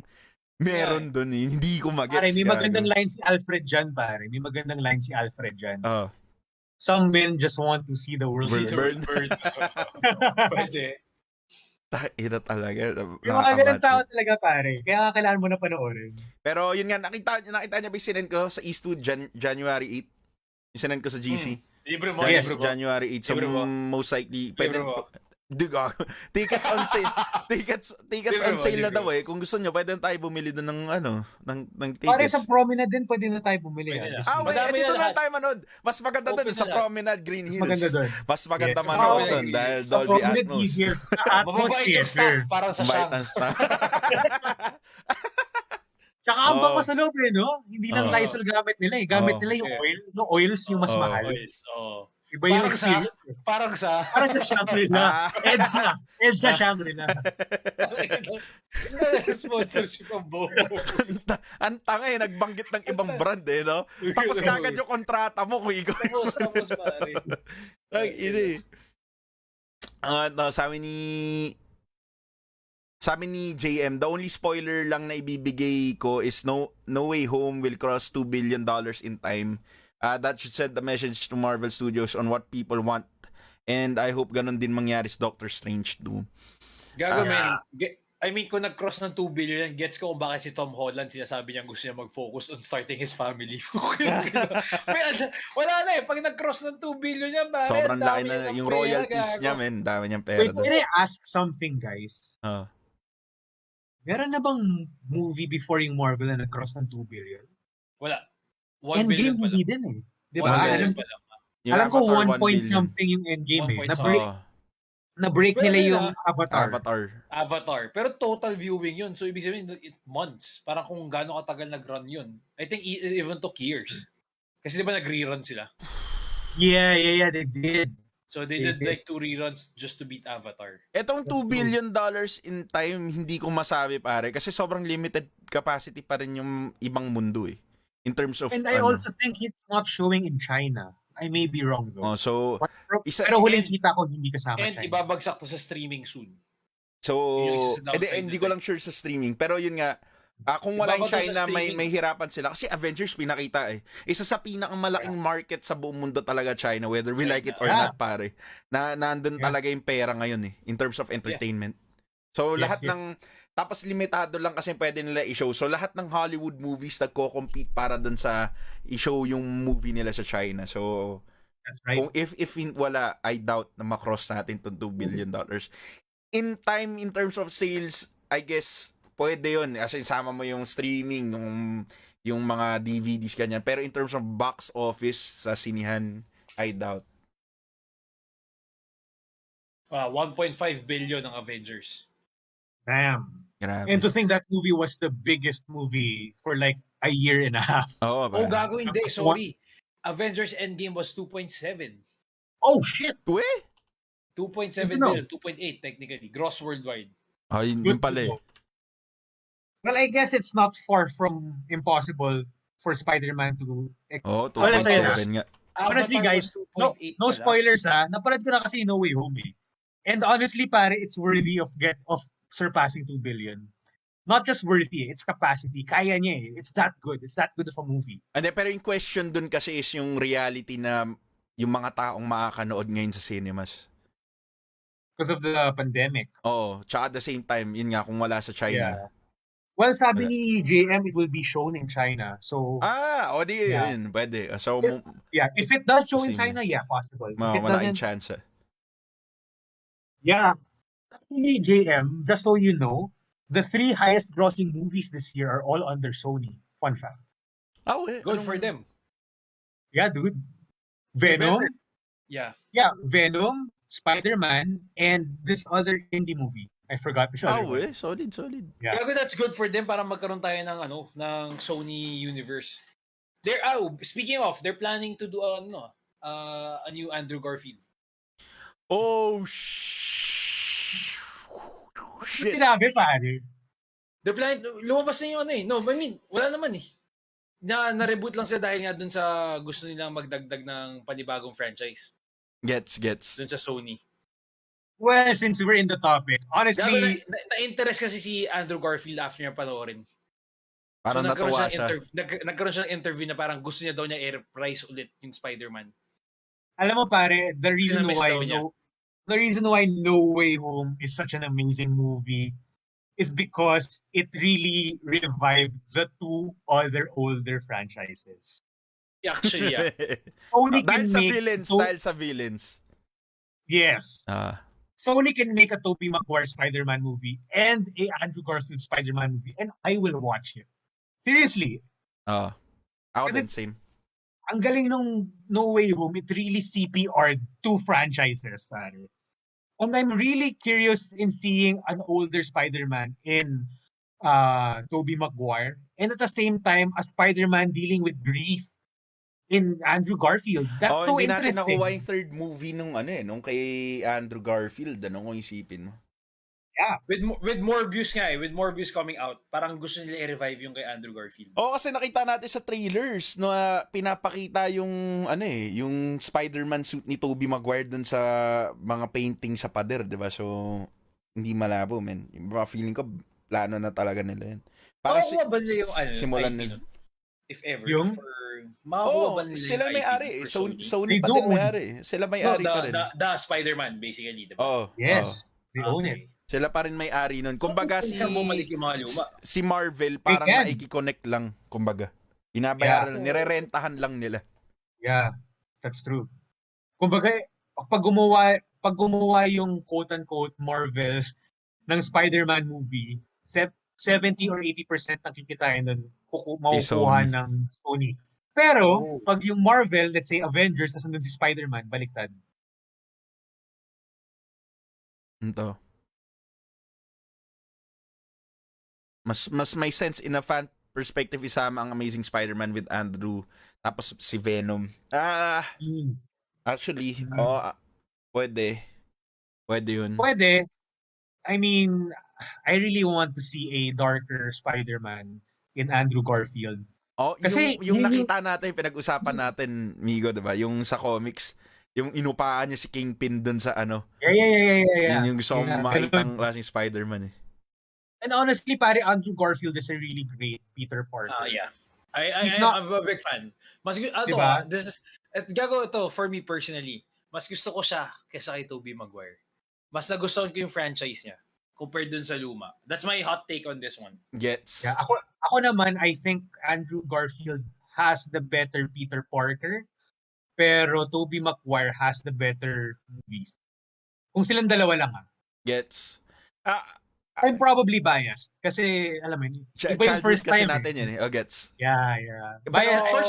Meron dun eh. Hindi ko magets. Pare, may magandang gago. line si Alfred dyan, pare. May magandang line si Alfred dyan. Oh, Some men just want to see the world Burn. burn. Bird. Pwede. ina talaga. Yung mga ganun Nakakamatri. tao talaga, pare. Kaya kailangan mo na panoorin. Pero yun nga, nakita niya ba yung sinend ko sa Eastwood January 8? Yung sinend ko sa GC. Libre mo, Yes. libre mo. January 8. So Libre mo. most likely, Libre pwede, mo. tickets on sale. tickets Libre on mo, sale na libre daw mo. eh. Kung gusto nyo, pwede tayo bumili doon ng ng Pare, tickets. sa promenade din, pwede na tayo bumili. Pwede na. Just Wait, Madami dito na na lahat. tayo manood. Mas maganda Open doon na sa lahat. Promenade Green Mas Hills. maganda doon. Mas maganda Yes. manood Promenade doon Green dahil Hills. Sa Dolby promenade, Atmos. here's the Mababait yung staff, atmosphere. parang sa Bait Shang. ang staff. Tsaka ang Oo. bangko sa loob eh, no? Hindi lang Oo. Lysol gamit nila eh. Gamit Oo. nila yung Yeah. oil. Yung oils yung mas Oo. mahal. Oils, oo. Iba yung Parang sa, experience eh. parang sa, Para sa Shangri-La. EDSA. EDSA Shangri-La. Hindi na sponsorship ang buo. Ang tanga eh, nagbanggit ng ibang brand eh, no? Tapos kagad yung kontrata mo kung ikaw. Tapos pare. Ay, ini. Sabi ni JM, the only spoiler lang na ibibigay ko is No Way Home will cross $2 billion in time. That should send the message to Marvel Studios on what people want. And I hope ganun din mangyari sa Doctor Strange 2. Gago, man. I mean, kung nag-cross ng 2 billion, gets ko kung bakit si Tom Holland sinasabi niya gusto niya mag-focus on starting his family. Wala na eh. Pag nag-cross ng 2 billion niya, bakit? Sobrang laki na yung royalties niya, men. Dami niyang pera Wait, doon. can I ask something, guys? Meron na bang movie before yung Marvel na nag-cross ng 2 billion? Wala. 1 Endgame billion pa hindi lang. din eh. Di 1 ba? billion Alam, pa lang. Yung alam ko Avatar, 1 1 point billion. something yung Endgame 1 eh. point Na-break Pero nila yun yung Avatar. Avatar. Pero total viewing yun. So, ibig sabihin, it months. Parang kung gaano katagal nag-run yun. I think it even took years. Kasi di ba nag-rerun sila? Yeah, they did. So, they did like 2 reruns just to beat Avatar. Etong $2 That's true. billion in time, hindi ko masabi pare. Kasi sobrang limited capacity pa rin yung ibang mundo eh. In terms of, And I also think it's not showing in China. I may be wrong though. so, Pero huling kita ko hindi kasama And China. ibabagsak to sa streaming soon. so, Yun yung isa sa downside hindi nito ko eh. lang sure sa streaming. Pero yun nga, kung wala yung Ibabato sa China, may streaming. hirapan sila. Kasi Avengers pinakita eh. Isa sa pinakamalaking market sa buong mundo talaga China, whether we like it or Yeah. not pare. Nandun Yeah. talaga yung pera ngayon eh, in terms of entertainment. So, Yes, lahat yes. ng, tapos limitado lang kasi pwede nila i-show. So, lahat ng Hollywood movies nagko-compete para dun sa i-show yung movie nila sa China. So, That's right. kung if wala, I doubt na makross natin tong $2 billion. In time, in terms of sales, I guess, pwede yun. Kasi sama mo yung streaming, yung mga DVDs, ganyan. Pero in terms of box office sa sinihan, I doubt. 1.5 billion ng Avengers. Damn. Grabe. And to think that movie was the biggest movie for like a year and a half. Oo, Oh, ba? gago, hindi. Tapos Sorry. Avengers Endgame was 2.7. Oh shit! Uwe? 2.7 Good to know. billion. 2.8 technically. Gross worldwide. Oh, yun Good pala to eh. know. Well, I guess it's not far from impossible for Spider-Man to... Oo, Wala tayo 2.7 nga. Honestly, Avatar guys, was 2.8 no pa lang. spoilers ha. Napanood ko na kasi No Way Home eh. And honestly, pare, it's worthy of surpassing 2 billion. Not just worthy, it's capacity. Kaya niya eh. It's that good. It's that good of a movie. Pero yung question dun kasi is yung reality na yung mga taong makakanood ngayon sa cinemas. Because of the pandemic. Oo. Tsaka at the same time, yun nga, kung wala sa China. Yeah. Well, sabi Wala. ni JM, it will be shown in China. So, O di Yeah. yun, pwede. So, yeah, if it does show in Posible. China, yeah, possible. If it malaking doesn't, chance. yeah. Actually, JM, just so you know, the 3 highest grossing movies this year are all under Sony. Fun fact. Good for them. Yeah, dude. Venom. better. Yeah. Yeah, Venom, Spider-Man, and this other indie movie. I forgot this other one. Solid. Yeah. Gago, that's good for them para magkaroon tayo ng ng Sony universe. Speaking of, they're planning to do a new Andrew Garfield. Oh, shit. Sinabi, pare. They're planning, lumabas na yung No, I mean, wala naman eh. Na-reboot lang sila dahil nga dun sa gusto nilang magdagdag ng panibagong franchise. Gets. Dun sa Sony. Well, since we're in the topic, Gago, honestly, na-interest kasi si Andrew Garfield after niya panoorin. Parang nagkaroon natuwa siya ng siya. nagkaroon siya ng interview na parang gusto niya daw niya i-reprise ulit yung Spider-Man. Alam mo pare, Na-miss daw niya. the reason why No Way Home is such an amazing movie is because it really revived the two other older franchises. Actually, yeah. Sony Dahil can sa make villains, to dahil sa villains. yes. Ah, Sony can make a Tobey Maguire Spider-Man movie and a Andrew Garfield Spider-Man movie, and I will watch it. Seriously. ako Kasi din, same. ang galing nung No Way Home, it really CPR'd two franchises, pare. And I'm really curious in seeing an older Spider-Man in Tobey Maguire, and at the same time, a Spider-Man dealing with grief in Andrew Garfield. That's so Hindi natin nakuha yung interesting. third movie nung kay Andrew Garfield, kung isipin mo. Yeah. With more views nga with more views coming out, parang gusto nila i-revive yung kay Andrew Garfield. Kasi nakita natin sa trailers na pinapakita yung yung Spider-Man suit ni Tobey Maguire dun sa mga painting sa pader, 'di ba? So hindi malabo, men. Yung mga feeling ko plano na talaga nila 'yan. Makakuha ba nila yung simulan IP nila. nun? If ever. Yung? Makakuha ba nila Sila yung IP may-ari. for Sony They pa do din own may-ari. Sila may-ari pa rin. The Spider-Man, basically, diba? Oo. Yes. They own it. Sila pa rin may-ari nun. Kumbaga Kung saan bumalik yung mga luma. si Marvel parang can. naiki-connect lang, kumbaga. Binabayaran, Yeah. nirerentahan lang nila. Yeah, that's true. Kumbaga, pag gumawa yung quote-unquote Marvel ng Spider-Man movie, 70 or 80% ng kikitain nun makukuha Sony. ng Sony. Pero, Oh. pag yung Marvel, let's say Avengers, tas nandun si Spider-Man, baliktad. Ito. Mas may sense in a fan perspective isama ang Amazing Spider-Man with Andrew tapos si Venom. Actually, pwede. Pwede yun. Pwede. I mean, I really want to see a darker Spider-Man in Andrew Garfield. Kasi yung nakita natin, pinag-usapan natin, Migo, 'di ba? Yung sa comics, yung inupaan niya si Kingpin dun sa Yeah. Yun yung gusto kong makita ang klaseng Spider-Man eh. And honestly, pare, Andrew Garfield is a really great Peter Parker. Yeah. I'm a big fan. Mas Diba? gago ito for me personally. Mas gusto ko siya kaysa kay Tobey Maguire. Mas nagustuhan ko yung franchise niya compared dun sa luma. That's my hot take on this one. Gets. Yeah, ako naman, I think Andrew Garfield has the better Peter Parker, pero Tobey Maguire has the better movies. Kung silang dalawa lang Gets. I'm probably biased kasi alam mo yun, iba yung first kasi time natin yun eh. Gets. Yeah. Pero, For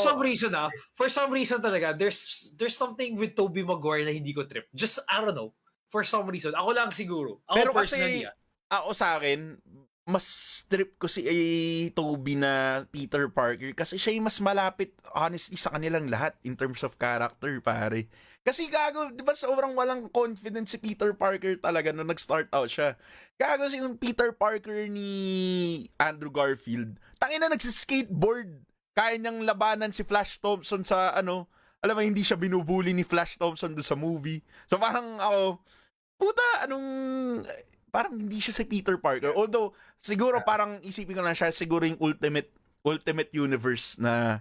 some reason talaga, there's something with Tobey Maguire na hindi ko trip. Just, I don't know. For some reason. Ako lang siguro. Ako pero personally. Kasi, ako sa akin, mas trip ko si Tobey na Peter Parker kasi siya yung mas malapit, honestly, sa kanilang lahat in terms of character, pare. Kasi gago, di ba sobrang walang confidence si Peter Parker talaga nung nag-start out siya. Gago si yung Peter Parker ni Andrew Garfield. Tangina nagsi-skateboard. Kaya niyang labanan si Flash Thompson sa alam mo, hindi siya binubuli ni Flash Thompson doon sa movie. So parang ako, parang hindi siya si Peter Parker. Although, siguro parang isipin ko na siya, siguro yung ultimate universe na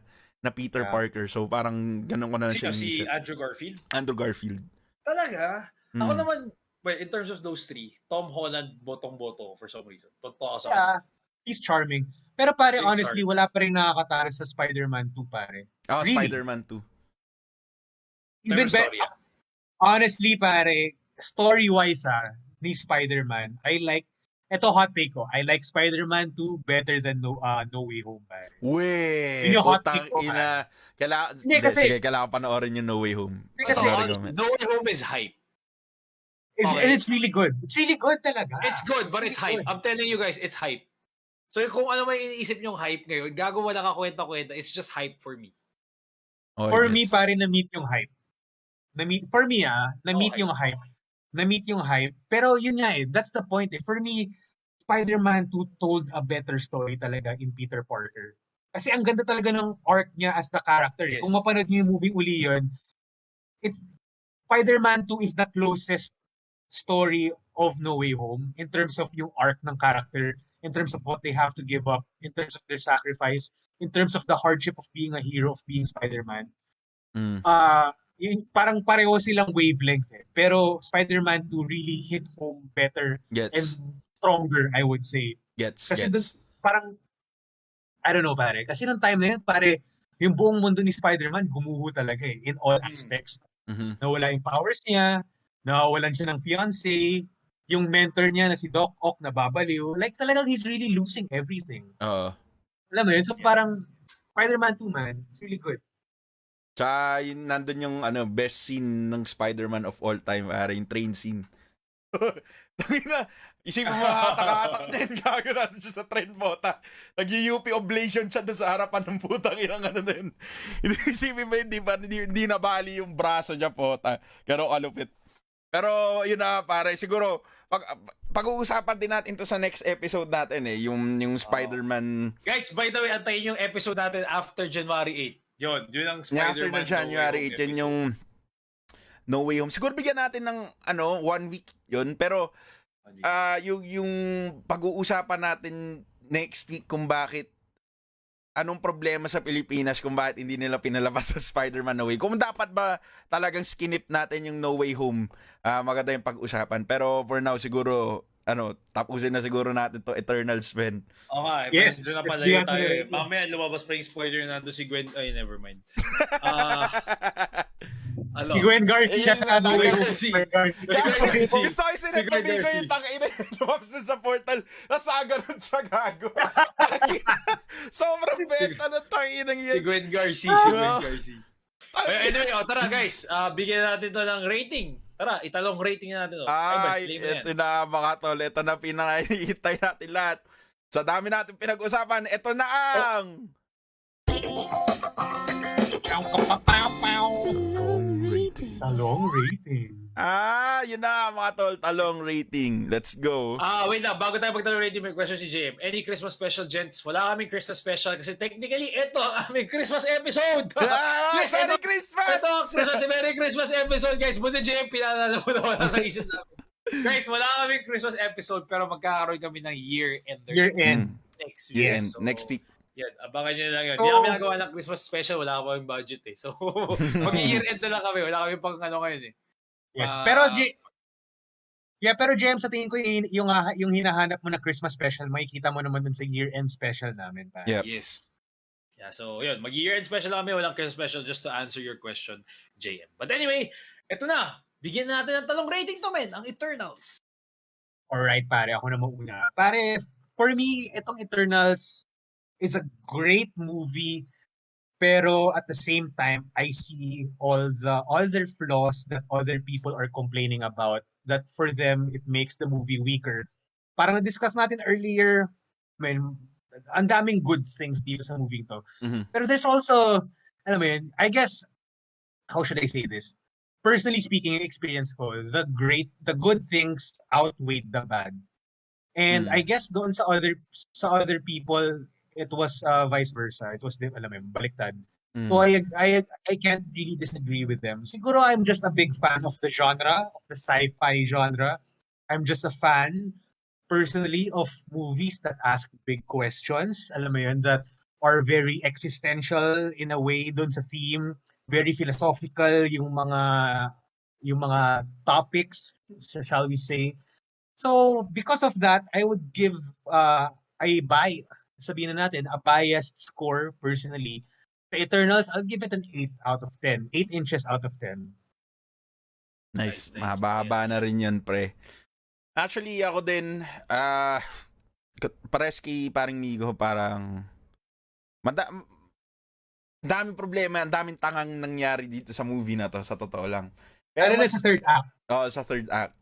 Peter Parker. So parang ganun ko na siya Si Andrew Garfield? Andrew Garfield. Talaga? Ako naman, well, in terms of those three, Tom Holland, botong-boto for some reason. Totoo sa Yeah, he's charming. Pero pare, He's honestly, wala pa rin nakakatalo sa Spider-Man 2, pare. Really? Spider-Man 2. Even story, honestly, pare, story-wise ni Spider-Man, eto hot take ko, I like Spider-Man 2 better than No Way Home, pare. Weh, Yun yung hot putang take ko, ina. Kasi Kailangan panoorin yung No Way Home. Kasi No Way Home is hype. and it's really good. It's really good talaga. It's good, but it's hype. I'm telling you guys, it's hype. So kung ano may iniisip nyong hype ngayon, gagawa lang ako kwenta-kwenta, it's just hype for me. For me, pare, na-meet yung hype. For me, na-meet Okay. yung hype. Na-meet yung hype. Pero yun nga that's the point. For me, Spider-Man 2 told a better story talaga in Peter Parker. Kasi ang ganda talaga ng arc niya as the character. Yes. Kung mapanood niyo yung movie uli yun, Spider-Man 2 is the closest story of No Way Home in terms of yung arc ng character in terms of what they have to give up, in terms of their sacrifice, in terms of the hardship of being a hero, of being Spider-Man. Mm. Parang pareho silang wavelength eh. Pero Spider-Man 2 really hit home better and Gets. stronger, I would say. Kasi dun, Gets. parang, I don't know pare, kasi nung time na yun, pare, yung buong mundo ni Spider-Man gumuho talaga eh, in all aspects. Mhm. Nawala yung powers niya, nawawalan siya ng fiancé, yung mentor niya na si Doc Ock nababaliw. Like talagang he's really losing everything. Oo. Alam mo yun? So parang Spider-Man 2 man, it's really good. Tsaka yun, nandun yung best scene ng Spider-Man of all time, yung train scene. Tangina, isipin mo hatak-hatak niya yun, gago natin siya sa train bota. Nag-UP oblation siya doon sa harapan ng putang inang na yun. Isipin mo hindi nabali yung braso niya pota. Gano'ng kalupit. Pero yun na pare, siguro pag-uusapan din natin to sa next episode natin yung Spider-Man. Guys, by the way, antayin yung episode natin after January 8. Yun ang Spider-Man. After na January 8, yun yung No Way Home. Siguro bigyan natin ng 1 week yun. Pero yung pag-uusapan natin next week kung bakit anong problema sa Pilipinas kung bakit hindi nila pinalabas sa Spider-Man No Way. Kung dapat ba talagang skinip natin yung No Way Home, maganda yung pag-usapan. Pero for now siguro tapusin na siguro natin to Eternals, Ben. Okay, Yes, medyo na let's palayo be tayo. accurate. Mamaya lumabas pa yung spoiler na doon si Gwen. Ay, never mind. Si Gwen Garcia sa Gwen Gwen Garcia. Garcia. Garcia. Gusto ko sinabi ko yung tangina lumabas na sa portal, tapos nakaganon siya gago. Sobrang beta ng tanginang Si yan. Gwen Garcia. Si Gwen Garcia. Anyway, tara guys. Bigyan natin to ng rating. Tara, italong rating natin to. Ito na mga tol. Ito na pinakahihintay natin lahat. Sa dami natin pinag-usapan, ito na ang... Talong rating. Yun na mga tol. Talong rating. Let's go. Wait lang. Bago tayo magtalong rating, may question si JM. Any Christmas special, gents? Wala kaming Christmas special kasi technically, ito ang aming Christmas episode. Yes, Merry Christmas! Ito, Merry Christmas episode, guys. Buti JM, pinalala mo na wala sa isip namin. Guys, wala kaming Christmas episode pero magkakaroon kami ng year-end. Year-end. Next week. Yes. Next week. Yan, abangan nyo na lang yun. Hindi kami nagawa ng Christmas special, wala kaming budget eh. So, mag-year-end na lang kami. Wala kami pang ngayon eh. Yes, pero pero James, sa tingin ko yung hinahanap mo na Christmas special, makikita mo naman dun sa year-end special namin. Pa. Yep. Yes. Yeah, so yun, mag-year-end special kami, walang Christmas special just to answer your question, JM. But anyway, eto na. Bigyan natin ng talong rating to, men, ang Eternals. Alright, pare, ako na mauna. Pare, for me, itong Eternals is a great movie, pero at the same time, I see all their flaws that other people are complaining about, that for them, it makes the movie weaker. Parang na-discuss natin earlier, ang daming good things dito sa movie to. Mhm. Pero there's also, alam mo yun, I guess, how should I say this? Personally speaking, in experience ko, the good things outweighed the bad. And I guess doon sa other people, it was vice versa. It was, alam mo yun, baliktad. So I can't really disagree with them. Siguro I'm just a big fan of the genre, of the sci-fi genre. I'm just a fan, personally, of movies that ask big questions. Alam mo yun, that are very existential in a way doon sa theme. Very philosophical yung mga topics, shall we say. So because of that, I would give sabihin na natin, a biased score personally. The Eternals, I'll give it an 8 out of 10. 8 inches out of 10. Nice. Nice. Mahaba na rin yun, pre. Actually, ako din, pares kay paring Migo, parang daming problema, ang daming tangang nangyari dito sa movie na to, sa totoo lang. Pero sa third act. Sa third act.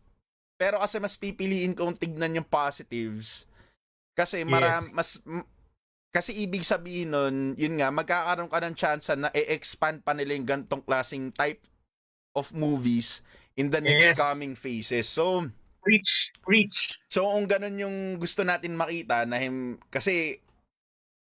Pero kasi mas pipiliin kong tignan yung positives. Kasi kasi ibig sabihin nun, yun nga, magkakaroon ka ng chance na i-expand pa nila yung gantong klaseng type of movies in the next coming phases. So, preach. So, kung ganun yung gusto natin makita, kasi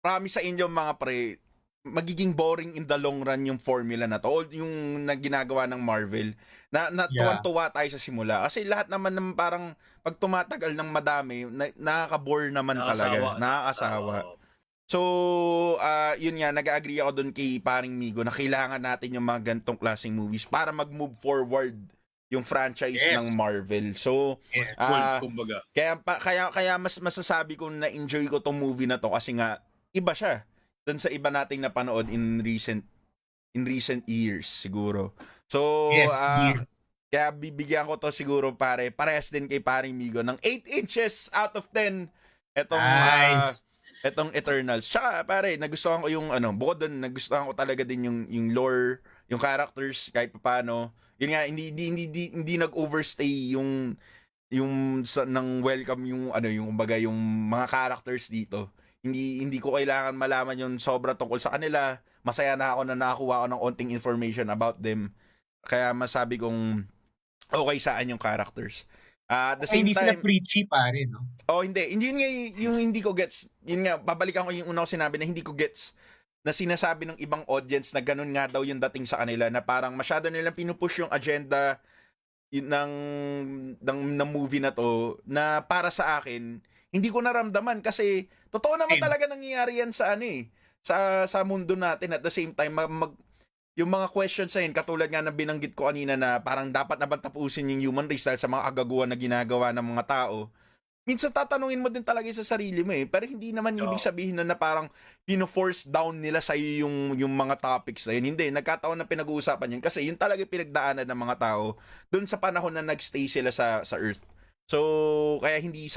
marami sa inyo mga pre, magiging boring in the long run yung formula na to, o yung ginagawa ng Marvel. Na Yeah. tuwan-tuwa tayo sa simula. Kasi lahat naman ng parang pag tumatagal ng madami, nakaka-bore naman talaga. Nakakasawa. So, yun nga, nag-agree ako doon kay paring Migo na kailangan natin yung mga gantong klaseng movies para mag-move forward yung franchise Yes. ng Marvel. So, Yeah. Kumbaga. kaya mas masasabi ko na enjoy ko tong movie na to kasi nga iba siya doon sa iba nating napanood in recent years siguro. So, Yes, yes. kaya bibigyan ko to siguro parehas din kay paring Migo ng 8 inches out of 10 etong Nice. etong Eternals. Tsaka pare, nagustuhan ko yung bukod doon, nagustuhan ko talaga din yung lore, yung characters kahit paano. Yun nga, hindi nag-overstay yung ng welcome yung kumbaga yung mga characters dito. Hindi ko kailangan malaman yung sobra tungkol sa kanila. Masaya na ako na nakakuha ako ng onting information about them. Kaya masabi kong okay saan yung characters. At the same Hindi sila time, preachy pare, no? hindi. Hindi yun nga yung hindi ko gets. Yun nga, babalikan ko yung una ko sinabi na hindi ko gets na sinasabi ng ibang audience na ganun nga daw yung dating sa kanila na parang masyado nilang pinupush yung agenda ng movie na to na para sa akin hindi ko naramdaman kasi totoo naman talaga nangyayari yan sa sa mundo natin. At the same time yung mga questions sa yun, katulad nga na binanggit ko kanina na parang dapat na bang tapusin yung human race dahil sa mga kagaguhan na ginagawa ng mga tao. Minsan tatanungin mo din talaga sa sarili mo pero hindi naman ibig sabihin na parang pino-force down nila sa yung mga topics na yun. Hindi, nagkataon na pinag-uusapan yun kasi yun talaga pinagdaanan ng mga tao doon sa panahon na nagstay sila sa Earth. So, kaya hindi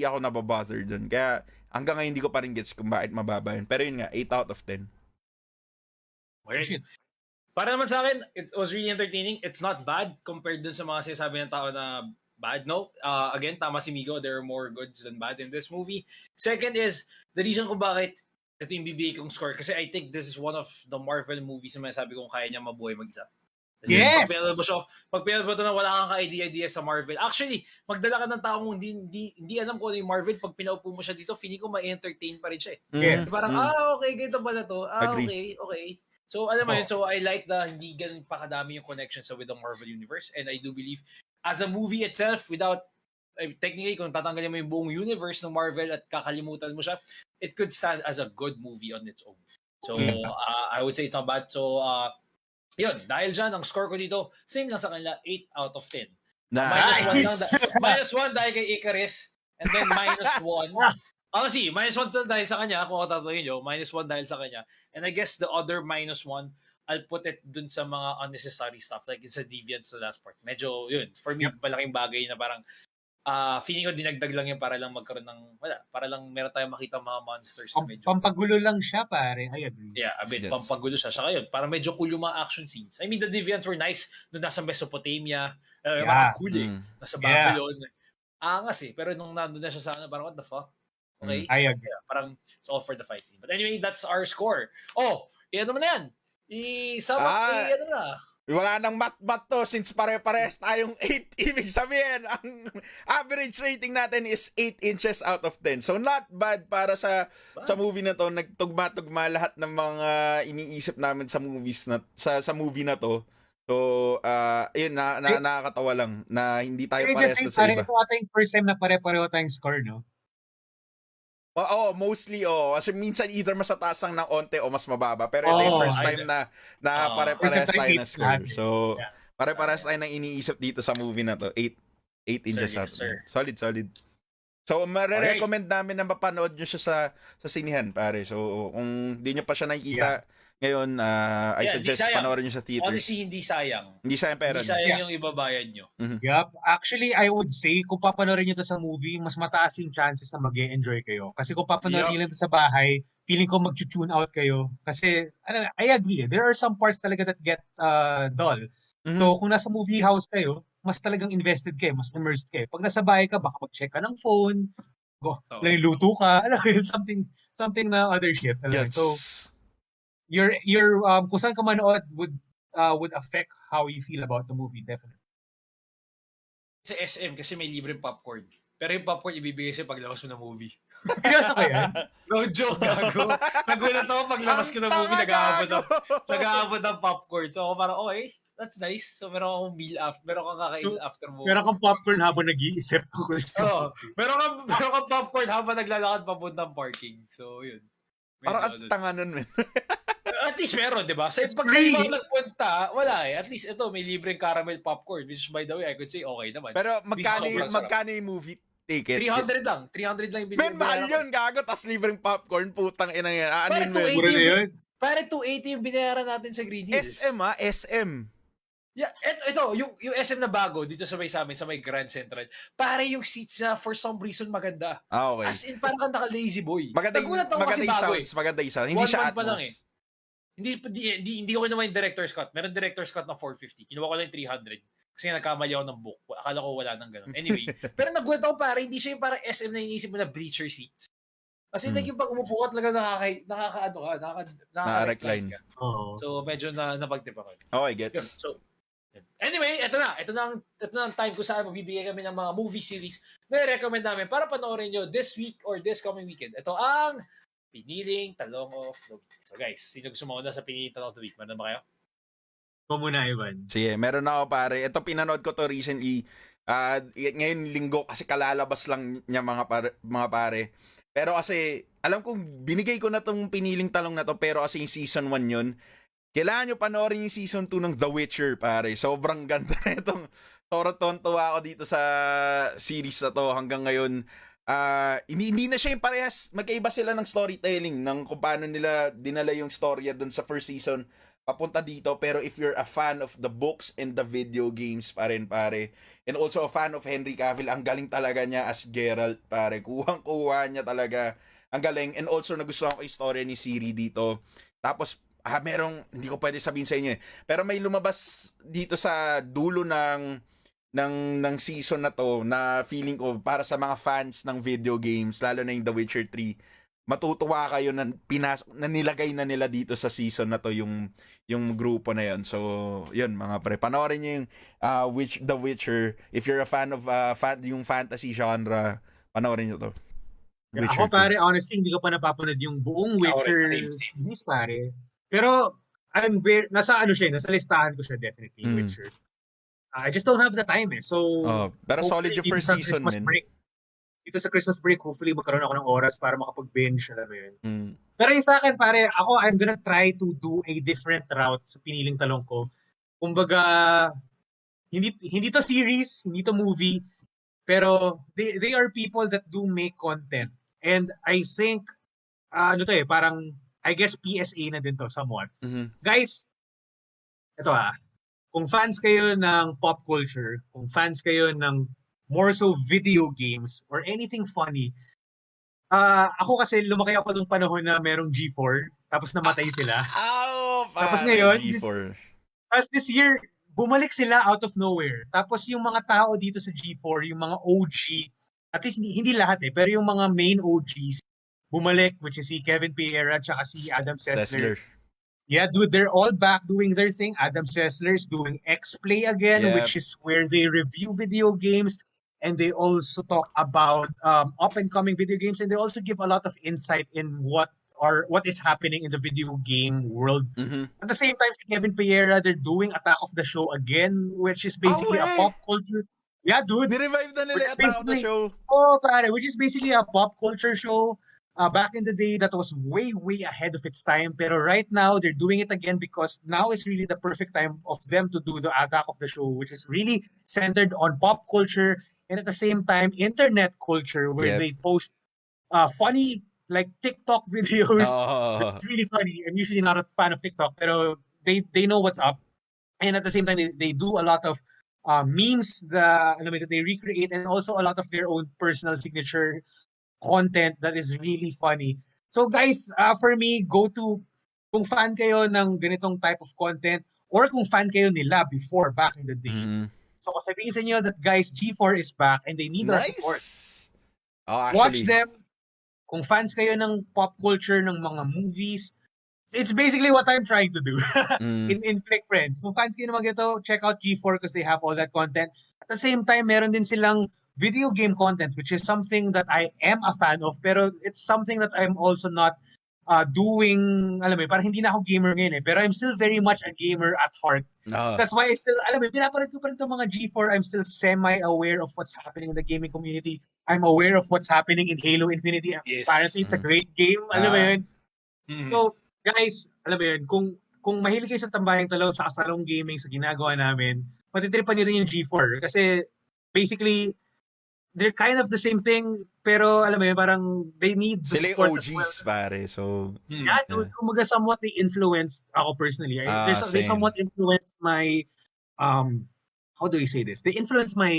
ako nababother doon. Kaya hanggang ngayon hindi ko pa rin gets kung bakit mababa yun. Pero yun nga, 8 out of 10. Weird. Para naman sa akin, it was really entertaining. It's not bad compared dun sa mga sinasabi ng tao na bad. No, again, tama si Migo. There are more goods than bad in this movie. Second is, the reason kung bakit ito yung bibigay kong score. Kasi I think this is one of the Marvel movies na masasabi kong kaya niya mabuhay mag-isa. Kasi Yes! pag pinalo mo ito na wala kang ka-idea sa Marvel. Actually, magdala ka ng taong hindi alam kung ano yung Marvel. Pag pinaupo mo siya dito, feeling ko ma-entertain pa rin siya. Yes. Parang, okay, ganito ba na to? Agree. Okay. So, alam mo yun, so I like hindi ganun pa kadami yung connections with the Marvel Universe. And I do believe, as a movie itself, technically, kung tatanggalin mo yung buong universe ng Marvel at kakalimutan mo siya, it could stand as a good movie on its own. So, I would say it's not bad. So, yun, dahil dyan, ang score ko dito, same lang sa kanila, 8 out of 10. Nice! -1 dahil kay Icarus, and then -1. -1 dahil sa kanya, kung tatawagin nyo, -1 dahil sa kanya. And I guess the other -1, I'll put it dun sa mga unnecessary stuff, like it's a deviant sa last part. Medyo, yun, for me, malaking bagay na parang, feeling ko dinagdag lang yun para lang magkaroon ng, para lang meron tayong makita mga monsters na medyo. Pampagulo lang siya, pare. I agree. Yeah, a bit. Yes. Pampagulo siya. Saka yun, parang medyo cool yung mga action scenes. I mean, the deviants were nice nung nasa Mesopotamia. Parang cool Nasa Babylon. Angas Pero nung nandun na siya sa parang what the fuck? Okay? I agree. Yeah, parang it's all for the fight scene. But anyway, that's our score. Ano mo na yan? Ano na? Wala nang mat-mat to since pare-pares tayong 8. Ibig sabihin, ang average rating natin is 8 inches out of 10. So not bad para sa movie na to. Nagtugma-tugma lahat ng mga iniisip namin sa movies na sa movie na to. So, yun, nakakatawa lang na hindi tayo parehas na sa iba. Ito ata yung first time na pare-pareho tayong score, no? Oo, mostly kasi minsan either mas mataas ang ng onte o mas mababa. Pero ito yung first time na pare-parehas tayo na score. So, pare-parehas tayo ng iniisip dito sa movie na to. 8 inches out. Solid. So, marirecommend namin na mapanood nyo siya sa sinihan, pare. So, kung di nyo pa siya nakikita ngayon, I suggest panoorin nyo sa theaters. Honestly, hindi sayang. Hindi sayang pera. Hindi sayang yung ibabayad nyo. Yup. Actually, I would say, kung papanoorin nyo to sa movie, mas mataas yung chances na mag-e-enjoy kayo. Kasi kung papanoorin nyo to sa bahay, feeling ko mag-tune out kayo. Kasi, I agree. There are some parts talaga that get dull. So, kung nasa movie house kayo, mas talagang invested kayo, mas immersed kayo. Pag nasa bahay ka, baka mag-check ka ng phone, luto ka, something na other shit. Yes. So, your kung saan ka manood would affect how you feel about the movie, definitely. Sa SM kasi may libreng popcorn. Pero yung popcorn ibibigay sa'yo paglabas mo ng movie. Pinasa ko yan. No joke, gago. Nagulat ako paglabas ko ng movie, nag-aabot ng popcorn. So ako parang, okay, that's nice. So meron akong meal after, meron kang kakain after movie. Meron kang popcorn habang nag-iisip ko. Oo. Meron kang popcorn habang naglalakad papuntang parking. So yun. Parang at tanga nun, man. At least meron, di ba? Sa It's pag free. sa ibang nagpunta, wala eh. At least ito, may libreng caramel popcorn, which by the way, I could say okay naman. Pero Sobrang sarap. magkano yung movie ticket? 300 lang. 300 lang yung Ben, mahal yun, gago. Tas libreng popcorn, putang ina yan. Ano Pare, yun, 280 Mura na yun. Pare, 280 yung binayaran natin sa Green Hills. SM SM. Yeah, ito, yung SM na bago, dito sa may sa amin, sa may Grand Central. Pare, yung seats na for some reason maganda. Ah, okay. As in, parang kang naka-lazy boy. Maganda Nagulat ako kasi yung bago sounds, maganda yung sounds. Hindi One siya month pa lang Atmos. Hindi ko naman yung director's cut. Meron director's cut na 450. Kinuha ko lang yung 300. Kasi nagkamali ako ng book. Akala ko wala nang ganun. Anyway, pero nagulat ako pare, hindi siya yung parang SM na iniisip mo na bleacher seats. Kasi yung pag umupo ka talaga nakaka-recline ka. Oo. So medyo napagtip ako. Okay, Yun. gets. So, anyway, ito na ang time kung saan magbibigay kami ng mga movie series na i-recommend namin para panoorin nyo this week or this coming weekend. Ito ang Piniling Talong of the Week. So guys, sino gusto mauna sa Piniling Talong of the Week? Meron ba kayo? Ikaw muna, Ivan. Sige, meron ako pare. Ito pinanood ko to recently. Ngayon linggo kasi kalalabas lang niya mga pare. Pero kasi alam kong binigay ko na tong Piniling Talong na to pero kasi yung season 1 yun. Kailangan nyo panoorin yung season 2 ng The Witcher, pare. Sobrang ganda na itong tuwa ako dito sa series na to hanggang ngayon. Hindi na siya yung parehas. Magkaiba sila ng storytelling ng kung paano nila dinala yung storya dun sa first season papunta dito. Pero if you're a fan of the books and the video games pa rin, pare, and also a fan of Henry Cavill, ang galing talaga niya as Geralt, pare. Kuhang-kuha niya talaga. Ang galing. And also nagustuhan ko yung story ni Ciri dito. Tapos merong, hindi ko pwede sabihin sa inyo eh. Pero may lumabas dito sa dulo ng season na to na feeling ko para sa mga fans ng video games, lalo na yung The Witcher 3, matutuwa kayo na nilagay na nila dito sa season na to yung grupo na yon. So, yun mga pre. Panoorin niyo yung The Witcher. If you're a fan of yung fantasy genre, panoorin niyo to. Ako pare, honestly, hindi ko pa napapanood yung buong Witcher series, pare. Pero nasa listahan ko siya definitely, Witcher. I just don't have the time eh. So, pero solid yung first season, man. Dito sa Christmas break, hopefully magkaroon ako ng oras para makapag-binge, alam mo yun. Pero yung sa akin, pare, I'm gonna try to do a different route sa Piniling Talong ko. Kumbaga, hindi to series, hindi to movie, pero they are people that do make content. And I think, parang, I guess PSA na din to somewhat. Guys, ito kung fans kayo ng pop culture, kung fans kayo ng more so video games or anything funny, ako kasi lumaki ako nung panahon na merong G4, tapos namatay sila. Tapos ngayon, Tapos this year, bumalik sila out of nowhere. Tapos yung mga tao dito sa G4, yung mga OG, at least hindi lahat pero yung mga main OGs, bumalik, which is si Kevin Pereira at saka si Adam Sessler. Yeah, dude, they're all back doing their thing. Adam Sessler's doing X-Play again, which is where they review video games, and they also talk about up-and-coming video games, and they also give a lot of insight in what is happening in the video game world. At the same time, si Kevin Pereira, they're doing Attack of the Show again, which is basically a pop culture. Yeah, dude. Ni-revive na nila Attack of the Show. Oh, pare, which is basically a pop culture show. Back in the day, that was way, way ahead of its time. Pero right now, they're doing it again because now is really the perfect time of them to do the Attack of the Show, which is really centered on pop culture and at the same time, internet culture, where they post funny, like TikTok videos. It's really funny. I'm usually not a fan of TikTok, pero they know what's up. And at the same time, they do a lot of memes that they recreate, and also a lot of their own personal signature content that is really funny. So guys, for me, kung fan kayo ng ganitong type of content, or kung fan kayo nila before, back in the day. So sabihin sa inyo that guys, G4 is back and they need our support. Watch them. Kung fans kayo ng pop culture, ng mga movies, it's basically what I'm trying to do in Flick Friends. Kung fans kayo naman ganito, check out G4 because they have all that content. At the same time, meron din silang video game content, which is something that I am a fan of, pero it's something that I'm also not doing, alam mo, parang hindi na ako gamer ngayon eh, pero I'm still very much a gamer at heart. Oo. That's why I still, alam mo, pinapanood ko pa rin itong mga G4. I'm still semi-aware of what's happening in the gaming community. I'm aware of what's happening in Halo Infinity. Yes. Apparently, it's a great game. Alam mo yun? Mhm. So, guys, alam mo yun, kung mahilig kayo sa Tambayang Talong sa Talong Gaming sa ginagawa namin, matitripan niyo rin yung G4. Kasi, basically, they're kind of the same thing, pero alam mo yun, parang they need the Sila yung support as OGs, well. pare. So, Yeah, dude, kumaga somewhat they influenced ako personally. They same. somewhat influenced my how do I say this? They influenced my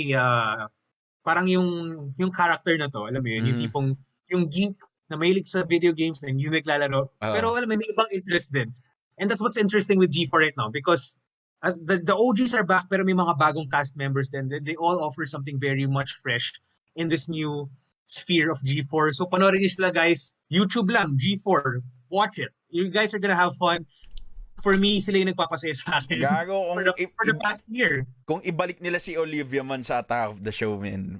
parang yung character na to, alam mo yun, yung tipong yung geek na mahilig sa video games and yung naglalaro. Pero alam mo, may ibang interest din. And that's what's interesting with G4 right now because as the OGs are back pero may mga bagong cast members din. They all offer something very much fresh in this new sphere of G4. So panoorin niyo sila guys, YouTube lang, G4. Watch it. You guys are gonna have fun. For me, sila yung nagpapasaya sa akin. Gago, for the past year. Kung ibalik nila si Olivia Munn sa Attack of the Show, man.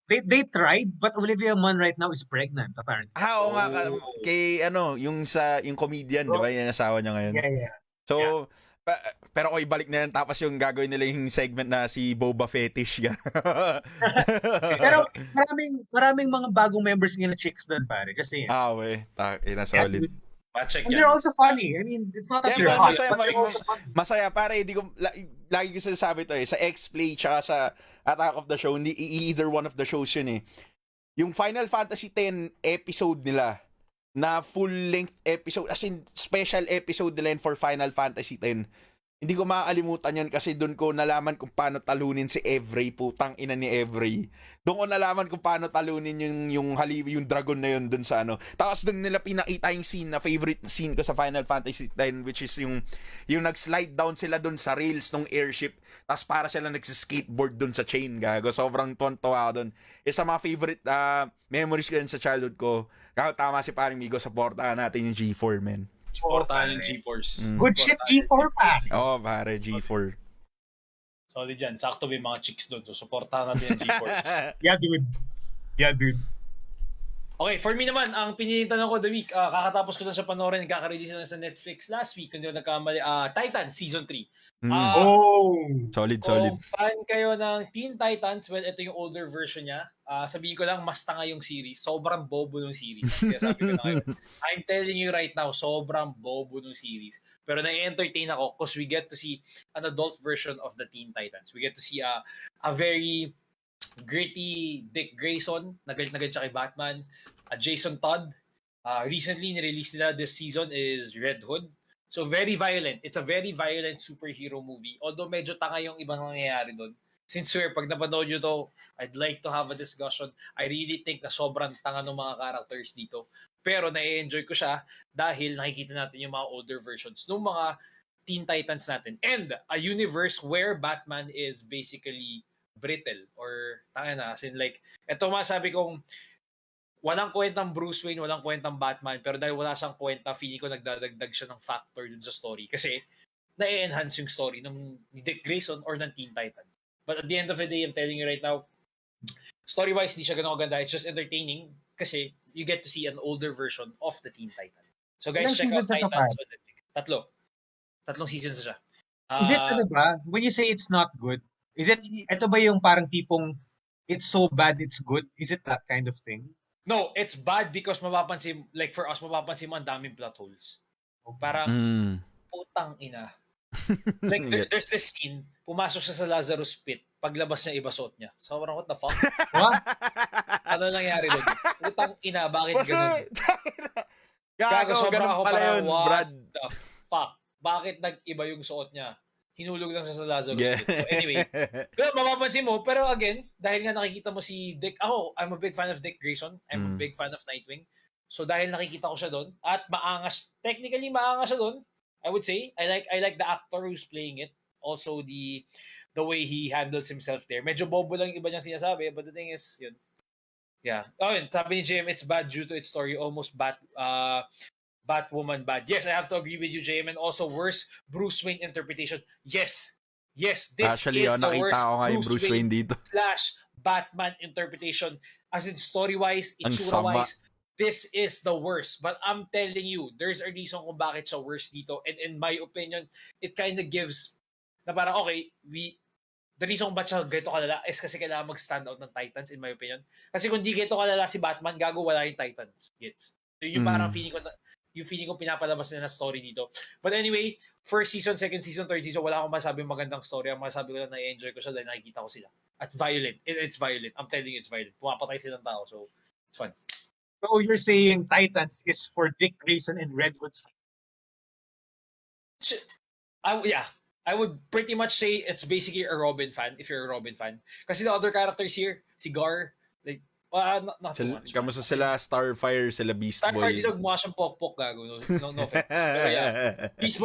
They tried, but Olivia Munn right now is pregnant, apparently. Oo nga, kay yung comedian, di ba? Yan ang asawa niya ngayon. Yeah. So, pero kung ibalik nila tapos yung gagawin nila yung segment na si Boba Fetish. Pero maraming mga bagong members nga na chicks doon, pare. Kasi we. Ina solid. And they're also funny. I mean, it's not that they're hot, but they're also funny. Masaya, pare. Lagi ko sinasabi to sa X-Play tsaka sa Attack of the Show, hindi either one of the shows yun eh. Yung Final Fantasy X episode nila, na full-length episode, as in special episode nila for Final Fantasy X, hindi ko makakalimutan yun kasi doon ko nalaman kung paano talunin si Evray, putang ina ni Evray. Doon ko nalaman kung paano talunin yung haliwi, yung dragon na yun doon sa ano. Tapos doon nila pinakita yung scene na favorite scene ko sa Final Fantasy X, which is yung nag-slide down sila doon sa rails ng airship. Tapos para sila nag-skateboard doon sa chain, gago. Sobrang tontuwa ako doon. Isa mga favorite memories ko yun sa childhood ko. Gago, tama si paring Migo, supportahan natin yung G4, man. Supportahan yung G-Force. Good shit, G4 pa. Pare, G4. Solid dyan. Sakto may mga chicks doon. So, supportahan natin yung G-Force. Yeah, dude. Okay, for me naman, ang piniling tanong ko the week, kakatapos ko na sa panoorin, kaka-release na sa Netflix last week, kung di ko nagkamali, Titan Season 3. Solid. Kung fan kayo ng Teen Titans, well, ito yung older version niya. Sabihin ko lang, mas tanga yung series. Sobrang bobo ng series. Kaya sabi ko na kayo, I'm telling you right now, sobrang bobo ng series. Pero na-entertain ako because we get to see an adult version of the Teen Titans. We get to see a very gritty Dick Grayson, nagalit siya kay Batman. Jason Todd, recently nirelease nila this season is Red Hood. So very violent. It's a very violent superhero movie. Although medyo tanga yung ibang nangyayari doon. Since pag napanood nyo to, I'd like to have a discussion. I really think na sobrang tanga ng mga characters dito. Pero na-enjoy ko siya dahil nakikita natin yung mga older versions ng mga Teen Titans natin. And a universe where Batman is basically brittle or tanga na. As in like, eto masabi kong walang kwentang Bruce Wayne, walang kwentang Batman, pero dahil wala siyang kwenta, feeling ko nagdadagdag siya ng factor dun sa story. Kasi na-enhance yung story ng Dick Grayson or ng Teen Titan. But at the end of the day, I'm telling you right now, story-wise, di siya ganun kaganda. It's just entertaining kasi you get to see an older version of the Teen Titan. So guys, check out Titans on Netflix. Tatlong seasons na siya. Is it ano ba? When you say it's not good, ito ba yung parang tipong it's so bad it's good? Is it that kind of thing? No, it's bad because mapapansin, like for us, mapapansin mo ang daming plot holes. Parang, putang ina. Like, there's this scene, pumasok siya sa Lazarus pit, paglabas niya, iba suot niya. So, parang, what the fuck? What? Ano nangyari doon? Putang ina, bakit ganun? Gago, sobrang ako parang, what Brad. the fuck? Bakit nag-iba yung suot niya? Hinulog lang siya sa Lazarus pit. So anyway, pero mapapansin mo, pero again, dahil nga nakikita mo si Dick, I'm a big fan of Dick Grayson. I'm a big fan of Nightwing. So dahil nakikita ko siya doon, at technically maangas siya doon, I would say. I like the actor who's playing it. Also the way he handles himself there. Medyo bobo lang yung iba niyang sinasabi, but the thing is, yun. Yeah. Yun, sabi ni JM, it's bad due to its story, almost Batwoman bad. Yes, I have to agree with you, JM. And also, worst Bruce Wayne interpretation. Yes, this actually, is the nakita worst ko nga yung Bruce Wayne dito. / Batman interpretation, as in story-wise, Ang sama. itsura-wise, this is the worst. But I'm telling you, there's a reason kung bakit siya worst dito. And in my opinion, it kind of gives na parang, okay, the reason kung ba't siya ganito kalala is kasi kailangan mag-stand out ng Titans, in my opinion. Kasi kung di ganito kalala si Batman, gago wala yung Titans. Gets? So yung parang feeling ko pinapalabas nila na story dito. But anyway, first season, second season, third season, wala akong masabi magandang story. Ang masabi ko lang na-enjoy ko siya dahil nakikita ko sila. At violent. It's violent. I'm telling you, it's violent. Pumapatay silang tao. So, it's fun. So you're saying Titans is for Dick Grayson and Redwood? Yeah. I would pretty much say it's basically a Robin fan, if you're a Robin fan. Kasi the other characters here, si Gar, like, not too much. Kamusta sila? Starfire, sila Beast Boy. Starfire, di mukha siyang pok-pok, gago. No offense. Pero yeah. Beast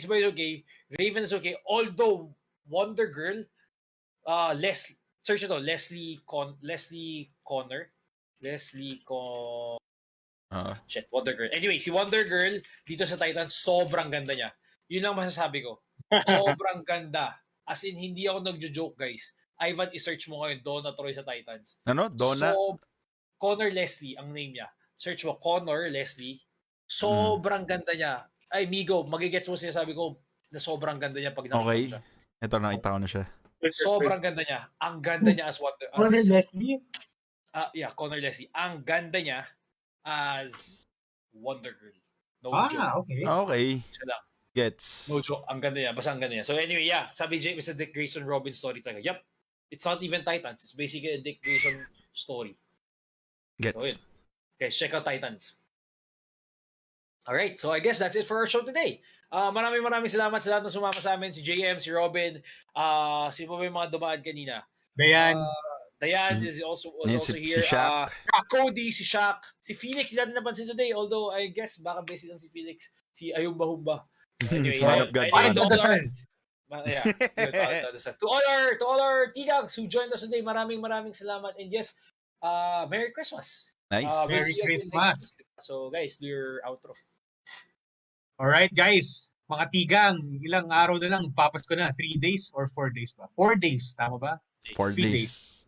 Boy is okay. Raven is okay. Although, Wonder Girl, search ito, Leslie Connor. Shit, Wonder Girl. Anyway, si Wonder Girl, dito sa Titan, sobrang ganda niya. Yun lang masasabi ko. Sobrang ganda. As in, hindi ako nagjo-joke, guys. Ivan, i-search mo ngayon, Donna Troy sa Titans. Ano? Donna? So, Connor Leslie, ang name niya. Search mo, Connor Leslie. Sobrang ganda niya. Ay, Migo, magigets mo sinasabi ko na sobrang ganda niya pag nakita Okay. siya. Ito, nakita ko na siya. Sobrang ganda niya. Ang ganda niya as Wonder... Connor Leslie? Yeah, Connor Leslie. Ang ganda niya as Wonder Girl. No joke. Okay. Okay. Siya lang. Gets. No joke. Ang ganda niya. Basta ang ganda niya. So anyway, yeah. Sabi James, it's a Dick Grayson Robin story talaga. Yep. It's not even Titans. It's basically a Dick Grayson story. Gets. So, guys, check out Titans. Alright, so I guess that's it for our show today. Maraming salamat sa lahat na sumama sa amin. Si JM, si Robin, sino pa ba yung mga dumaan kanina? Dayan is also here. Si Shaq. Cody, si Shaq, si Felix, hindi natin napansin today. Although, I guess, baka busy lang si Felix. Si Ayumba-humba. Anyway, to all our TGANGs who joined us today, maraming salamat. And yes, Merry Christmas. Nice. Merry Christmas. So guys, do your outro. Alright guys, mga tigang, ilang araw na lang, papasko na, 3 days or 4 days ba? 4 days, tama ba? 4 3 days.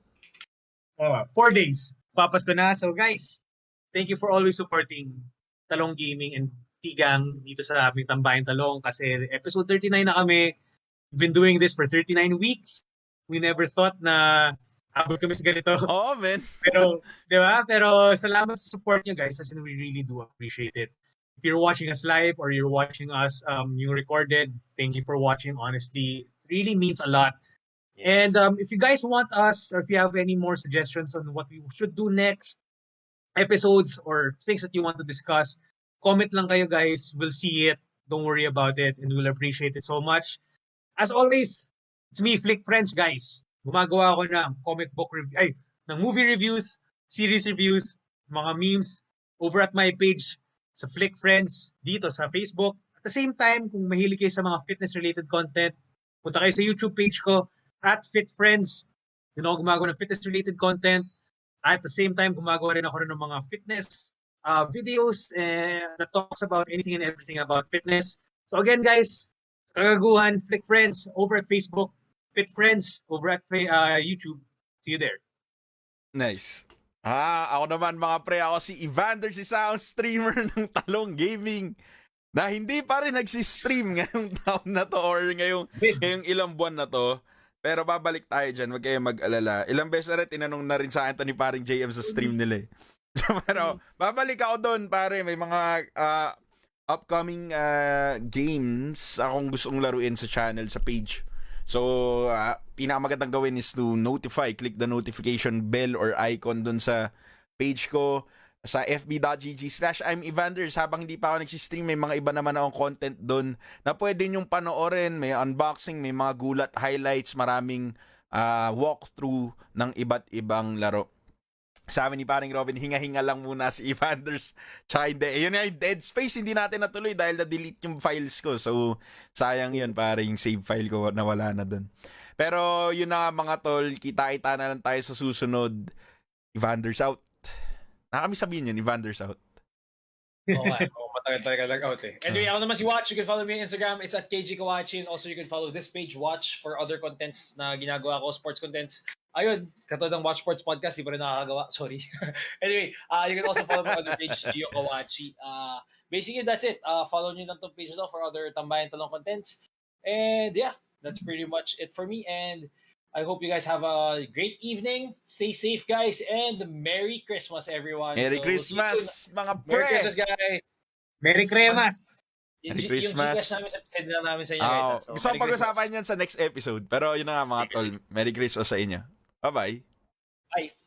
4 days, papasko na. So guys, thank you for always supporting Talong Gaming and Tigang dito sa aming Tambayang Talong kasi episode 39 na kami. We've been doing this for 39 weeks. We never thought na abot kami sa ganito. Oh, man. Pero, di ba? Pero salamat sa support nyo guys kasi we really do appreciate it. If you're watching us live or you're watching us yung recorded, thank you for watching. Honestly, it really means a lot. Yes. And if you guys want us or if you have any more suggestions on what we should do next, episodes or things that you want to discuss, comment lang kayo guys. We'll see it. Don't worry about it and we'll appreciate it so much. As always, it's me, Flick Friends, guys. Gumagawa ako ng comic book review, ng movie reviews, series reviews, mga memes over at my page sa Flick Friends dito sa Facebook. At the same time, kung mahilig kayo sa mga fitness-related content, punta kayo sa YouTube page ko at Fit Friends. Yun ako gumagawa ng fitness-related content. At the same time, gumagawa rin ako ng mga fitness videos that talks about anything and everything about fitness. So again, guys, kagaguhan, Flick Friends over at Facebook, Fit Friends over at YouTube. See you there. Nice. Ako naman mga pre, ako si Evander, si sound streamer ng Talong Gaming na hindi pa rin nagsistream ngayong taon na to or ngayong ilang buwan na to. Pero babalik tayo dyan, wag kayo mag-alala. Ilang beses na rin, tinanong na rin sa akin to ni paring JM sa stream nila eh. Pero babalik ako doon pare, may mga upcoming games akong gustong laruin sa channel, sa page. So, pinakamagandang gawin is to click the notification bell or icon dun sa page ko sa fb.gg/I'm Evanders. Habang hindi pa ako nagsistream, may mga iba naman akong content dun na pwede nyong panoorin. May unboxing, may mga gulat, highlights, maraming walkthrough ng iba't ibang laro. Sabi ni paring Robin, hinga-hinga lang muna si Evanders. Tsaka hindi. Yun yung Dead Space, hindi natin natuloy dahil na-delete yung files ko. So, sayang yun, paring save file ko nawala na dun. Pero yun na mga tol, kita-kita na lang tayo sa susunod. Evanders out. Nakami sabihin yun, Evanders out. Okay. Matagal talaga lang-out eh. Anyway, ako naman si Wach. You can follow me on Instagram. It's at KG Kawachin. Also, you can follow this page, Wach, for other contents na ginagawa ko, sports contents. ayun, katulad ng Watch Sports Podcast, di pa rin nakakagawa. Sorry. Anyway, you can also follow my other page, Gio Kawachi. Basically, that's it. Follow nyo lang itong page for other Tambayan Talong contents. And yeah, that's pretty much it for me. And I hope you guys have a great evening. Stay safe, guys. And Merry Christmas, everyone. Merry So, Christmas, mga Merry pre! Christmas, guys. Merry Cremas! Merry Yung Christmas. Gcash namin, send lang namin sa inyo, guys. Oh, So, gusto Merry kong pag-usapan Christmas. yan sa next episode. Pero yun na nga mga tol. Merry Christmas sa inyo. Bye-bye. Bye.